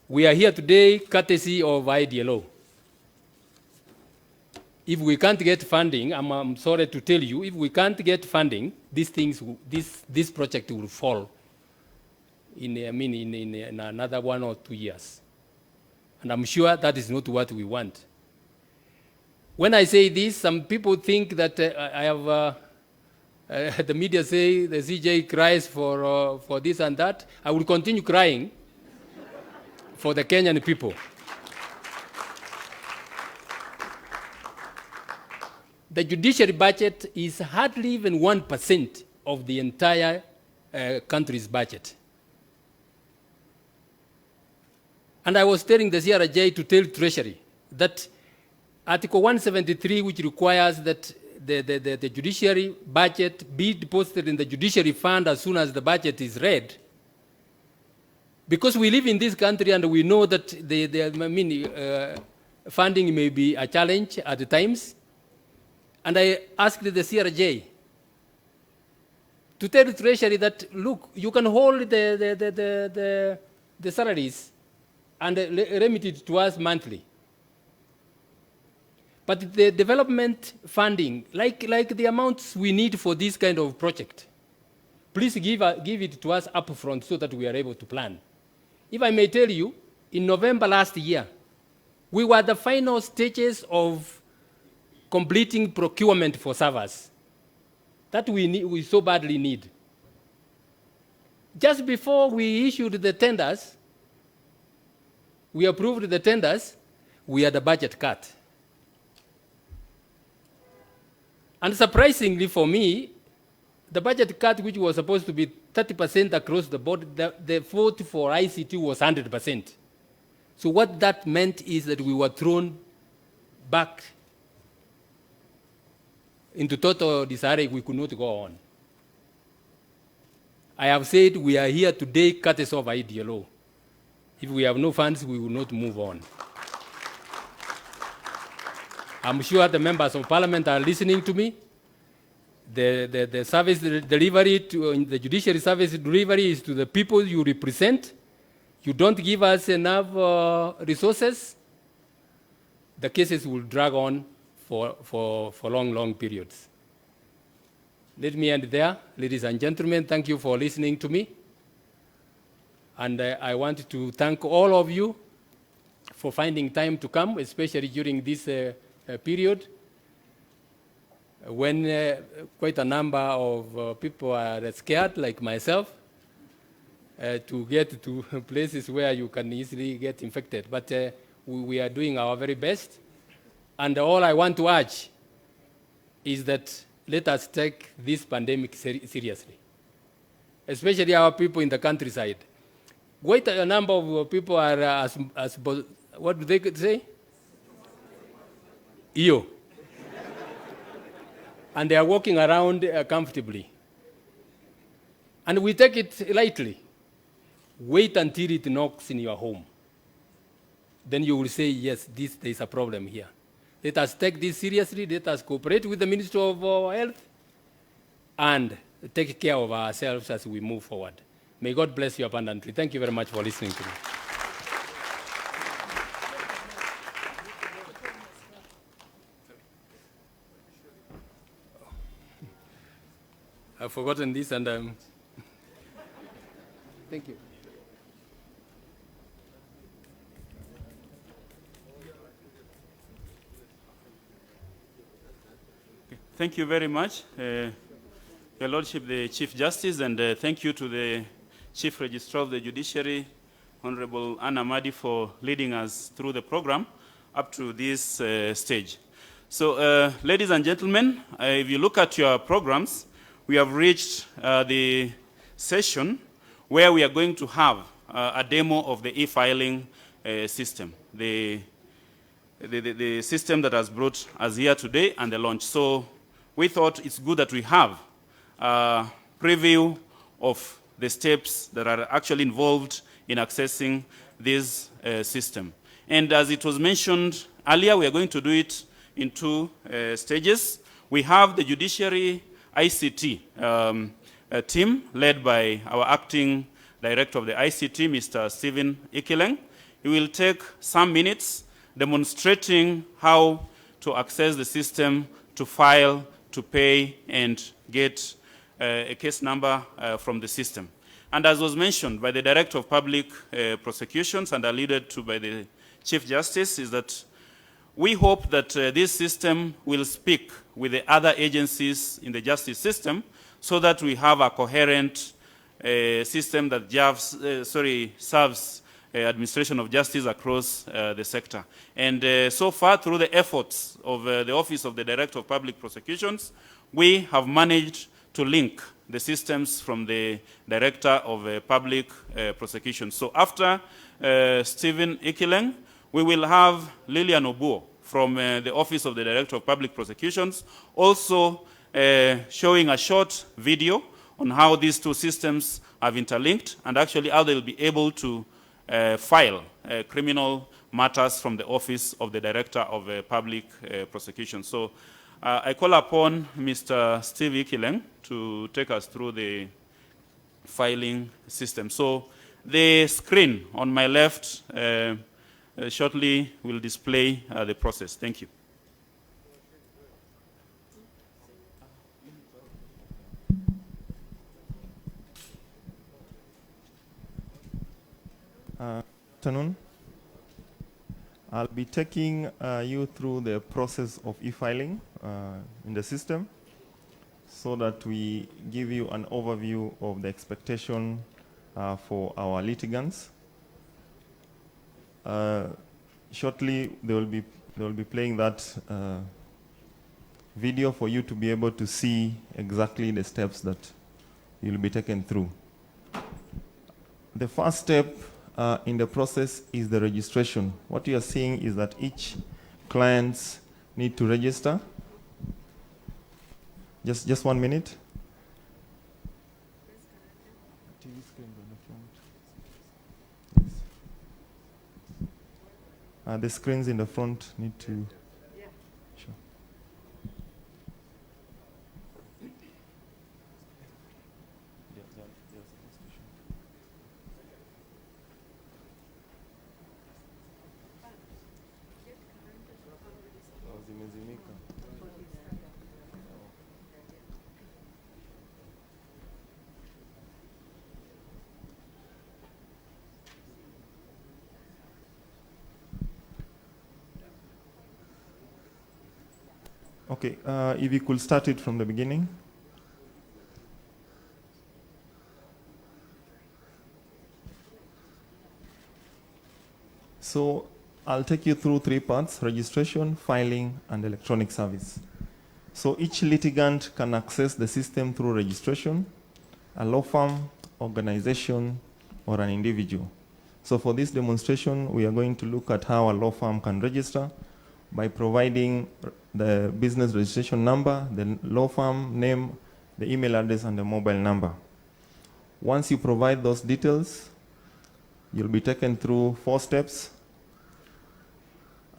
we are here today courtesy of IDLO. If we can't get funding, I'm sorry to tell you, if we can't get funding, this project will fall in another 1 or 2 years. And I'm sure that is not what we want. When I say this, some people think that I have, the media say the CJ cries for this and that. I will continue crying for the Kenyan people. The judiciary budget is hardly even 1% of the entire country's budget. And I was telling the CRJ to tell Treasury that Article 173, which requires that the judiciary budget be deposited in the judiciary fund as soon as the budget is read, because we live in this country and we know that funding may be a challenge at the times. And I asked the CRJ to tell the Treasury that, look, you can hold the salaries and remit it to us monthly. But the development funding, like the amounts we need for this kind of project, please give it to us up front so that we are able to plan. If I may tell you, in November last year, we were at the final stages of completing procurement for servers that we so badly need. Just before we issued the tenders, we approved the tenders, we had a budget cut. And surprisingly for me, the budget cut, which was supposed to be 30% across the board, the vote for ICT was 100%. So what that meant is that we were thrown back into total disarray. We could not go on. I have said we are here today courtesy of IDLO. If we have no funds, we will not move on. I'm sure the members of parliament are listening to me. The service delivery, the judiciary service delivery is to the people you represent. You don't give us enough resources, the cases will drag on for long, long periods. Let me end there. Ladies and gentlemen, thank you for listening to me. And I want to thank all of you for finding time to come, especially during this period, when quite a number of people are scared, like myself, to get to places where you can easily get infected. But we are doing our very best. And all I want to urge is that let us take this pandemic seriously, especially our people in the countryside. Quite a number of people are, what do they say? EO. And they are walking around comfortably. And we take it lightly. Wait until it knocks in your home. Then you will say, yes, there is a problem here. Let us take this seriously. Let us cooperate with the Ministry of Health and take care of ourselves as we move forward. May God bless you abundantly. Thank you very much for listening to me. I've forgotten this, and thank you. Thank you very much, Your Lordship, the Chief Justice, and thank you to the Chief Registrar of the Judiciary, Honorable Anna Madi, for leading us through the program up to this stage. So, ladies and gentlemen, if you look at your programs, we have reached the session where we are going to have a demo of the e-filing system, the system that has brought us here today and the launch. So we thought it's good that we have a preview of the steps that are actually involved in accessing this system. And as it was mentioned earlier, we are going to do it in two stages. We have the Judiciary ICT team led by our acting director of the ICT, Mr. Stephen Ikileng. He will take some minutes demonstrating how to access the system, to file, to pay, and get a case number from the system. And as was mentioned by the Director of Public Prosecutions and alluded to by the Chief Justice, is that we hope that this system will speak with the other agencies in the justice system so that we have a coherent system that serves administration of justice across the sector. And so far, through the efforts of the Office of the Director of Public Prosecutions, we have managed to link the systems from the Director of Public Prosecution. So after Stephen Ikileng, we will have Lillian Obuo from the Office of the Director of Public Prosecutions, also showing a short video on how these two systems have interlinked and actually how they'll be able to file criminal matters from the Office of the Director of Public Prosecution. So I call upon Mr. Steve Ikileng to take us through the filing system. So the screen on my left shortly will display the process. Thank you. Afternoon. I'll be taking you through the process of e-filing in the system so that we give you an overview of the expectation for our litigants. Shortly, they will be playing that video for you to be able to see exactly the steps that you'll be taken through. The first step in the process is the registration. What you are seeing is that each clients need to register. Just 1 minute. TV screen on the front. Yes. The screens in the front need to. Yeah. Sure. Okay, if you could start it from the beginning. So I'll take you through three parts: registration, filing, and electronic service. So each litigant can access the system through registration, a law firm, organization, or an individual. So for this demonstration, we are going to look at how a law firm can register by providing the business registration number, the law firm name, the email address, and the mobile number. Once you provide those details, you'll be taken through 4 steps.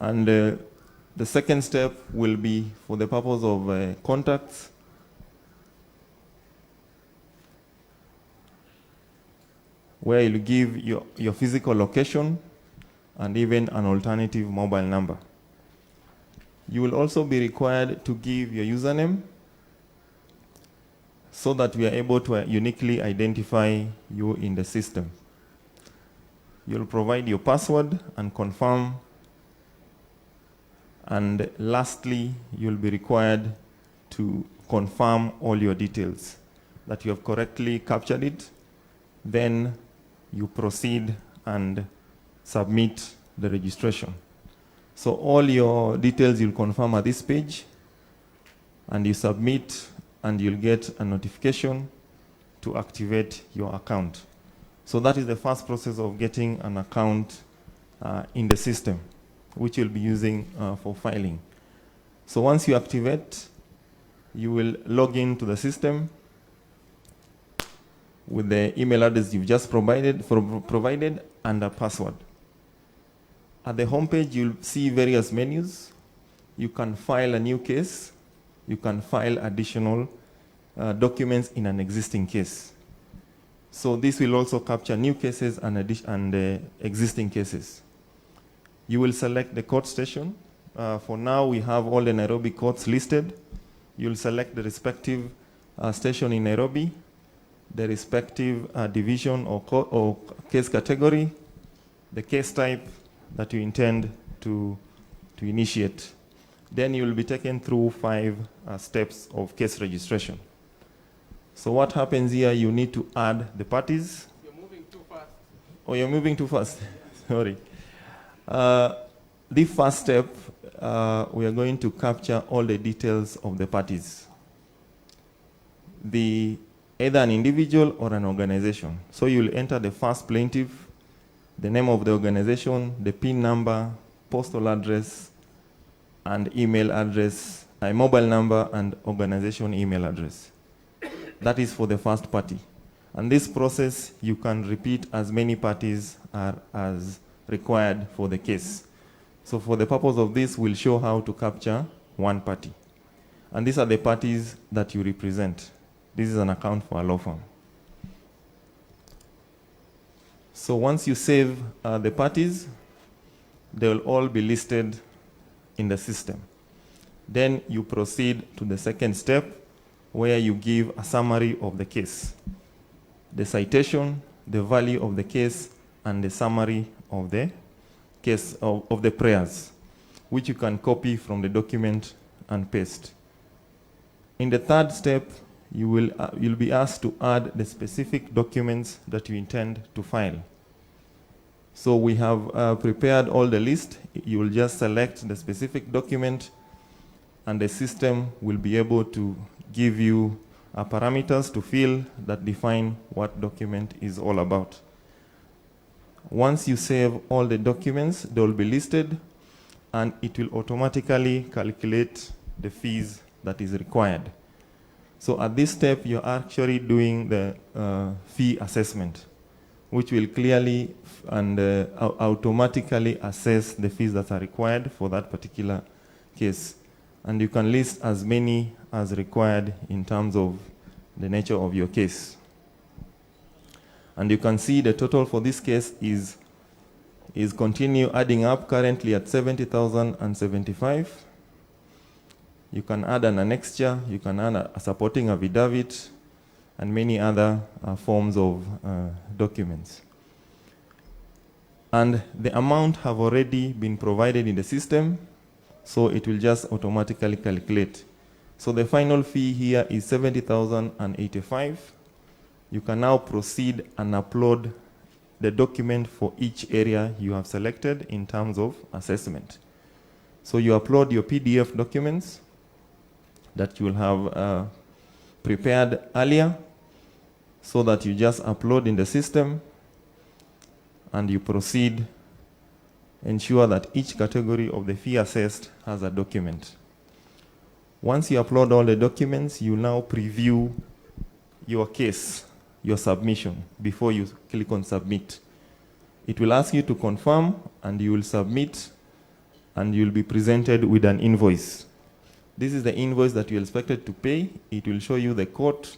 And the second step will be for the purpose of contacts. Where you'll give your physical location and even an alternative mobile number. You will also be required to give your username so that we are able to uniquely identify you in the system. You'll provide your password and confirm. And lastly, you'll be required to confirm all your details, that you have correctly captured it. Then you proceed and submit the registration. So all your details you'll confirm at this page, and you submit, and you'll get a notification to activate your account. So that is the first process of getting an account in the system, which you'll be using for filing. So once you activate, you will log into the system with the email address you've just provided and a password. At the homepage, you'll see various menus. You can file a new case. You can file additional documents in an existing case. So this will also capture new cases and existing cases. You will select the court station. For now, we have all the Nairobi courts listed. You'll select the respective station in Nairobi, the respective division or case category, the case type that you intend to initiate. Then you will be taken through 5 steps of case registration. So what happens here, you need to add the parties. You're moving too fast. Oh, you're moving too fast. Sorry. The first step, we are going to capture all the details of the parties. Either an individual or an organization. So you'll enter the first plaintiff, the name of the organization, the PIN number, postal address, and email address, a mobile number, and organization email address. That is for the first party. And this process, you can repeat as many parties as required for the case. So for the purpose of this, we'll show how to capture one party. And these are the parties that you represent. This is an account for a law firm. So once you save the parties, they will all be listed in the system. Then you proceed to the second step, where you give a summary of the case, the citation, the value of the case, and the summary of the case of the prayers, which you can copy from the document and paste. In the third step, you'll be asked to add the specific documents that you intend to file. So we have prepared all the list. You will just select the specific document, and the system will be able to give you parameters to fill that define what document is all about. Once you save all the documents, they will be listed, and it will automatically calculate the fees that is required. So at this step, you're actually doing the fee assessment, which will clearly and automatically assess the fees that are required for that particular case. And you can list as many as required in terms of the nature of your case. And you can see the total for this case is continue adding up, currently at 70,075. You can add an annexure, you can add a supporting affidavit, and many other forms of documents. And the amount have already been provided in the system, so it will just automatically calculate. So the final fee here is 70,085. You can now proceed and upload the document for each area you have selected in terms of assessment. So you upload your PDF documents that you will have prepared earlier, so that you just upload in the system, and you proceed, ensure that each category of the fee assessed has a document. Once you upload all the documents, you now preview your case, your submission, before you click on submit. It will ask you to confirm, and you will submit, and you'll be presented with an invoice. This is the invoice that you're expected to pay. It will show you the court,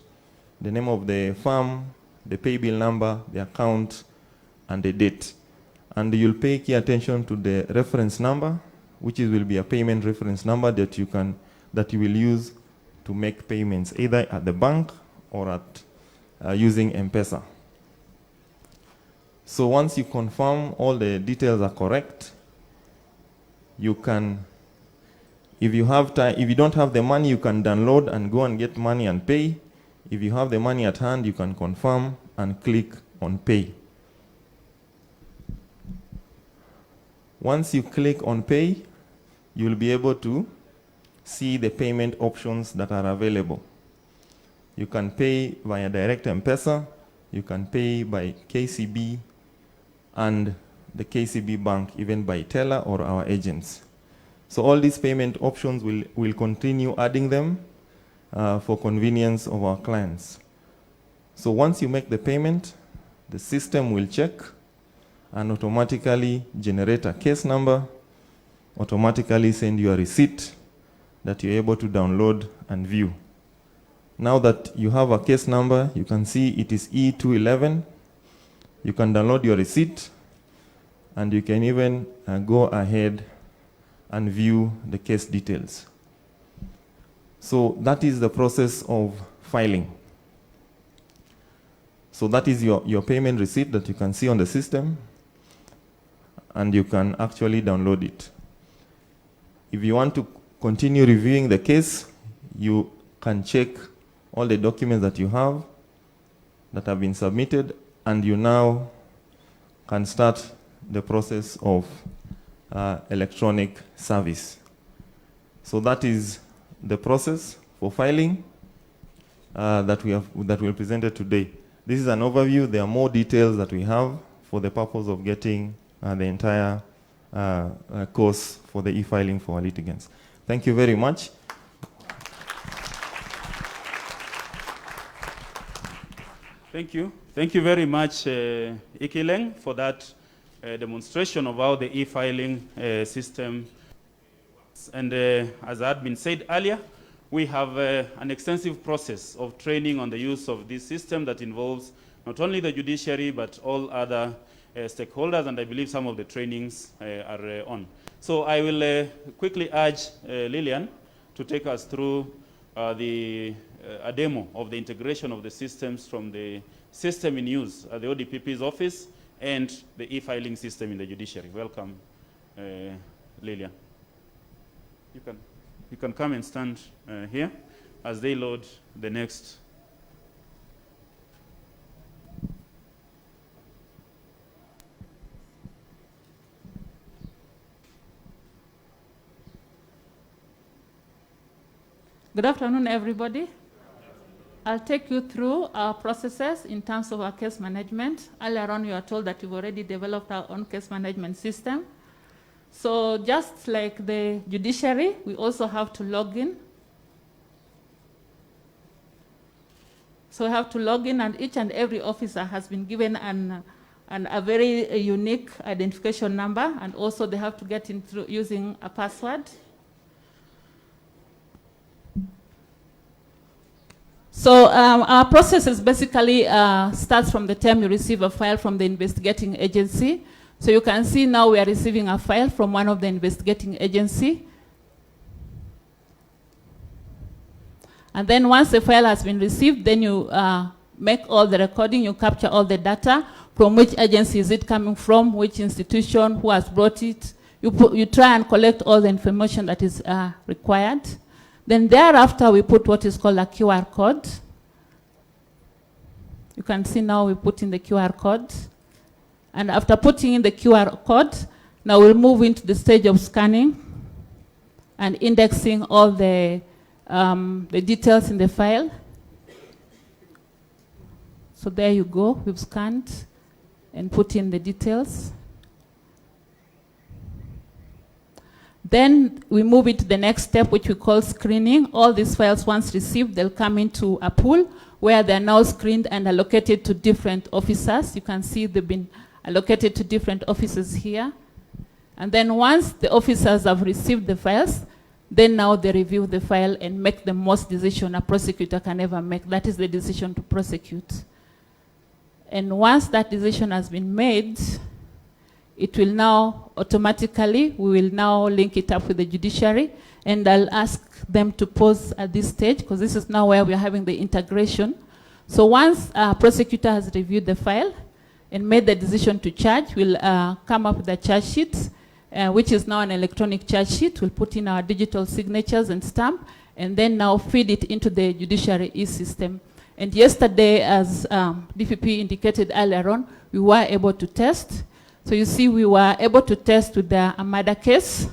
the name of the firm, the pay bill number, the account, and the date. And you'll pay key attention to the reference number, which will be a payment reference number that you will use to make payments, either at the bank or at using M-Pesa. So once you confirm all the details are correct, you can, if you have time, if you don't have the money, you can download and go and get money and pay. If you have the money at hand, you can confirm and click on pay. Once you click on pay, you'll be able to see the payment options that are available. You can pay via direct M-Pesa, you can pay by KCB and the KCB bank, even by teller or our agents. So all these payment options, will continue adding them for convenience of our clients. So once you make the payment, the system will check, and automatically generate a case number, automatically send you a receipt that you're able to download and view. Now that you have a case number, you can see it is E211. You can download your receipt, and you can even go ahead and view the case details. So that is the process of filing. So that is your payment receipt that you can see on the system, and you can actually download it. If you want to continue reviewing the case, you can check all the documents that you have that have been submitted, and you now can start the process of electronic service. So that is the process for filing that we presented today. This is an overview. There are more details that we have for the purpose of getting the entire course for the e-filing for our litigants. Thank you very much. Thank you. Thank you very much, Ikileng, for that demonstration of how the e-filing system works. And as had been said earlier, we have an extensive process of training on the use of this system that involves not only the judiciary, but all other stakeholders, and I believe some of the trainings are on. So I will quickly urge Lillian to take us through a demo of the integration of the systems from the system in use at the ODPP's office and the e-filing system in the judiciary. Welcome, Lillian. You can come and stand here as they load the next. Good afternoon, everybody. I'll take you through our processes in terms of our case management. Earlier on, you are told that we've already developed our own case management system. So just like the judiciary, we also have to log in. So we have to log in, and each and every officer has been given a very unique identification number, and also they have to get in through using a password. So our process is basically starts from the time you receive a file from the investigating agency. So you can see now we are receiving a file from one of the investigating agency. And then once the file has been received, then you make all the recording, you capture all the data, from which agency is it coming from, which institution, who has brought it. You try and collect all the information that is required. Then thereafter, we put what is called a QR code. You can see now we put in the QR code. And after putting in the QR code, now we'll move into the stage of scanning and indexing all the details in the file. So there you go, we've scanned and put in the details. Then we move into the next step, which we call screening. All these files, once received, they'll come into a pool where they're now screened and allocated to different officers. You can see they've been allocated to different officers here. And then once the officers have received the files, then now they review the file and make the most decision a prosecutor can ever make. That is the decision to prosecute. And once that decision has been made, it will now automatically, we will now link it up with the judiciary, and I'll ask them to pause at this stage, because this is now where we're having the integration. So once a prosecutor has reviewed the file and made the decision to charge, we'll come up with a charge sheet, which is now an electronic charge sheet. We'll put in our digital signatures and stamp, and then now feed it into the judiciary e-system. And yesterday, as DPP indicated earlier on, we were able to test. So you see, we were able to test with the Amada case.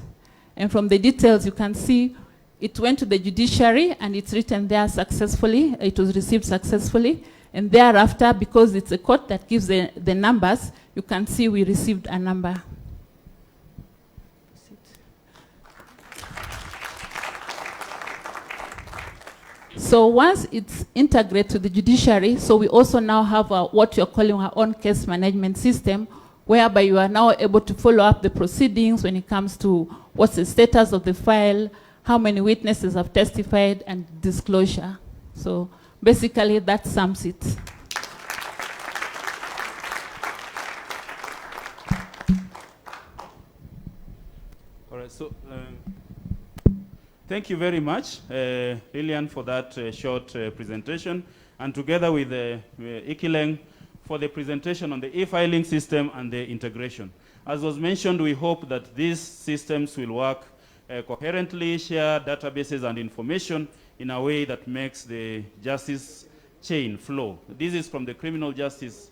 And from the details, you can see it went to the judiciary, and it's written there successfully. It was received successfully. And thereafter, because it's a court that gives the numbers, you can see we received a number. So once it's integrated to the judiciary, so we also now have what you're calling our own case management system, whereby you are now able to follow up the proceedings when it comes to what's the status of the file, how many witnesses have testified, and disclosure. So basically that sums it. All right, so thank you very much, Lillian, for that short presentation, and together with Ikileng for the presentation on the e-filing system and the integration. As was mentioned, we hope that these systems will work coherently, share databases and information in a way that makes the justice chain flow. This is from the criminal justice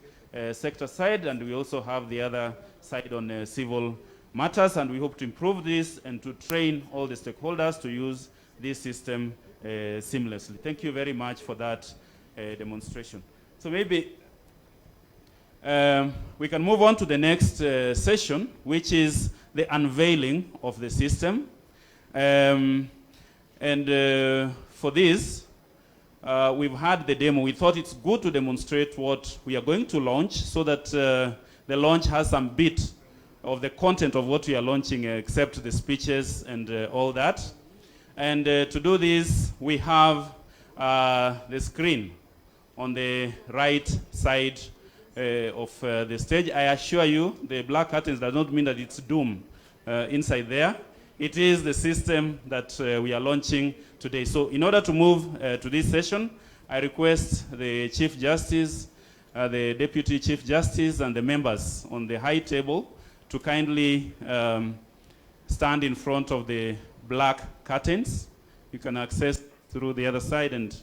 sector side, and we also have the other side on civil matters, and we hope to improve this and to train all the stakeholders to use this system seamlessly. Thank you very much for that demonstration. So maybe we can move on to the next session, which is the unveiling of the system. For this, we've had the demo. We thought it's good to demonstrate what we are going to launch so that the launch has some bit of the content of what we are launching, except the speeches and all that. And to do this, we have the screen on the right side of the stage. I assure you, the black curtains does not mean that it's doom inside there. It is the system that we are launching today. So in order to move to this session, I request the Chief Justice, the Deputy Chief Justice, and the members on the high table to kindly stand in front of the black curtains. You can access through the other side, and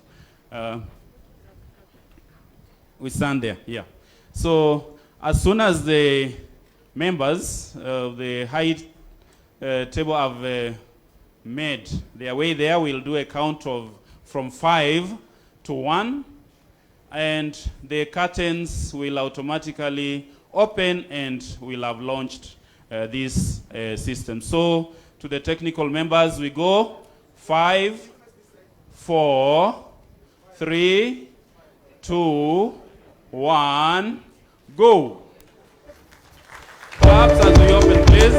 we stand there, yeah. So as soon as the members of the high table have made their way there, we'll do a count of from 5 to 1, and the curtains will automatically open and we'll have launched this system. So to the technical members, we go 5, 4, 3, 2, 1, go. Claps as we open, please.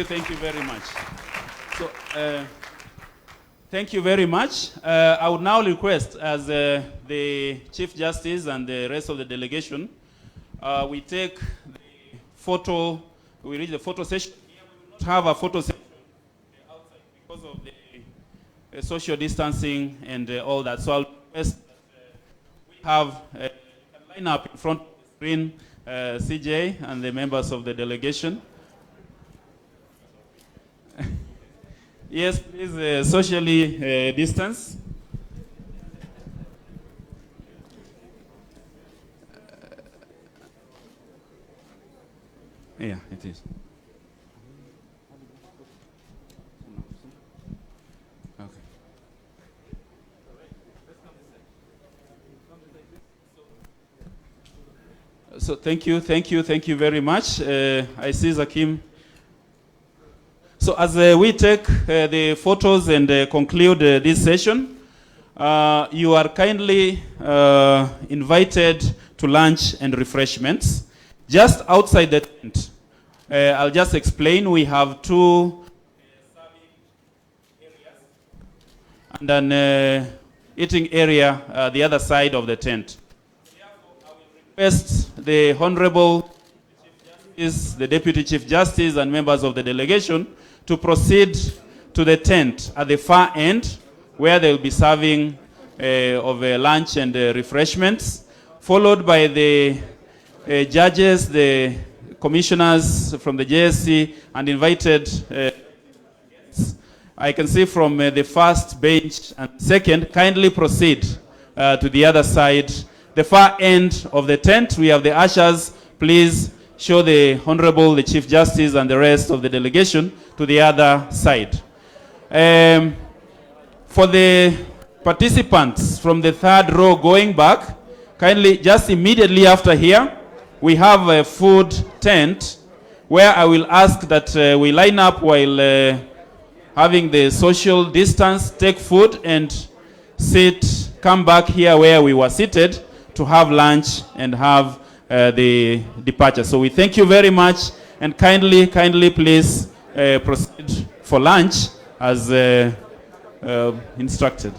Thank you very much. So, thank you very much. I would now request, as the Chief Justice and the rest of the delegation, we take the photo, we reach the photo session. Here we will not have a photo session outside because of the social distancing and all that. So I'll request that we have a line up in front of the screen, CJ and the members of the delegation. Yes, please socially distance. Yeah, it is. Okay. So thank you very much. I see Zakim. So as we take the photos and conclude this session, you are kindly invited to lunch and refreshments just outside the tent. I'll just explain. We have 2 serving areas and an eating area the other side of the tent. Therefore, I will request the Honorable Chief Justice, the Deputy Chief Justice, and members of the delegation to proceed to the tent at the far end, where they will be serving of lunch and refreshments, followed by the judges, the commissioners from the JSC, and invited guests. I can see from the first bench and second, kindly proceed to the other side. The far end of the tent, we have the ushers. Please show the Honorable, the Chief Justice, and the rest of the delegation to the other side. For the participants from the third row going back, kindly just immediately after here, we have a food tent where I will ask that we line up while having the social distance, take food and sit, come back here where we were seated to have lunch and have the departure. So we thank you very much, and kindly please proceed for lunch as instructed.